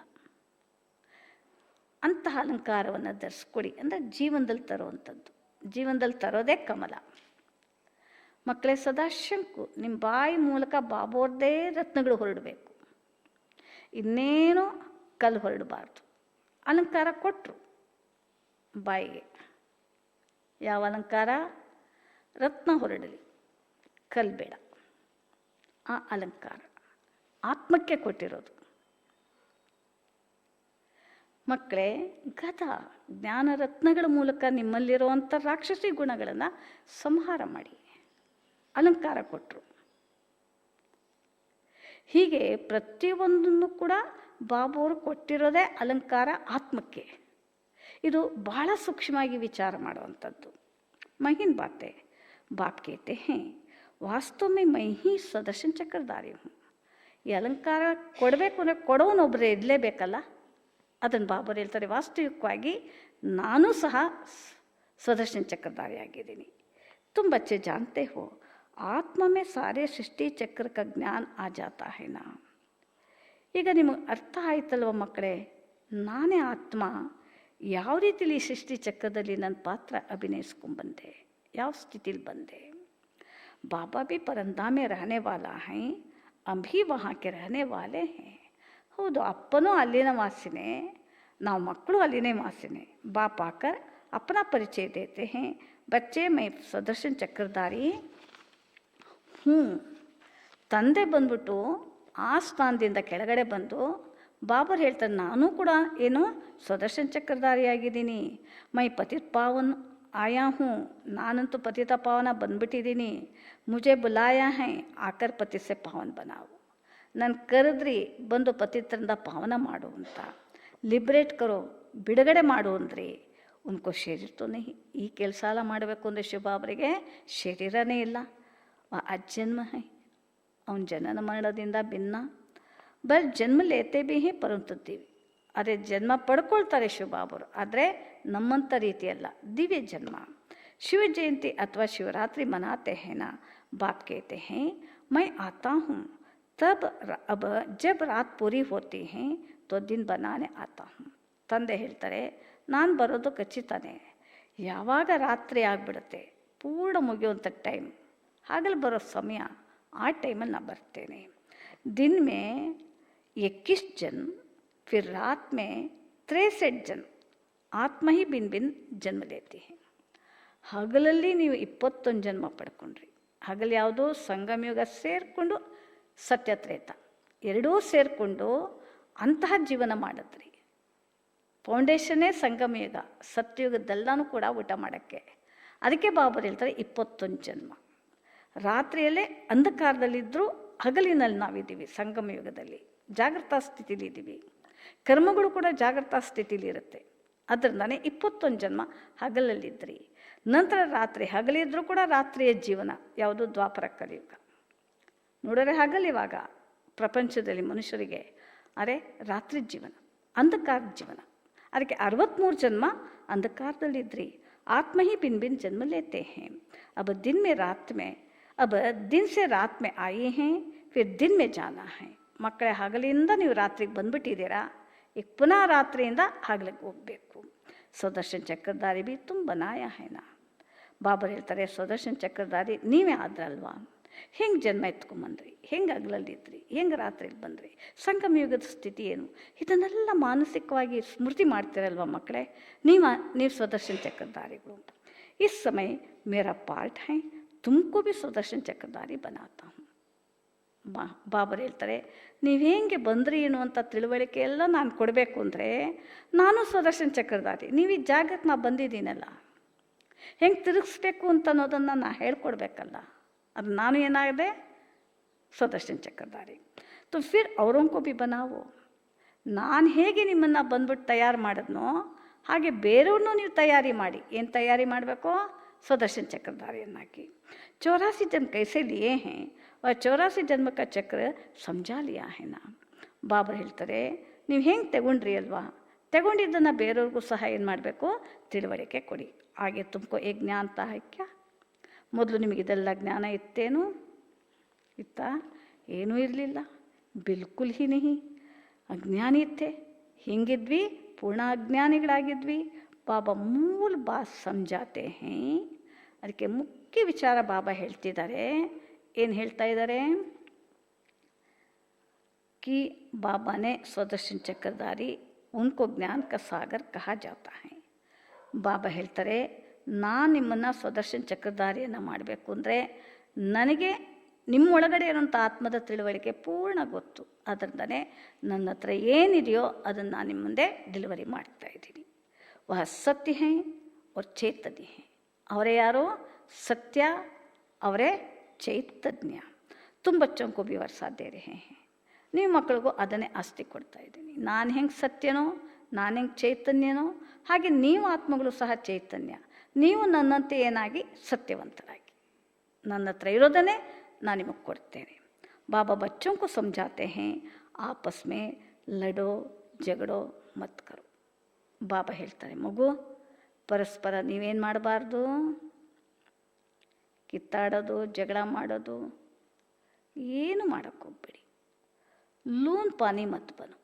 ಅಂತಹ ಅಲಂಕಾರವನ್ನು ಧರಿಸ್ಕೊಡಿ. ಅಂದರೆ ಜೀವನದಲ್ಲಿ ತರುವಂಥದ್ದು. ಜೀವನದಲ್ಲಿ ತರೋದೇ ಕಮಲ. ಮಕ್ಕಳೇ, ಸದಾ ಶಂಕು. ನಿಮ್ಮ ಬಾಯಿ ಮೂಲಕ ಬಾಬೋರ್ದೇ ರತ್ನಗಳು ಹೊರಡಬೇಕು. ಇನ್ನೇನು ಕಲ್ಲು ಹೊರಡಬಾರ್ದು. ಅಲಂಕಾರ ಕೊಟ್ಟರು ಬಾಯಿಗೆ. ಯಾವ ಅಲಂಕಾರ? ರತ್ನ ಹೊರಡಲಿ, ಕಲ್ಲು ಬೇಡ. ಆ ಅಲಂಕಾರ ಆತ್ಮಕ್ಕೆ ಕೊಟ್ಟಿರೋದು. ಮಕ್ಕಳೇ, ಗದ ಜ್ಞಾನ ರತ್ನಗಳ ಮೂಲಕ ನಿಮ್ಮಲ್ಲಿರುವಂಥ ರಾಕ್ಷಸಿ ಗುಣಗಳನ್ನು ಸಂಹಾರ ಮಾಡಿ ಅಲಂಕಾರ ಕೊಟ್ಟರು. ಹೀಗೆ ಪ್ರತಿಯೊಂದನ್ನು ಕೂಡ ಬಾಬುವರು ಕೊಟ್ಟಿರೋದೇ ಅಲಂಕಾರ ಆತ್ಮಕ್ಕೆ. ಇದು ಬಹಳ ಸೂಕ್ಷ್ಮವಾಗಿ ವಿಚಾರ ಮಾಡುವಂಥದ್ದು. ಮಹಿನ್ ಬಾತೆ ಬಾಪ್ कहते हैं ವಾಸ್ತವ ಮೈ ಹಿ ಸುದರ್ಶನ ಚಕ್ರಧಾರಿ ಹೂँ. ಈ ಅಲಂಕಾರ ಕೊಡಬೇಕು ಅಂದರೆ ಕೊಡೋನೊಬ್ಬರೇ ಇರಲೇಬೇಕಲ್ಲ. ಅದನ್ನು ಬಾಬರು ಹೇಳ್ತಾರೆ, ವಾಸ್ತವಿಕವಾಗಿ ನಾನು ಸಹ ಸುದರ್ಶನ ಚಕ್ರಧಾರಿಯಾಗಿದ್ದೀನಿ. तुम बच्चे जानते हो ಆತ್ಮ ಮೇ ಸಾರೇ ಸೃಷ್ಟಿ ಚಕ್ರ ಕ ಜ್ಞಾನ ಆ ಜಾತಾ ಹೈ ನಾ. ಈಗ ನಿಮಗೆ ಅರ್ಥ ಆಯ್ತಲ್ವ ಮಕ್ಕಳೇ, ನಾನೇ ಆತ್ಮ ಯಾವ ರೀತಿಲಿ ಈ ಸೃಷ್ಟಿ ಚಕ್ರದಲ್ಲಿ ನನ್ನ ಪಾತ್ರ ಅಭಿನಯಿಸ್ಕೊಂಡ್ಬಂದೆ, ಯಾವ ಸ್ಥಿತಿಲಿ ಬಂದೆ. ಬಾಬಾ ಭಿ ಪರಂಧಾಮ ಮೇ ರಹನೆ ವಾಲಾ ಹೈ, ಅಭಿ ವಹಾಕೆ ರಹನೆ ವಾಲೆ ಹೈ. ಹೌದು, ಅಪ್ಪನೂ ಅಲ್ಲಿನ ವಾಸಿನೇ, ನಾವು ಮಕ್ಕಳು ಅಲ್ಲಿನೇ ವಾಸಿನೇ. ಬಾಪ್ ಆಕರ್ ಅಪ್ಪನ ಪರಿಚಯ ದೇತೆ ಹೈ, ಬಚ್ಚೆ ಮೈ ಸುದರ್ಶನ ಚಕ್ರಧಾರಿ ಹ್ಞೂ. ತಂದೆ ಬಂದ್ಬಿಟ್ಟು ಆ ಸ್ಥಾನದಿಂದ ಕೆಳಗಡೆ ಬಂದು ಬಾಬರ್ ಹೇಳ್ತಾರೆ, ನಾನು ಕೂಡ ಏನು ಸುದರ್ಶನ ಚಕ್ರಧಾರಿಯಾಗಿದ್ದೀನಿ. ಮೈ ಪತಿತ ಪಾವನ್ ಆಯಾ ಹೂँ, ನಾನಂತೂ ಪತಿತ ಪಾವನ ಬಂದ್ಬಿಟ್ಟಿದ್ದೀನಿ. ಮುಜೆ ಬುಲಾಯಾ ಹೈ ಆಕರ್ ಪತಿ ಸೆ ಪಾವನ್ ಬನಾವು. ನನ್ನ ಕರೆದ್ರಿ ಬಂದು ಪತಿತರಿಂದ ಪಾವನ ಮಾಡು ಅಂತ. ಲಿಬ್ರೇಟ್ ಕರೋ, ಬಿಡುಗಡೆ ಮಾಡು ಅಂದ್ರಿ. ಉನ್ಕೋ ಶರೀರತೋನೇ ಈ ಕೆಲಸ ಎಲ್ಲ ಮಾಡಬೇಕು ಅಂದರೆ ಶಿವಬಾಬರಿಗೆ ಶರೀರನೇ ಇಲ್ಲ. ಅಜ್ಜನ್ಮ ಹೈ, ಅವನ ಜನನ ಮರಣದಿಂದ ಭಿನ್ನ. ಬರ್ ಜನ್ಮ ಲೇತೆ ಭೀ ಹೇ ಪರಂತುತ್ತೀವಿ. ಅದೇ ಜನ್ಮ ಪಡ್ಕೊಳ್ತಾರೆ ಶಿವಬಾಬರು, ಆದರೆ ನಮ್ಮಂಥ ರೀತಿಯಲ್ಲ, ದಿವ್ಯ ಜನ್ಮ. ಶಿವ ಜಯಂತಿ ಅಥವಾ ಶಿವರಾತ್ರಿ ಮನಾತೆ ಹೇ ನಾ. ಬಾಪ್ कहते हैं मैं आता हूँ तब अब जब रात पूरी होती है तो दिन बनाने आता हूँ. ತಂದೆ ಹೇಳ್ತಾರೆ, ನಾನು ಬರೋದು ಖಚಿತನೇ, ಯಾವಾಗ ರಾತ್ರಿ ಆಗಿಬಿಡುತ್ತೆ, ಪೂರ್ಣ ಮುಗಿಯುವಂಥ ಟೈಮ್, ಆಗಲಿ ಬರೋ ಸಮಯ, ಆ ಟೈಮಲ್ಲಿ ನಾನು ಬರ್ತೇನೆ. दिन में 21 जन्म, फिर रात में 63 जन्म. ಆತ್ಮ ಹಿ ಭಿನ್ ಭಿನ್ ಜನ್ಮ ಲೇತಿ ಹೈ. ಹಗಲಲ್ಲಿ ನೀವು 21 ಜನ್ಮ ಪಡ್ಕೊಂಡ್ರಿ. ಹಗಲು ಯಾವುದು? ಸಂಗಮಯುಗ ಸೇರಿಕೊಂಡು ಸತ್ಯತ್ರೇತ ಎರಡೂ ಸೇರಿಕೊಂಡು ಅಂತಹ ಜೀವನ ಮಾಡಿದ್ರಿ. ಫೌಂಡೇಶನ್ನೇ ಸಂಗಮಯುಗ, ಸತ್ಯಯುಗದೆಲ್ಲನೂ ಕೂಡ ಊಟ ಮಾಡೋಕ್ಕೆ. ಅದಕ್ಕೆ ಬಾಬರು ಹೇಳ್ತಾರೆ 21 ಜನ್ಮ. ರಾತ್ರಿಯಲ್ಲೇ ಅಂಧಕಾರದಲ್ಲಿದ್ದರೂ ಹಗಲಿನಲ್ಲಿ ನಾವಿದ್ದೀವಿ, ಸಂಗಮಯುಗದಲ್ಲಿ ಜಾಗೃತ ಸ್ಥಿತಿಲಿ ಇದ್ದೀವಿ. ಕರ್ಮಗಳು ಕೂಡ ಜಾಗೃತ ಸ್ಥಿತಿಲಿ ಇರುತ್ತೆ. ಅದರಿಂದನೇ 21 ಜನ್ಮ ಹಗಲಲ್ಲಿದ್ರಿ. ನಂತರ ರಾತ್ರಿ, ಹಗಲಿದ್ರೂ ಕೂಡ ರಾತ್ರಿಯ ಜೀವನ ಯಾವುದು? ದ್ವಾಪರ ಕಲಿಯುಗ. ನೋಡಿದ್ರೆ ಹಗಲಿವಾಗ ಪ್ರಪಂಚದಲ್ಲಿ ಮನುಷ್ಯರಿಗೆ, ಅರೆ ರಾತ್ರಿ ಜೀವನ, ಅಂಧಕಾರದ ಜೀವನ. ಅದಕ್ಕೆ 63 ಜನ್ಮ ಅಂಧಕಾರದಲ್ಲಿದ್ರಿ. ಆತ್ಮ ಹಿ ಭಿನ್ ಭಿನ್ ಜನ್ಮ ಲೇತೆ ಹೇ. अब दिन में रात में, अब दिन से रात में आए हैं, फिर दिन में जाना है. ಮಕ್ಕಳೇ, ಹಗಲಿಂದ ನೀವು ರಾತ್ರಿಗೆ ಬಂದುಬಿಟ್ಟಿದ್ದೀರಾ, ಈಗ ಪುನಃ ರಾತ್ರಿಯಿಂದ ಹಗಲಿಗೆ ಹೋಗಬೇಕು. ಸುದರ್ಶನ ಚಕ್ರಧಾರಿ ಭೀ ತುಂಬ ಬನಾಯ ಹೇನಾ. ಬಾಬರು ಹೇಳ್ತಾರೆ, ಸುದರ್ಶನ ಚಕ್ರಧಾರಿ ನೀವೇ ಆದ್ರಲ್ವಾ. ಹೆಂಗೆ ಜನ್ಮ ಎತ್ಕೊಂಬಂದ್ರಿ, ಹೆಂಗೆ ಹಗಲಲ್ಲಿದ್ರಿ, ಹೆಂಗೆ ರಾತ್ರಿಗೆ ಬಂದ್ರಿ, ಸಂಗಮಯುಗದ ಸ್ಥಿತಿ ಏನು, ಇದನ್ನೆಲ್ಲ ಮಾನಸಿಕವಾಗಿ ಸ್ಮೃತಿ ಮಾಡ್ತೀರಲ್ವ ಮಕ್ಕಳೇ. ನೀವು ಸುದರ್ಶನ ಚಕ್ರಧಾರಿಗಳು. इस समय मेरा पार्ट है, तुमको भी सुदर्शन चक्रधारी बनाता हूँ. ಬಾಬರು ಹೇಳ್ತಾರೆ, ನೀವು ಹೇಗೆ ಬಂದ್ರಿ ಅನ್ನುವಂಥ ತಿಳುವಳಿಕೆ ಎಲ್ಲ ನಾನು ಕೊಡಬೇಕು ಅಂದರೆ ನಾನು ಸುದರ್ಶನ ಚಕ್ರಧಾರಿ. ನೀವು ಈ ಜಾಗಕ್ಕೆ ನಾ ಬಂದಿದ್ದೀನಲ್ಲ, ಹೆಂಗೆ ತಿರುಗಿಸ್ಬೇಕು ಅಂತ ಅನ್ನೋದನ್ನು ನಾ ಹೇಳ್ಕೊಡ್ಬೇಕಲ್ಲ. ಅದು ನಾನು ಏನಾಗಿದೆ? ಸುದರ್ಶನ ಚಕ್ರಧಾರಿ. तो फिर औरों को भी बनाओ. ನಾನು ಹೇಗೆ ನಿಮ್ಮನ್ನು ಬಂದ್ಬಿಟ್ಟು ತಯಾರು ಮಾಡಿದ್ನೋ ಹಾಗೆ ಬೇರೆಯವ್ರನ್ನೂ ನೀವು ತಯಾರಿ ಮಾಡಿ. ಏನು ತಯಾರಿ ಮಾಡಬೇಕು? सुदर्शन चक्रधारियನ್ನಾಗಿ. 84 जन्म कैसे लिए हैं और 84 जन्म का चक्र समझा लिया है ना. ಬಾಬರು ಹೇಳ್ತಾರೆ, ನೀವು ಹೆಂಗೆ ತಗೊಂಡ್ರಿ ಅಲ್ವಾ, ತಗೊಂಡಿದ್ದನ್ನು ಬೇರೆಯವ್ರಿಗೂ ಸಹ ಏನು ಮಾಡಬೇಕು? ತಿಳುವಳಿಕೆ ಕೊಡಿ. ಹಾಗೆ ತುಮಕೋ ಏ ಜ್ಞಾನ ತಾ ಹೈ ಕ್ಯಾ. ಮೊದಲು ನಿಮಗಿದೆಲ್ಲ ಜ್ಞಾನ ಇತ್ತೇನು? ಇತ್ತಾ? ಏನೂ ಇರಲಿಲ್ಲ, ಬಿಲ್ಕುಲ್ ಹಿ ನಹಿ. ಅಜ್ಞಾನಿ ಇತ್ತೆ. ಹಿಂಗಿದ್ವಿ, ಪೂರ್ಣ ಅಜ್ಞಾನಿಗಳಾಗಿದ್ವಿ. ಬಾಬಾ ಮೂಲ ಬಾತ್ ಸಮಜಾತೆ ಹೇ. ಅದಕ್ಕೆ ಮುಖ್ಯ ವಿಚಾರ ಬಾಬಾ ಹೇಳ್ತಿದ್ದಾರೆ. ಏನು ಹೇಳ್ತಾ ಇದ್ದಾರೆ? कि बाबा ने सुदर्शन चक्रधारी उनको ज्ञान का सागर कहा जाता है. ಬಾಬಾ ಹೇಳ್ತಾರೆ, ನಾನು ನಿಮ್ಮನ್ನು ಸುದರ್ಶನ ಚಕ್ರಧಾರಿಯನ್ನು ಮಾಡಬೇಕು ಅಂದರೆ ನನಗೆ ನಿಮ್ಮ ಒಳಗಡೆ ಇರೋಂಥ ಆತ್ಮದ ತಿಳುವಳಿಕೆ ಪೂರ್ಣ ಗೊತ್ತು. ಅದರಿಂದನೇ ನನ್ನ ಹತ್ರ ಏನಿದೆಯೋ ಅದನ್ನು ನಾನು ನಿಮ್ಮ ಮುಂದೆ ಡೆಲಿವರಿ ಮಾಡ್ತಾಯಿದ್ದೀನಿ. ವಹ ಸತ್ಯ ಹೇ ಅವ್ರ ಚೈತನ್ಯ ಹೇ. ಅವರೇ ಯಾರೋ ಸತ್ಯ, ಅವರೇ ಚೈತನ್ಯ. ತುಂಬ ಬಚ್ಚೋं को भी वर्षा दे रहे हैं. ನೀವು ಮಕ್ಕಳಿಗೂ ಅದನ್ನೇ ಆಸ್ತಿ ಕೊಡ್ತಾಯಿದ್ದೀನಿ. ನಾನು ಹೆಂಗೆ ಸತ್ಯನೋ, ನಾನು ಹೆಂಗೆ ಚೈತನ್ಯನೋ, ಹಾಗೆ ನೀವು ಆತ್ಮಗಳು ಸಹ ಚೈತನ್ಯ. ನೀವು ನನ್ನಂತೆ ಏನಾಗಿ ಸತ್ಯವಂತರಾಗಿ ನನ್ನ ಹತ್ರ ಇರೋದನ್ನೇ ನಾನು ನಿಮಗೆ ಕೊಡ್ತೇನೆ. ಬಾಬಾ बच्चों को समझाते हैं आपस में लड़ो झगड़ो मत करो. ಬಾಬಾ ಹೇಳ್ತಾರೆ, ಮಗು ಪರಸ್ಪರ ನೀವೇನು ಮಾಡಬಾರ್ದು, ಕಿತ್ತಾಡೋದು ಜಗಳ ಮಾಡೋದು ಏನು ಮಾಡೋಕ್ಕೋಗ್ಬೇಡಿ. ಲೂನ್ ಪಾನಿ ಮತ್ ಬನು,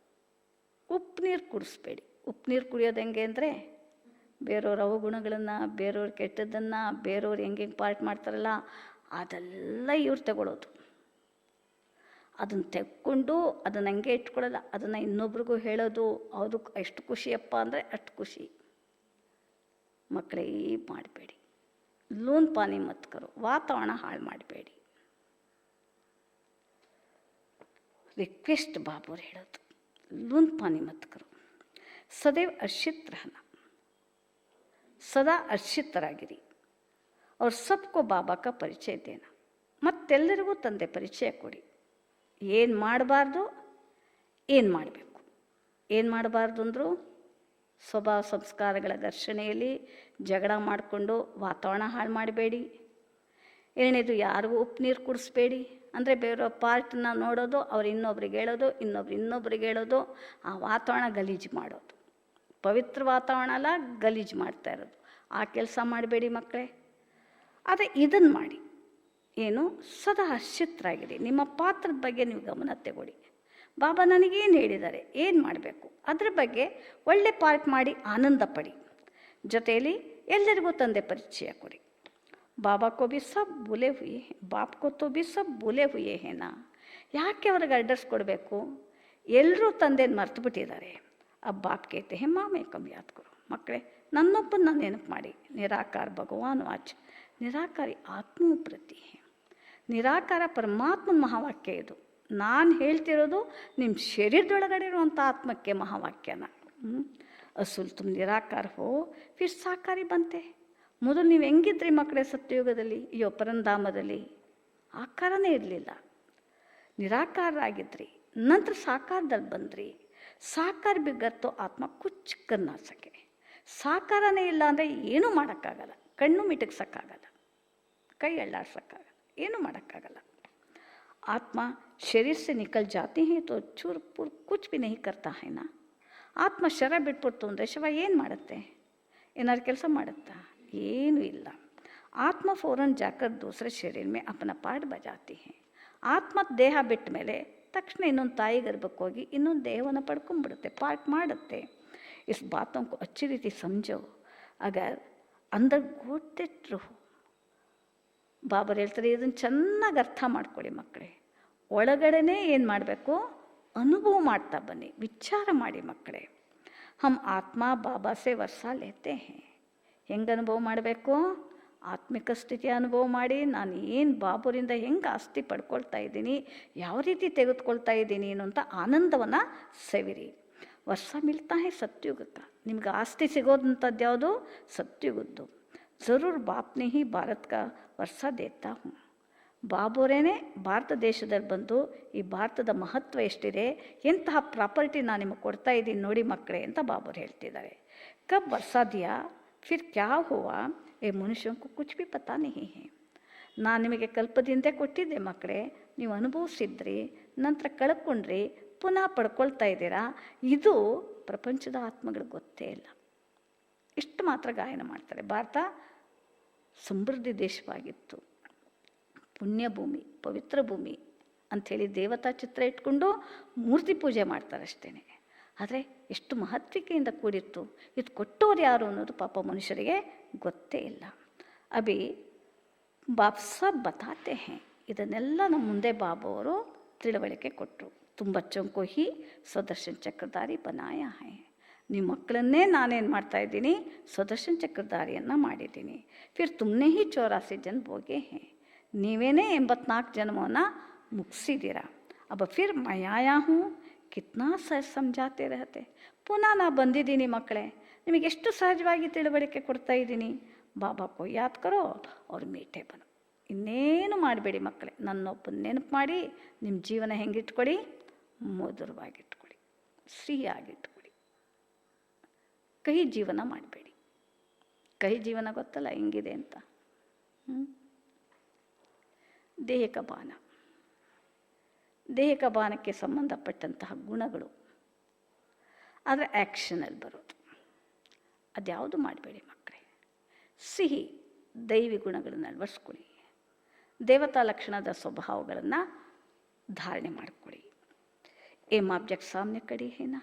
ಉಪ್ಪು ನೀರು ಕುಡಿಸ್ಬೇಡಿ. ಉಪ್ಪು ನೀರು ಕುಡಿಯೋದು ಹೆಂಗೆ ಅಂದರೆ, ಬೇರೆಯವ್ರ ಅವಗುಣಗಳನ್ನು, ಬೇರೆಯವ್ರ ಕೆಟ್ಟದ್ದನ್ನು, ಬೇರೆಯವ್ರು ಹೆಂಗೆ ಪಾರ್ಟ್ ಮಾಡ್ತಾರಲ್ಲ ಅದೆಲ್ಲ ಇವ್ರು ತಗೊಳ್ಳೋದು. ಅದನ್ನು ತೆಕ್ಕೊಂಡು ಅದನ್ನು ಹಂಗೆ ಇಟ್ಕೊಳ್ಳೋಲ್ಲ, ಅದನ್ನು ಇನ್ನೊಬ್ರಿಗೂ ಹೇಳೋದು. ಅದಕ್ಕೆ ಎಷ್ಟು ಖುಷಿಯಪ್ಪ ಅಂದರೆ ಅಷ್ಟು ಖುಷಿ. ಮಕ್ಕಳೇ ಮಾಡಬೇಡಿ. ಲೂನ್ ಪಾನಿ ಮತ್ ಕರೋ, ವಾತಾವರಣ ಹಾಳು ಮಾಡಬೇಡಿ. ರಿಕ್ವೆಸ್ಟ್ ಬಾಬುರು ಹೇಳೋದು, ಲೂನ್ ಪಾನಿ ಮತ್ ಕರೋ. ಸದೈವ್ ಹರ್ಷಿತ್ ರಹನ, ಸದಾ ಹರ್ಷಿತರಾಗಿರಿ. ಅವ್ರ ಸಬ್ಕೋ ಬಾಬಾ ಕಾ ಪರಿಚಯ ದೇನ, ಮತ್ತೆಲ್ಲರಿಗೂ ತಂದೆ ಪರಿಚಯ ಕೊಡಿ. ಏನು ಮಾಡಬಾರ್ದು, ಏನು ಮಾಡಬೇಕು. ಏನು ಮಾಡಬಾರ್ದು ಅಂದರು, ಸ್ವಭಾವ ಸಂಸ್ಕಾರಗಳ ಘರ್ಷಣೆಯಲ್ಲಿ ಜಗಳ ಮಾಡಿಕೊಂಡು ವಾತಾವರಣ ಹಾಳು ಮಾಡಬೇಡಿ. ಎರಡನೇದು, ಯಾರಿಗೂ ಉಪ್ಪು ನೀರು ಕುಡಿಸ್ಬೇಡಿ. ಅಂದರೆ ಬೇರೆಯವ್ರ ಪಾರ್ಟನ್ನ ನೋಡೋದು, ಅವ್ರು ಇನ್ನೊಬ್ರಿಗೆ ಹೇಳೋದು, ಇನ್ನೊಬ್ರಿಗೆ ಹೇಳೋದು, ಆ ವಾತಾವರಣ ಗಲೀಜು ಮಾಡೋದು. ಪವಿತ್ರ ವಾತಾವರಣ ಅಲ್ಲ, ಗಲೀಜು ಮಾಡ್ತಾ ಇರೋದು. ಆ ಕೆಲಸ ಮಾಡಬೇಡಿ ಮಕ್ಕಳೇ. ಆದರೆ ಇದನ್ನು ಮಾಡಿ, ಏನು, ಸದಾ ಹರ್ಷಿತರಾಗಿರಿ. ನಿಮ್ಮ ಪಾತ್ರದ ಬಗ್ಗೆ ನೀವು ಗಮನ ತಗೊಳ್ಳಿ. ಬಾಬಾ ನನಗೇನು ಹೇಳಿದ್ದಾರೆ, ಏನು ಮಾಡಬೇಕು, ಅದ್ರ ಬಗ್ಗೆ ಒಳ್ಳೆ ಪಾರ್ಟ್ ಮಾಡಿ ಆನಂದ ಪಡಿ. ಜೊತೆಯಲ್ಲಿ ಎಲ್ಲರಿಗೂ ತಂದೆ ಪರಿಚಯ ಕೊಡಿ. ಬಾಬಾ ಕೋ ಬಿ ಸಬ್ ಬುಲೆ ಹುಯೇ, ಬಾಪ್ ಕೋ ತೋ ಬಿ ಸಬ್ ಬುಲೆ ಹುಯೇ ಹೇನಾ. ಯಾಕೆ ಅವ್ರಿಗೆ ಅಡ್ರೆಸ್ ಕೊಡಬೇಕು, ಎಲ್ಲರೂ ತಂದೆನ ಮರ್ತು ಬಿಟ್ಟಿದ್ದಾರೆ. ಅಬ್ ಬಾಪ್ ಕೇತೆ ಹೇ ಮಾಮೇ ಕಮ್ ಯಾದ್ ಕರೋ. ಮಕ್ಕಳೇ, ನನ್ನೊಬ್ಬನ ನೆನಪು ಮಾಡಿ. ನಿರಾಕಾರ ಭಗವಾನ್ ವಾಚ್, ನಿರಾಕಾರಿ ಆತ್ಮೋ ಪ್ರತಿ. ನಿರಾಕಾರ ಪರಮಾತ್ಮನ ಮಹಾವಾಕ್ಯ ಇದು. ನಾನು ಹೇಳ್ತಿರೋದು ನಿಮ್ಮ ಶರೀರದೊಳಗಡೆ ಇರುವಂಥ ಆತ್ಮಕ್ಕೆ ಮಹಾವಾಕ್ಯನ. ಅಸುಲ್ ತುಮ್ ನಿರಾಕಾರ ಹೋ ಫಿರ್ ಸಾಕಾರಿ ಬಂತೆ. ಮೊದಲು ನೀವು ಹೆಂಗಿದ್ರಿ ಮಕ್ಕಳೇ ಸತ್ಯಯುಗದಲ್ಲಿ, ಅಯ್ಯೋ ಪರಂಧಾಮದಲ್ಲಿ ಆಕಾರನೇ ಇರಲಿಲ್ಲ, ನಿರಾಕಾರರಾಗಿದ್ರಿ. ನಂತರ ಸಾಕಾರದಲ್ಲಿ ಬಂದ್ರಿ. ಸಾಕಾರ ಬಿಗತ್ತೋ ಆತ್ಮ ಕುಚ್ ಕನ್ನ ಸಕೆ. ಸಾಕಾರನೇ ಇಲ್ಲ ಅಂದರೆ ಏನೂ ಮಾಡೋಕ್ಕಾಗಲ್ಲ. ಕಣ್ಣು ಮಿಟಕ್ಸೋಕ್ಕಾಗಲ್ಲ, ಕೈ ಅಳ್ಳಾಡ್ಸೋಕ್ಕಾಗಲ್ಲ, ಏನೂ ಮಾಡೋಕ್ಕಾಗಲ್ಲ. ಆತ್ಮ ಶರೀರ से निकल जाते हैं तो चूर पुर कुछ भी नहीं करता है ना. ಆತ್ಮ ಶರ ಬಿಟ್ಬಿಡ್ತು ಅಂದರೆ ಶಿವ ಏನು ಮಾಡುತ್ತೆ, ಏನಾದ್ರು ಕೆಲಸ ಮಾಡುತ್ತಾ, ಏನೂ ಇಲ್ಲ. ಆತ್ಮ ಫೌರನ್ ಜಾಕರ್ ದೂಸರೆ ಶರೀರ ಮೇ ಅಪನ ಪಾಠ ಬಜಾತಿ ಹೇ. ಆತ್ಮ ದೇಹ ಬಿಟ್ಟ ಮೇಲೆ ತಕ್ಷಣ ಇನ್ನೊಂದು ತಾಯಿ ಗರ್ಭಕ್ಕೆ ಹೋಗಿ ಇನ್ನೊಂದು ದೇಹವನ್ನು ಪಡ್ಕೊಂಡ್ಬಿಡುತ್ತೆ, ಪಾಠ ಮಾಡುತ್ತೆ. ಇಸ್ ಬಾತೋं को अच्छी ರೀತಿ ಸಮझೋ, ಅಗರ್ ಅಂದರ್ ಗೋಡ್ತಿಟ್ರು. ಬಾಬರು ಹೇಳ್ತಾರೆ, ಇದನ್ನು ಚೆನ್ನಾಗಿ ಅರ್ಥ ಮಾಡ್ಕೊಳ್ಳಿ ಮಕ್ಕಳೇ. ಒಳಗಡೆನೇ ಏನು ಮಾಡಬೇಕು, ಅನುಭವ ಮಾಡ್ತಾ ಬನ್ನಿ, ವಿಚಾರ ಮಾಡಿ ಮಕ್ಕಳೇ. ಹಮ್ ಆತ್ಮ ಬಾಬಾ ಸೆ ವರ್ಷ ಲೇತೆ ಹೇ. ಹೆಂಗೆ ಅನುಭವ ಮಾಡಬೇಕು, ಆತ್ಮಿಕ ಸ್ಥಿತಿ ಅನುಭವ ಮಾಡಿ. ನಾನು ಏನು ಬಾಬುರಿಂದ ಹೆಂಗೆ ಆಸ್ತಿ ಪಡ್ಕೊಳ್ತಾ ಇದ್ದೀನಿ, ಯಾವ ರೀತಿ ತೆಗೆದುಕೊಳ್ತಾ ಇದ್ದೀನಿ ಅನ್ನೋಂಥ ಆನಂದವನ್ನು ಸವಿರಿ. ವರ್ಷ ಮಿಲ್ತಾ ಹೇ ಸತ್ಯುಗಕ್ಕ. ನಿಮ್ಗೆ ಆಸ್ತಿ ಸಿಗೋದಂಥದ್ದು ಯಾವುದು, ಸತ್ಯುಗದ್ದು. ಜರೂರ್ ಬಾಪ್ನೇ ಹಿ ಭಾರತ್ ಕಾ ವರ್ಷ ದೇತಾ ಹೂँ. ಬಾಬೋರೇನೆ ಭಾರತ ದೇಶದಲ್ಲಿ ಬಂದು ಈ ಭಾರತದ ಮಹತ್ವ ಎಷ್ಟಿದೆ, ಎಂತಹ ಪ್ರಾಪರ್ಟಿ ನಾನು ನಿಮಗೆ ಕೊಡ್ತಾ ಇದ್ದೀನಿ ನೋಡಿ ಮಕ್ಕಳೇ ಅಂತ ಬಾಬೋರು ಹೇಳ್ತಿದ್ದಾರೆ. ಕಬ್ ವರ್ಷ ದಿಯಾ ಫಿರ್ ಕ್ಯಾ ಹುವಾ ಏ ಮನುಷ್ಯಂಕು ಕುಚ್ ಭಿ ಪತಾ ನಹೀ ಹೇ. ನಾನು ನಿಮಗೆ ಕಲ್ಪದಿಂದ ಕೊಟ್ಟಿದ್ದೆ ಮಕ್ಕಳೇ, ನೀವು ಅನುಭವಿಸಿದ್ರಿ, ನಂತರ ಕಳ್ಕೊಂಡ್ರಿ, ಪುನಃ ಪಡ್ಕೊಳ್ತಾ ಇದ್ದೀರಾ. ಇದು ಪ್ರಪಂಚದ ಆತ್ಮಗಳಿಗೆ ಗೊತ್ತೇ ಇಲ್ಲ. ಇಷ್ಟು ಮಾತ್ರ ಗಾಯನ ಮಾಡ್ತಾರೆ. ಭಾರತ ಸಮೃದ್ಧಿ ದೇಶವಾಗಿತ್ತು, ಪುಣ್ಯಭೂಮಿ, ಪವಿತ್ರ ಭೂಮಿ ಅಂಥೇಳಿ ದೇವತಾ ಚಿತ್ರ ಇಟ್ಕೊಂಡು ಮೂರ್ತಿ ಪೂಜೆ ಮಾಡ್ತಾರೆ ಅಷ್ಟೇ. ಆದರೆ ಎಷ್ಟು ಮಹತ್ವಿಕೆಯಿಂದ ಕೂಡಿತ್ತು, ಇದು ಕೊಟ್ಟವ್ರು ಯಾರು ಅನ್ನೋದು ಪಾಪ ಮನುಷ್ಯರಿಗೆ ಗೊತ್ತೇ ಇಲ್ಲ. ಅಭಿ ಬಾಪ್ ಸಬ್ ಬತಾತೆ ಹೇ. ಇದನ್ನೆಲ್ಲ ನಮ್ಮ ಮುಂದೆ ಬಾಬು ಅವರು ತಿಳುವಳಿಕೆ ಕೊಟ್ಟರು. ತುಂಬ ಬಚ್ಚೋं को ही ಸ್ವದರ್ಶನ ಚಕ್ರಧಾರಿ ಬನಾಯ ಹೇ. ನಿಮ್ಮ ಮಕ್ಕಳನ್ನೇ ನಾನೇನು ಮಾಡ್ತಾಯಿದ್ದೀನಿ, ಸ್ವದರ್ಶನ ಚಕ್ರಧಾರಿಯನ್ನು ಮಾಡಿದ್ದೀನಿ. ಫಿರ್ ತುಮ್ನೆ ಹಿ 84 ಜನ ಭೋಗೆ ಹೇ. ನೀವೇನೇ 84 ಜನ್ಮವನ್ನು ಮುಗಿಸಿದ್ದೀರಾ. अब फिर मैं आया हूँ कितना सहज समझाते रहते. ಪುನಃ ನಾ ಬಂದಿದ್ದೀನಿ ಮಕ್ಕಳೇ, ನಿಮಗೆ ಎಷ್ಟು ಸಹಜವಾಗಿ ತಿಳುವಳಿಕೆ ಕೊಡ್ತಾ ಇದ್ದೀನಿ. ಬಾಬಾ ಕೋ ಯಾದ್ ಕರೋ ಅವ್ರ ಮೀಠೆ ಬನು. ಇನ್ನೇನು ಮಾಡಬೇಡಿ ಮಕ್ಕಳೇ, ನನ್ನೊಬ್ಬನ ನೆನಪು ಮಾಡಿ ನಿಮ್ಮ ಜೀವನ ಹೆಂಗಿಟ್ಕೊಳ್ಳಿ, ಮಧುರವಾಗಿಟ್ಕೊಳ್ಳಿ, ಸಿಹಿಯಾಗಿಟ್ಕೊಳ್ಳಿ. ಕಹಿ ಜೀವನ ಮಾಡಬೇಡಿ. ಕಹಿ ಜೀವನ ಗೊತ್ತಲ್ಲ ಹೆಂಗಿದೆ ಅಂತ. ದೇಹಿಕ ಬಾನ, ದೇಹಿಕ ಬಾನಕ್ಕೆ ಸಂಬಂಧಪಟ್ಟಂತಹ ಗುಣಗಳು, ಆದರೆ ಆ್ಯಕ್ಷನಲ್ಲಿ ಬರೋದು ಅದ್ಯಾವುದು ಮಾಡಬೇಡಿ ಮಕ್ಕಳೇ. ಸಿಹಿ ದೈವಿ ಗುಣಗಳನ್ನು ಅಳವಡಿಸ್ಕೊಳ್ಳಿ. ದೇವತಾ ಲಕ್ಷಣದ ಸ್ವಭಾವಗಳನ್ನು ಧಾರಣೆ ಮಾಡಿಕೊಳ್ಳಿ. ಏಮ್ ಆಬ್ಜೆಕ್ಟ್ ಸಾಮ್ನೆ ಕಡಿ ಏನಾ,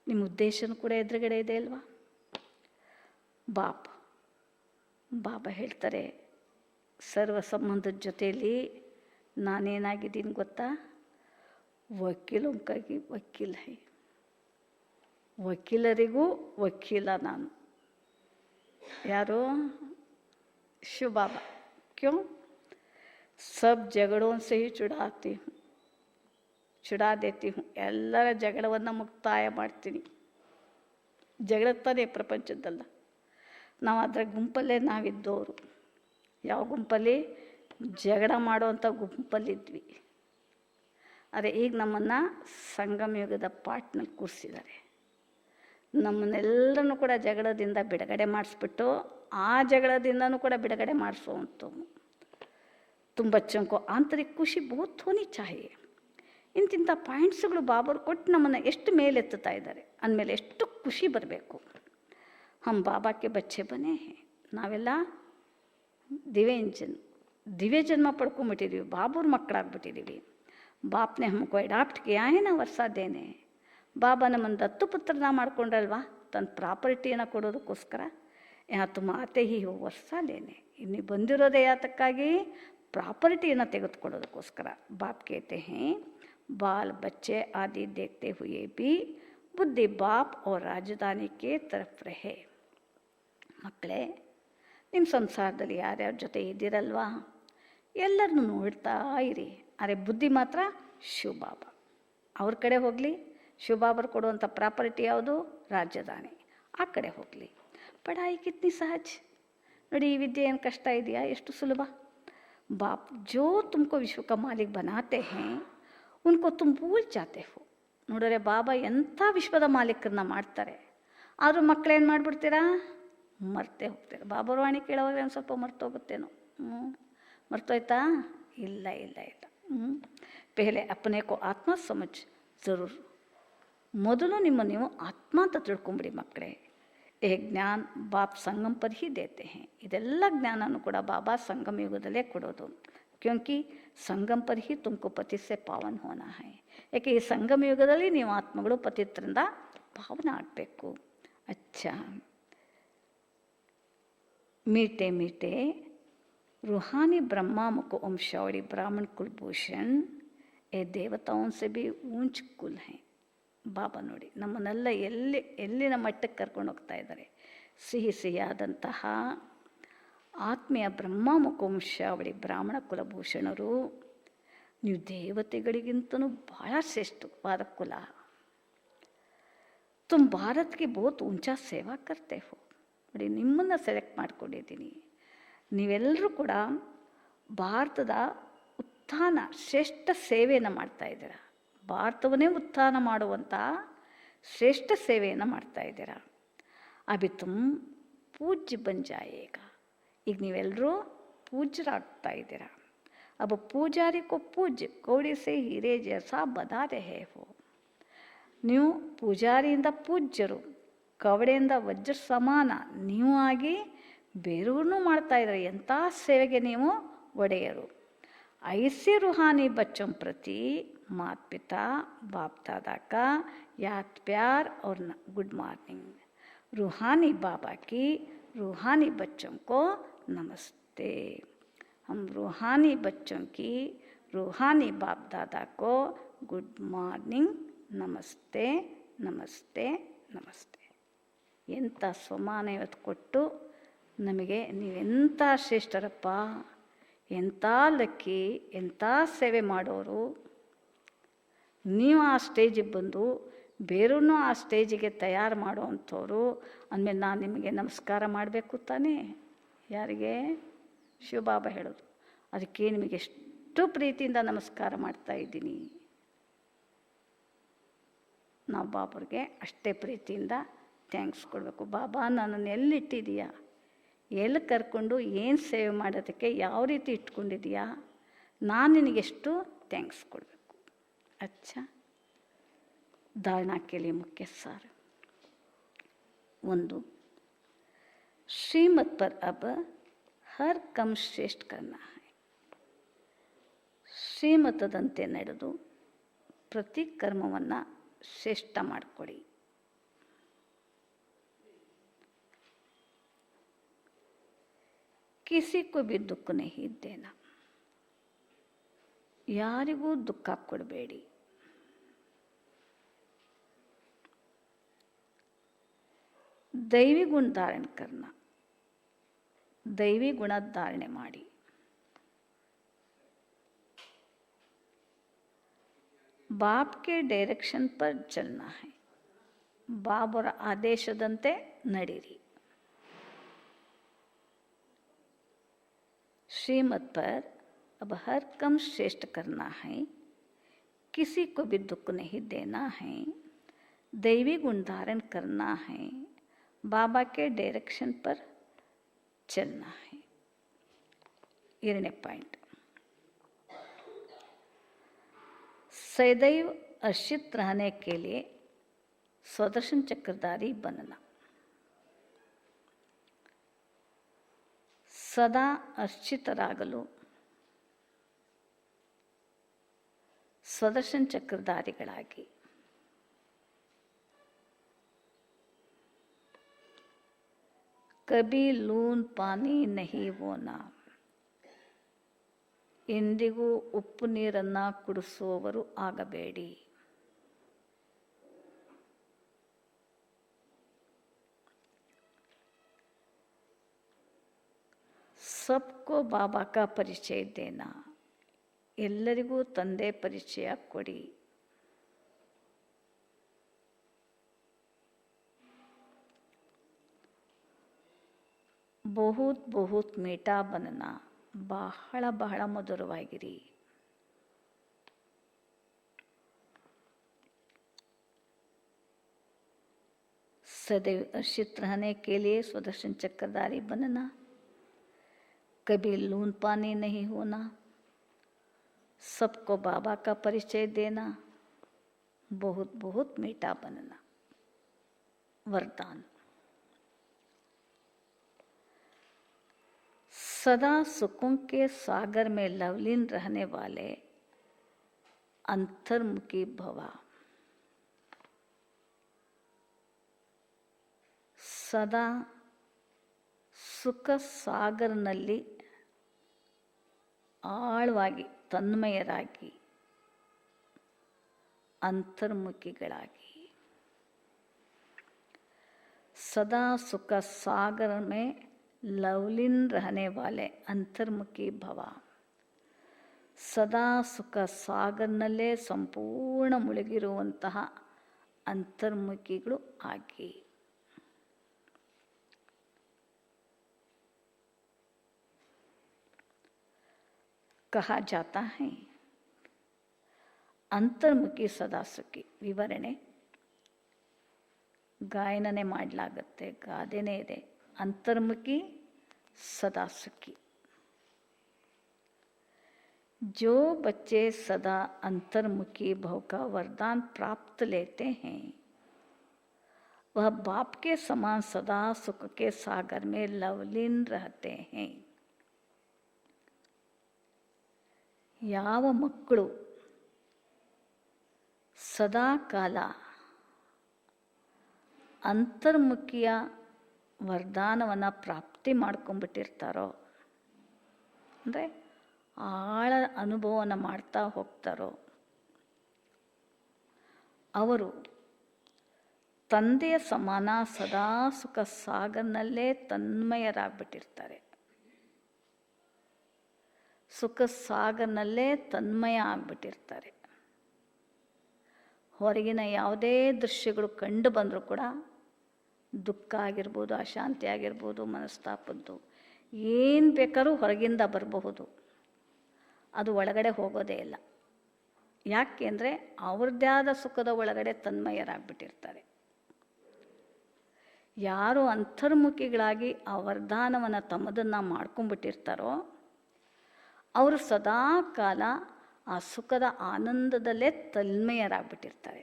ನಿಮ್ಮ ಉದ್ದೇಶನೂ ಕೂಡ ಎದುರುಗಡೆ ಇದೆ ಅಲ್ವಾ. ಬಾಬಾ ಹೇಳ್ತಾರೆ, ಸರ್ವ ಸಂಬಂಧದ ಜೊತೆಯಲ್ಲಿ ನಾನೇನಾಗಿದ್ದೀನಿ ಗೊತ್ತಾ, ವಕೀಲಂಕಾಗಿ ವಕೀಲ ಹೈ, ವಕೀಲರಿಗೂ ವಕೀಲ ನಾನು. ಯಾರು? ಶಿವ ಬಾಬಾ. ಕ್ಯೂ? सब जगड़ों से ही छुड़ाती हूँ, छुड़ा देती हूँ. ಎಲ್ಲರ ಜಗಳವನ್ನು ಮುಕ್ತಾಯ ಮಾಡ್ತೀನಿ. ಜಗಳತ್ತಾನೆ ಪ್ರಪಂಚದಲ್ಲ. ನಾವು ಅದರ ಗುಂಪಲ್ಲೇ ನಾವಿದ್ದವರು. ಯಾವ ಗುಂಪಲ್ಲಿ? ಜಗಳ ಮಾಡೋವಂಥ ಗುಂಪಲ್ಲಿದ್ವಿ. ಆದರೆ ಈಗ ನಮ್ಮನ್ನು ಸಂಗಮಯುಗದ ಪಾಟ್ನಲ್ಲಿ ಕೂರಿಸಿದ್ದಾರೆ. ನಮ್ಮನ್ನೆಲ್ಲರನ್ನು ಕೂಡ ಜಗಳದಿಂದ ಬಿಡುಗಡೆ ಮಾಡಿಸ್ಬಿಟ್ಟು ಆ ಜಗಳದಿಂದನೂ ಕೂಡ ಬಿಡುಗಡೆ ಮಾಡಿಸುವಂಥವು. ತುಂಬ ಬಚ್ಚೋಂಕೋ ಆಂತರಿಕ ಖುಷಿ ಬಹುತ್ ಹೋನಿ ಚಾಹಿಯೆ. ಇಂತಿಂಥ ಪಾಯಿಂಟ್ಸ್ಗಳು ಬಾಬರು ಕೊಟ್ಟು ನಮ್ಮನ್ನು ಎಷ್ಟು ಮೇಲೆತ್ತುತ್ತಾ ಇದ್ದಾರೆ ಅಂದಮೇಲೆ ಎಷ್ಟು ಖುಷಿ ಬರಬೇಕು. ಹಮ್ ಬಾಬಾಕ್ಕೆ ಬಚ್ಚೆ ಬನೇ ಹೇ. ನಾವೆಲ್ಲ ದಿವ್ಯ ಜನ್ಮ ಪಡ್ಕೊಂಬಿಟ್ಟಿದ್ದೀವಿ, ಬಾಬೂರ್ ಮಕ್ಕಳಾಗ್ಬಿಟ್ಟಿದ್ದೀವಿ. ಬಾಪ್ನೆ ಹಮ್ಕೋ ಅಡಾಪ್ಟ್ ಕಿಯಾ ಹೇ ನಾ ವರ್ಷದೇನೆ. ಬಾಬಾ ನಮ್ಮನ್ನು ದತ್ತು ಪುತ್ರನ ಮಾಡ್ಕೊಂಡ್ರಲ್ವಾ, ತನ್ನ ಪ್ರಾಪರ್ಟಿಯನ್ನು ಕೊಡೋದಕ್ಕೋಸ್ಕರ. ಯಾ ತುಮ್ ಆತೆ ಹಿ ಹೋ ವರ್ಷದೇನೆ. ಇನ್ನು ಬಂದಿರೋದೇ ಯಾತಕ್ಕಾಗಿ? ಪ್ರಾಪರ್ಟಿಯನ್ನು ತೆಗೆದುಕೊಳ್ಳೋದಕ್ಕೋಸ್ಕರ. ಬಾಪ್ ಕೇತೆ ಹೇ ಬಾಲ್ ಬಚ್ಚೆ ಆದಿ ದೇಖ್ತೆ ಹುಯೇ ಬಿ ಬುದ್ಧಿ ಬಾಪ್ और ರಾಜಧಾನಿ ಕೆ ತರಫ್ ರಹೆ. ಮಕ್ಕಳೇ, ನಿಮ್ಮ ಸಂಸಾರದಲ್ಲಿ ಯಾರ್ಯಾರ ಜೊತೆ ಇದ್ದೀರಲ್ವಾ, ಎಲ್ಲರನ್ನೂ ನೋಡ್ತಾ ಇರಿ. ಆದರೆ ಬುದ್ಧಿ ಮಾತ್ರ ಶಿವಬಾಬಾ ಅವ್ರ ಕಡೆ ಹೋಗಲಿ. ಶಿವಬಾಬರು ಕೊಡುವಂಥ ಪ್ರಾಪರ್ಟಿ ಯಾವುದು? ರಾಜಧಾನಿ. ಆ ಕಡೆ ಹೋಗಲಿ. ಪಢಾಯಿ ಕಿತ್ನಿ ಸಹಜ್ ನೋಡಿ. ಈ ವಿದ್ಯೆ ಏನು ಕಷ್ಟ ಇದೆಯಾ? ಎಷ್ಟು ಸುಲಭ. ಬಾಪ್ ಜೋ ತುಮಕೋ ವಿಶ್ವ ಕಾ ಮಾಲಿಕ್ ಬನಾತೆ ಹೇ ಉನ್ಕೋ ತುಮ್ ಭೂಲ್ ಜಾತೆ ಹೋ. ನೋಡಿದ್ರೆ ಬಾಬಾ ಎಂಥ ವಿಶ್ವದ ಮಾಲೀಕರನ್ನ ಮಾಡ್ತಾರೆ. ಆದರೂ ಮಕ್ಕಳೇನು ಮಾಡಿಬಿಡ್ತೀರಾ? ಮರ್ತೇ ಹೋಗ್ತೀರ. ಬಾಬರ ವಾಣಿ ಕೇಳೋವಾಗ ಒಂದು ಸ್ವಲ್ಪ ಮರ್ತೋಗುತ್ತೇನೋ. ಮರ್ತೋಯ್ತಾ? ಇಲ್ಲ ಇಲ್ಲ ಇಲ್ಲ. ಪೆಹಲೆ ಅಪ್ಪನೇ ಕೋ ಆತ್ಮ ಸಮಜ್ ಜರೂರ್. ಮೊದಲು ನಿಮ್ಮ ನೀವು ಆತ್ಮ ಅಂತ ತಿಳ್ಕೊಂಬಿಡಿ ಮಕ್ಕಳೇ. ಏ ಜ್ಞಾನ ಬಾಪ್ ಸಂಗಮ್ ಪರ್ ಹಿ ದೇತೆ ಹೇ. ಇದೆಲ್ಲ ಜ್ಞಾನನೂ ಕೂಡ ಬಾಬಾ ಸಂಗಮ ಯುಗದಲ್ಲೇ ಕೊಡೋದು. ಕ್ಯೋಂಕಿ ಸಂಗಮ್ ಪರ್ ಹಿ ತುಮಕೋ ಪತಿ ಸೆ ಪಾವನ್ ಹೋನಾ ಹೈ. ಯಾಕೆ ಈ ಸಂಗಮ ಯುಗದಲ್ಲಿ ನೀವು ಆತ್ಮಗಳು ಪತಿತ್ರರಿಂದ ಪಾವನ ಆಗಬೇಕು. ಅಚ್ಚಾ, मीठे मीठे रूहानी ब्रह्मा मुख वंशावली ब्राह्मण कुलभूषण ये देवताओं से भी ऊंच कुल हैं. ಬಾಬಾ ನೋಡಿ ನಮ್ಮನ್ನೆಲ್ಲ ಎಲ್ಲಿನ ಮಟ್ಟಕ್ಕೆ ಕರ್ಕೊಂಡು ಹೋಗ್ತಾ ಇದ್ದಾರೆ. ಸಿಹಿ ಸಿಹಿಯಾದಂತಹ ಆತ್ಮೀಯ ಬ್ರಹ್ಮ ಮುಖವಂಶಾವಳಿ ಬ್ರಾಹ್ಮಣ ಕುಲಭೂಷಣರು. ನೀವು ದೇವತೆಗಳಿಗಿಂತನೂ ಬಹಳ ಶ್ರೇಷ್ಠವಾದ ಕುಲ. ತುಮ್ ಭಾರತ್ಗೆ ಬಹುತ್ ಊಂಚಾ ಸೇವಾ ಕರ್ತೆ ಹೋ. ನೋಡಿ ನಿಮ್ಮನ್ನು ಸೆಲೆಕ್ಟ್ ಮಾಡ್ಕೊಂಡಿದ್ದೀನಿ. ನೀವೆಲ್ಲರೂ ಕೂಡ ಭಾರತದ ಉತ್ಥಾನ ಶ್ರೇಷ್ಠ ಸೇವೆಯನ್ನು ಮಾಡ್ತಾ ಇದ್ದೀರಾ. ಭಾರತವನ್ನೇ ಉತ್ಥಾನ ಮಾಡುವಂಥ ಶ್ರೇಷ್ಠ ಸೇವೆಯನ್ನು ಮಾಡ್ತಾ ಇದ್ದೀರಾ. ಅಭಿ ತುಮ್ ಪೂಜ್ಯ ಬಂಜಾಯೇಗ. ಈಗ ನೀವೆಲ್ಲರೂ ಪೂಜ್ಯರಾಗ್ತಾ ಇದ್ದೀರಾ. अब पूजारी को पूज्य कौड़ी से हीरे जैसा बना रहे हो. ನೀವು ಪೂಜಾರಿಯಿಂದ ಪೂಜ್ಯರು, ಕವಡೆಯಿಂದ ವಜ್ರ ಸಮಾನ ನೀವು ಆಗಿ ಬೇರೆಯವ್ರನ್ನೂ ಮಾಡ್ತಾ ಇದ್ದಾರೆ. ಎಂಥ ಸೇವೆಗೆ ನೀವು ಒಡೆಯರು. ऐसे रूहानी बच्चों प्रति माता पिता बाप दादा का याद प्यार और गुड मॉर्निंग. रूहानी बाबा की रूहानी बच्चों को नमस्ते. हम रूहानी बच्चों की रूहानी बाप दादा को गुड मॉर्निंग, नमस्ते नमस्ते नमस्ते. ಎಂಥ ಸ್ವಮಾನ ಇವತ್ತು ಕೊಟ್ಟು ನಮಗೆ ನೀವೆಂಥ ಶ್ರೇಷ್ಠರಪ್ಪ, ಎಂಥ ಲಕ್ಕಿ, ಎಂಥ ಸೇವೆ ಮಾಡೋರು, ನೀವು ಆ ಸ್ಟೇಜಿಗೆ ಬಂದು ಬೇರೂ ಆ ಸ್ಟೇಜಿಗೆ ತಯಾರು ಮಾಡೋವಂಥವ್ರು ಅಂದಮೇಲೆ ನಾನು ನಿಮಗೆ ನಮಸ್ಕಾರ ಮಾಡಬೇಕು ತಾನೇ. ಯಾರಿಗೆ? ಶಿವಬಾಬಾ ಹೇಳೋದು. ಅದಕ್ಕೆ ನಿಮಗೆ ಎಷ್ಟು ಪ್ರೀತಿಯಿಂದ ನಮಸ್ಕಾರ ಮಾಡ್ತಾಯಿದ್ದೀನಿ. ನಾವು ಬಾಬರಿಗೆ ಅಷ್ಟೇ ಪ್ರೀತಿಯಿಂದ ಥ್ಯಾಂಕ್ಸ್ ಕೊಡಬೇಕು. ಬಾಬಾ ನನ್ನನ್ನು ಎಲ್ಲಿಟ್ಟಿದೀಯಾ, ಎಲ್ಲಿ ಕರ್ಕೊಂಡು ಏನು ಸೇವೆ ಮಾಡೋದಕ್ಕೆ ಯಾವ ರೀತಿ ಇಟ್ಕೊಂಡಿದೀಯಾ, ನಾನು ನಿನಗೆಷ್ಟು ಥ್ಯಾಂಕ್ಸ್ ಕೊಡಬೇಕು. अच्छा, धारणा के लिए मुख्य सार 1. श्रीमत पर अब हर कम श्रेष्ठ करना है. ಶ್ರೀಮತದಂತೆ ನಡೆದು ಪ್ರತಿ ಕರ್ಮವನ್ನು ಶ್ರೇಷ್ಠ ಮಾಡಿಕೊಡಿ. किसी को भी दुख नहीं देना. ಯಾರಿಗೂ ದುಃಖ ಕೊಡಬೇಡಿ. ದೈವಿ ಗುಣ ಧಾರಣ ಕರ್ನ, ದೈವಿ ಗುಣ ಧಾರಣೆ ಮಾಡಿ. ಬಾಪ್ಗೆ ಡೈರೆಕ್ಷನ್ ಪರ್ ಚಲನಾ ಹೈ. ಬಾಬರ ಆದೇಶದಂತೆ ನಡೀರಿ. ಶ್ರೀಮತ್ पर अब हर कम श्रेष्ठ करना है, किसी को भी दुख नहीं देना है, दैवी गुण धारण करना है, बाबा के डायरेक्शन पर चलना है. 2ನೇ पॉइंट, सदैव हर्षित रहने के लिए स्वदर्शन चक्रधारी बनना. ಸದಾ ಹರ್ಷಿತರಾಗಲು ಸ್ವದರ್ಶನ ಚಕ್ರಧಾರಿಗಳಾಗಿ. ಕಭಿ ಲೂನ್ ಪಾನಿ ನಹಿ ಹೋನಾ. ಎಂದಿಗೂ ಉಪ್ಪು ನೀರನ್ನು ಕುಡಿಸುವವರು ಆಗಬೇಡಿ. सबको बाबा का परिचय देना. ಎಲ್ಲರಿಗೂ ತಂದೆ ಪರಿಚಯ ಕೊಡಿ. ಬಹುತ್ ಬಹುತ್ ಮೀಠಾ ಬನನಾ. ಬಹಳ ಬಹಳ ಮಧುರವಾಗಿರಿ. सदैव हर्षित रहने के लिए स्वदर्शन चक्रधारी बनना. कभी लून पानी नहीं होना. सबको बाबा का परिचय देना. बहुत बहुत मीठा बनना. वरदान, सदा सुखों के सागर में लवलीन रहने वाले अंतर्मुखी भवा. सदा ಸುಖ ಸಾಗರನಲ್ಲಿ ಆಳವಾಗಿ ತನ್ಮಯರಾಗಿ ಅಂತರ್ಮುಖಿಗಳಾಗಿ. सदा सुख सागर में लवलीन रहने वाले अंतर्मुखी भवा. ಸದಾ ಸುಖ ಸಾಗರ್ನಲ್ಲೇ ಸಂಪೂರ್ಣ ಮುಳುಗಿರುವಂತಹ ಅಂತರ್ಮುಖಿಗಳು ಆಗಿ. कहा जाता है ಅಂತರ್ಮುಖಿ ಸದಾ ಸುಖಿ. ವಿವರಣೆ ಗಾಯನನೆ ಮಾಡಲಾಗುತ್ತೆ, ಗಾದೆನೇ ಇದೆ. ಅಂತರ್ಮುಖಿ सदा सुखी. जो बच्चे सदा अंतर्मुखी भव का वरदान प्राप्त लेते हैं, वह बाप के समान सदा सुख के सागर में लवलीन रहते हैं. ಯಾವ ಮಕ್ಕಳು ಸದಾ ಕಾಲ ಅಂತರ್ಮುಖಿಯ ವರದಾನವನ್ನು ಪ್ರಾಪ್ತಿ ಮಾಡ್ಕೊಂಡ್ಬಿಟ್ಟಿರ್ತಾರೋ, ಅಂದರೆ ಆಳ ಅನುಭವವನ್ನು ಮಾಡ್ತಾ ಹೋಗ್ತಾರೋ, ಅವರು ತಂದೆಯ ಸಮಾನ ಸದಾ ಸುಖ ಸಾಗರ್ನಲ್ಲೇ ತನ್ಮಯರಾಗ್ಬಿಟ್ಟಿರ್ತಾರೆ. ಸುಖ ಸಾಗರ್ನಲ್ಲೇ ತನ್ಮಯ ಆಗ್ಬಿಟ್ಟಿರ್ತಾರೆ. ಹೊರಗಿನ ಯಾವುದೇ ದೃಶ್ಯಗಳು ಕಂಡು ಬಂದರೂ ಕೂಡ ದುಃಖ ಆಗಿರ್ಬೋದು, ಅಶಾಂತಿ ಆಗಿರ್ಬೋದು, ಮನಸ್ತಾಪದ್ದು ಏನು ಬೇಕಾದ್ರೂ ಹೊರಗಿಂದ ಬರಬಹುದು, ಅದು ಒಳಗಡೆ ಹೋಗೋದೇ ಇಲ್ಲ. ಯಾಕೆಂದರೆ ಅವ್ರದ್ದೇ ಆದ ಸುಖದ ಒಳಗಡೆ ತನ್ಮಯರಾಗ್ಬಿಟ್ಟಿರ್ತಾರೆ. ಯಾರು ಅಂತರ್ಮುಖಿಗಳಾಗಿ ಆ ವರದಾನವನ್ನು ತಮ್ಮದನ್ನು ಮಾಡ್ಕೊಂಡ್ಬಿಟ್ಟಿರ್ತಾರೋ ಅವರು ಸದಾ ಕಾಲ ಆ ಸುಖದ ಆನಂದದಲ್ಲೇ ತನ್ಮಯರಾಗ್ಬಿಟ್ಟಿರ್ತಾರೆ.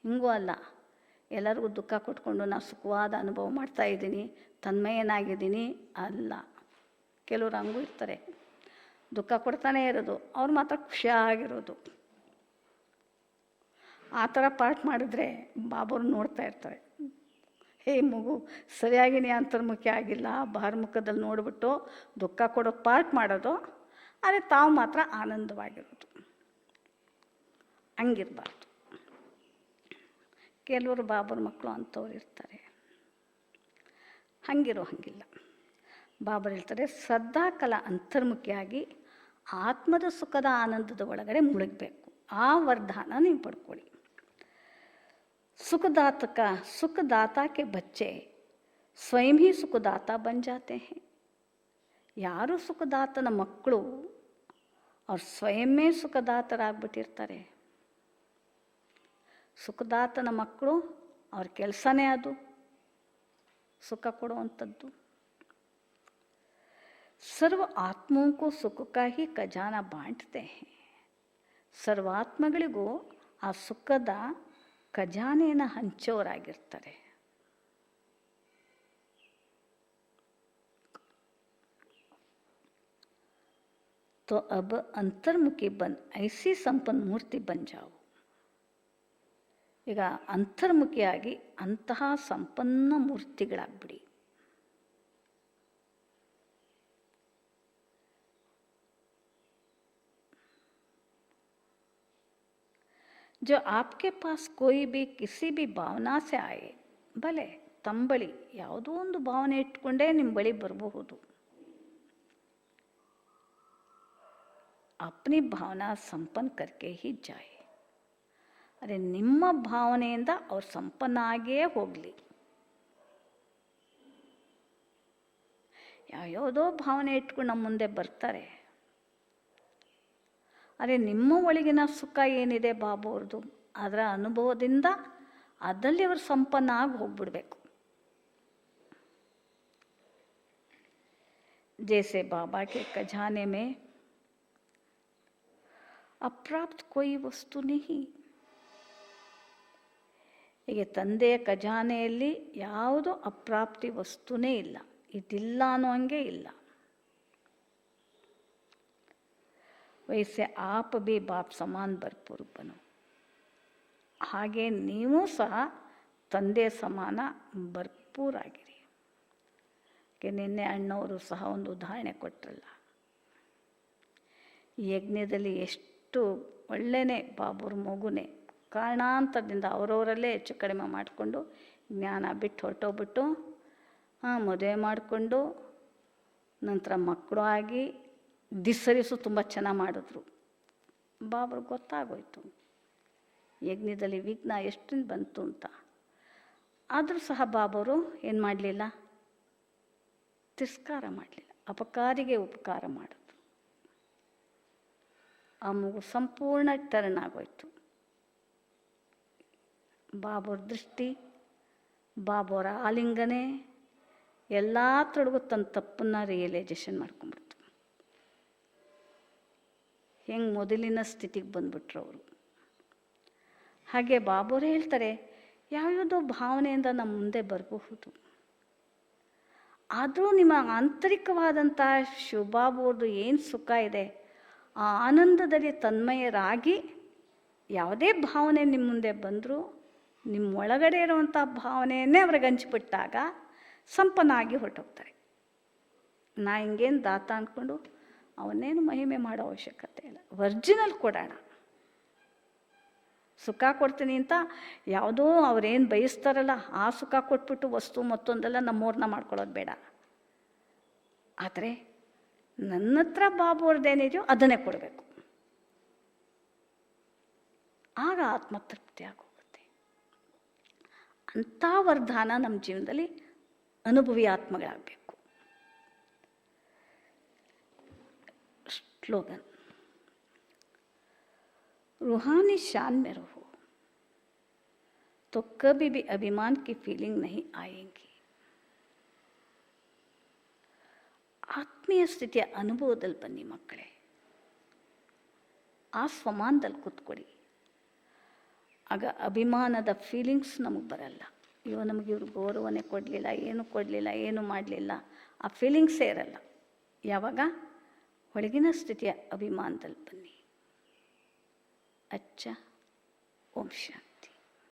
ಹಿಂಗೂ ಅಲ್ಲ, ಎಲ್ಲರಿಗೂ ದುಃಖ ಕೊಟ್ಕೊಂಡು ನಾನು ಸುಖವಾದ ಅನುಭವ ಮಾಡ್ತಾಯಿದ್ದೀನಿ, ತನ್ಮಯನಾಗಿದ್ದೀನಿ ಅಲ್ಲ. ಕೆಲವರು ಹಂಗೂ ಇರ್ತಾರೆ, ದುಃಖ ಕೊಡ್ತಾನೆ ಇರೋದು, ಅವ್ರು ಮಾತ್ರ ಖುಷಿಯಾಗಿರೋದು. ಆ ಥರ ಪಾಠ ಮಾಡಿದ್ರೆ ಬಾಬರು ನೋಡ್ತಾ ಇರ್ತಾರೆ, ಹೇ ಮಗು ಸರಿಯಾಗಿ ನೀ ಅಂತರ್ಮುಖಿ ಆಗಿಲ್ಲ, ಬಾಹ್ಮುಖದಲ್ಲಿ ನೋಡಿಬಿಟ್ಟು ದುಃಖ ಕೊಡೋ ಪಾಠ ಮಾಡೋದು, ಆದರೆ ತಾವು ಮಾತ್ರ ಆನಂದವಾಗಿರೋದು. ಹಂಗಿರಬಾರ್ದು. ಕೆಲವರು ಬಾಬರ ಮಕ್ಕಳು ಅಂಥವ್ರು ಇರ್ತಾರೆ, ಹಂಗಿಲ್ಲ. ಬಾಬರು ಹೇಳ್ತಾರೆ, ಸದಾಕಾಲ ಅಂತರ್ಮುಖಿಯಾಗಿ ಆತ್ಮದ ಸುಖದ ಆನಂದದ ಒಳಗಡೆ ಮುಳುಗಬೇಕು. ಆ ವರದಾನ ನೀವು ಪಡ್ಕೊಳ್ಳಿ. सुखदाता के बच्चे स्वयं ही सुखदाता बन जाते हैं. ಯಾರು ಸುಖದಾತನ ಮಕ್ಕಳು ಅವ್ರು ಸ್ವಯಂವೇ ಸುಖದಾತರಾಗ್ಬಿಟ್ಟಿರ್ತಾರೆ. ಸುಖದಾತನ ಮಕ್ಕಳು ಅವ್ರ ಕೆಲಸನೇ ಅದು ಸುಖ ಕೊಡುವಂಥದ್ದು. सर्व आत्माओं को सुख का ही खजाना बांटते हैं. ಸರ್ವಾತ್ಮಗಳಿಗೂ ಆ ಸುಖದ ಖಜಾನೆಯನ್ನು ಹಂಚೋರಾಗಿರ್ತಾರೆ. तो अब अंतर्मुखी बन ऐसी संपन्न मूर्ति बन जाओ. ಈಗ ಅಂತರ್ಮುಖಿಯಾಗಿ ಅಂತಹ ಸಂಪನ್ನ ಮೂರ್ತಿಗಳಾಗ್ಬಿಡಿ. जो आपके पास कोई भी किसी भी भावना से आए, भले ತಂಬಳಿ ಯಾವುದೋ ಒಂದು ಭಾವನೆ ಇಟ್ಕೊಂಡೇ ನಿಮ್ಮ ಬಳಿ ಬರಬಹುದು. अपनी ಭಾವನಾ ಸಂಪನ್ನ करके ही जाए. ಅರೆ ನಿಮ್ಮ ಭಾವನೆಯಿಂದ ಅವ್ರು ಸಂಪನ್ನ ಆಗಿಯೇ ಹೋಗಲಿ. ಯಾವುದೋ ಭಾವನೆ ಇಟ್ಕೊಂಡು ನಮ್ಮ ಮುಂದೆ ಬರ್ತಾರೆ, ಅರೆ ನಿಮ್ಮ ಒಳಗಿನ ಸುಖ ಏನಿದೆ ಬಾಬು ಅವ್ರದ್ದು, ಅದರ ಅನುಭವದಿಂದ ಅದಲ್ಲಿ ಅವರು ಸಂಪನ್ನ ಆಗಿ ಹೋಗ್ಬಿಡ್ಬೇಕು. जैसे बाबा के खजाने में अप्राप्त कोई वस्तु नहीं. ಹೀಗೆ ತಂದೆಯ ಖಜಾನೆಯಲ್ಲಿ ಯಾವುದೋ ಅಪ್ರಾಪ್ತಿ ವಸ್ತುನೇ ಇಲ್ಲ, ಇದಿಲ್ಲ ಅನ್ನೋ ಹಂಗೆ ಇಲ್ಲ. ವೈಸೆ ಆಪ್ ಬಿ ಬಾಪ್ ಸಮಾನ್ ಭರ್ಪೂರ್ ಬನು. ಹಾಗೆ ನೀವು ಸಹ ತಂದೆ ಸಮಾನ ಭರ್ಪೂರಾಗಿರಿ. ನಿನ್ನೆ ಅಣ್ಣವರು ಸಹ ಒಂದು ಉದಾಹರಣೆ ಕೊಟ್ಟರಲ್ಲ, ಯಜ್ಞದಲ್ಲಿ ಎಷ್ಟು ಒಳ್ಳೆಯೇ ಬಾಬುರ ಮಗುನೇ ಕಾರಣಾಂತರದಿಂದ ಅವರವರಲ್ಲೇ ಹೆಚ್ಚು ಕಡಿಮೆ ಮಾಡಿಕೊಂಡು ಜ್ಞಾನ ಬಿಟ್ಟು ಹೊರಟೋಗ್ಬಿಟ್ಟು ಮದುವೆ ಮಾಡಿಕೊಂಡು ನಂತರ ಮಕ್ಕಳು ಆಗಿ ದಿಸರಿಸು ತುಂಬ ಚೆನ್ನಾಗಿ ಮಾಡಿದ್ರು. ಬಾಬ್ರಿಗೆ ಗೊತ್ತಾಗೋಯ್ತು ಯಜ್ಞದಲ್ಲಿ ವಿಘ್ನ ಎಷ್ಟು ಬಂತು ಅಂತ. ಆದರೂ ಸಹ ಬಾಬರು ಏನು ಮಾಡಲಿಲ್ಲ, ತಿರಸ್ಕಾರ ಮಾಡಲಿಲ್ಲ, ಅಪಕಾರಿಗೆ ಉಪಕಾರ ಮಾಡಿದ್ರು. ಆ ಮಗು ಸಂಪೂರ್ಣ ಟರ್ನ್ ಆಗೋಯ್ತು. ಬಾಬೋರ ದೃಷ್ಟಿ, ಬಾಬೋರ ಆಲಿಂಗನೆ ಎಲ್ಲ ತೊಡಗು ತನ್ನ ತಪ್ಪನ್ನು ರಿಯಲೈಸೇಷನ್ ಮಾಡ್ಕೊಂಡ್ಬಿಡ್ತು. ಹೆಂಗೆ ಮೊದಲಿನ ಸ್ಥಿತಿಗೆ ಬಂದ್ಬಿಟ್ರು ಅವರು. ಹಾಗೆ ಬಾಬೋರೇ ಹೇಳ್ತಾರೆ, ಯಾವ್ಯಾವುದೋ ಭಾವನೆಯಿಂದ ನಮ್ಮ ಮುಂದೆ ಬರಬಹುದು, ಆದರೂ ನಿಮ್ಮ ಆಂತರಿಕವಾದಂಥ ಶಿವಬಾಬುವ್ರದ್ದು ಏನು ಸುಖ ಇದೆ, ಆ ಆನಂದದಲ್ಲಿ ತನ್ಮಯರಾಗಿ ಯಾವುದೇ ಭಾವನೆ ನಿಮ್ಮ ಮುಂದೆ ಬಂದರೂ ನಿಮ್ಮ ಒಳಗಡೆ ಇರುವಂಥ ಭಾವನೆಯನ್ನೇ ಅವ್ರಿಗೆ ಹಂಚಿಬಿಟ್ಟಾಗ ಸಂಪನ್ನಾಗಿ ಹೊರಟೋಗ್ತಾರೆ. ನಾ ಹಿಂಗೇನು ದಾತ ಅಂದ್ಕೊಂಡು ಅವನ್ನೇನು ಮಹಿಮೆ ಮಾಡೋ ಅವಶ್ಯಕತೆ ಇಲ್ಲ, ಒರ್ಜಿನಲ್ ಕೊಡೋಣ. ಸುಖ ಕೊಡ್ತೀನಿ ಅಂತ ಯಾವುದೋ ಅವ್ರೇನು ಬಯಸ್ತಾರಲ್ಲ ಆ ಸುಖ ಕೊಟ್ಬಿಟ್ಟು ವಸ್ತು ಮತ್ತೊಂದೆಲ್ಲ ನಮ್ಮವ್ರನ್ನ ಮಾಡ್ಕೊಳ್ಳೋದು ಬೇಡ. ಆದರೆ ನನ್ನ ಹತ್ರ ಬಾಬು ಅವ್ರದ್ದೇನಿದೆಯೋ ಅದನ್ನೇ ಕೊಡಬೇಕು. ಆಗ ಆತ್ಮತೃಪ್ತಿ ಆಗೋಗುತ್ತೆ. ಅಂಥ ವರದಾನ ನಮ್ಮ ಜೀವನದಲ್ಲಿ ಅನುಭವಿ ಆತ್ಮಗಳಾಗಬೇಕು. स्लोगन, रूहानी शान में रहो तो कभी भी अभिमान की फीलिंग नहीं आएगी. ಆತ್ಮೀಯ ಸ್ಥಿತಿಯ ಅನುಭವದಲ್ಲಿ ಬನ್ನಿ ಮಕ್ಕಳೇ. ಆ ಸ್ವಮಾನದಲ್ಲಿ ಕೂತ್ಕೊಡಿ. ಆಗ ಅಭಿಮಾನದ ಫೀಲಿಂಗ್ಸ್ ನಮಗೆ ಬರಲ್ಲ. ಅಯ್ಯೋ ನಮಗೆ ಇವರು ಗೌರವನೇ ಕೊಡಲಿಲ್ಲ, ಏನು ಕೊಡಲಿಲ್ಲ, ಏನು ಮಾಡಲಿಲ್ಲ, ಆ ಫೀಲಿಂಗ್ಸೇ ಇರಲ್ಲ. ಯಾವಾಗ ಒಳಗಿನ ಸ್ಥಿತಿಯ ಅಭಿಮಾನದಲ್ಲಿ ಬನ್ನಿ. ಅಚ್ಚ. ಓಂ ಶಾಂತಿ.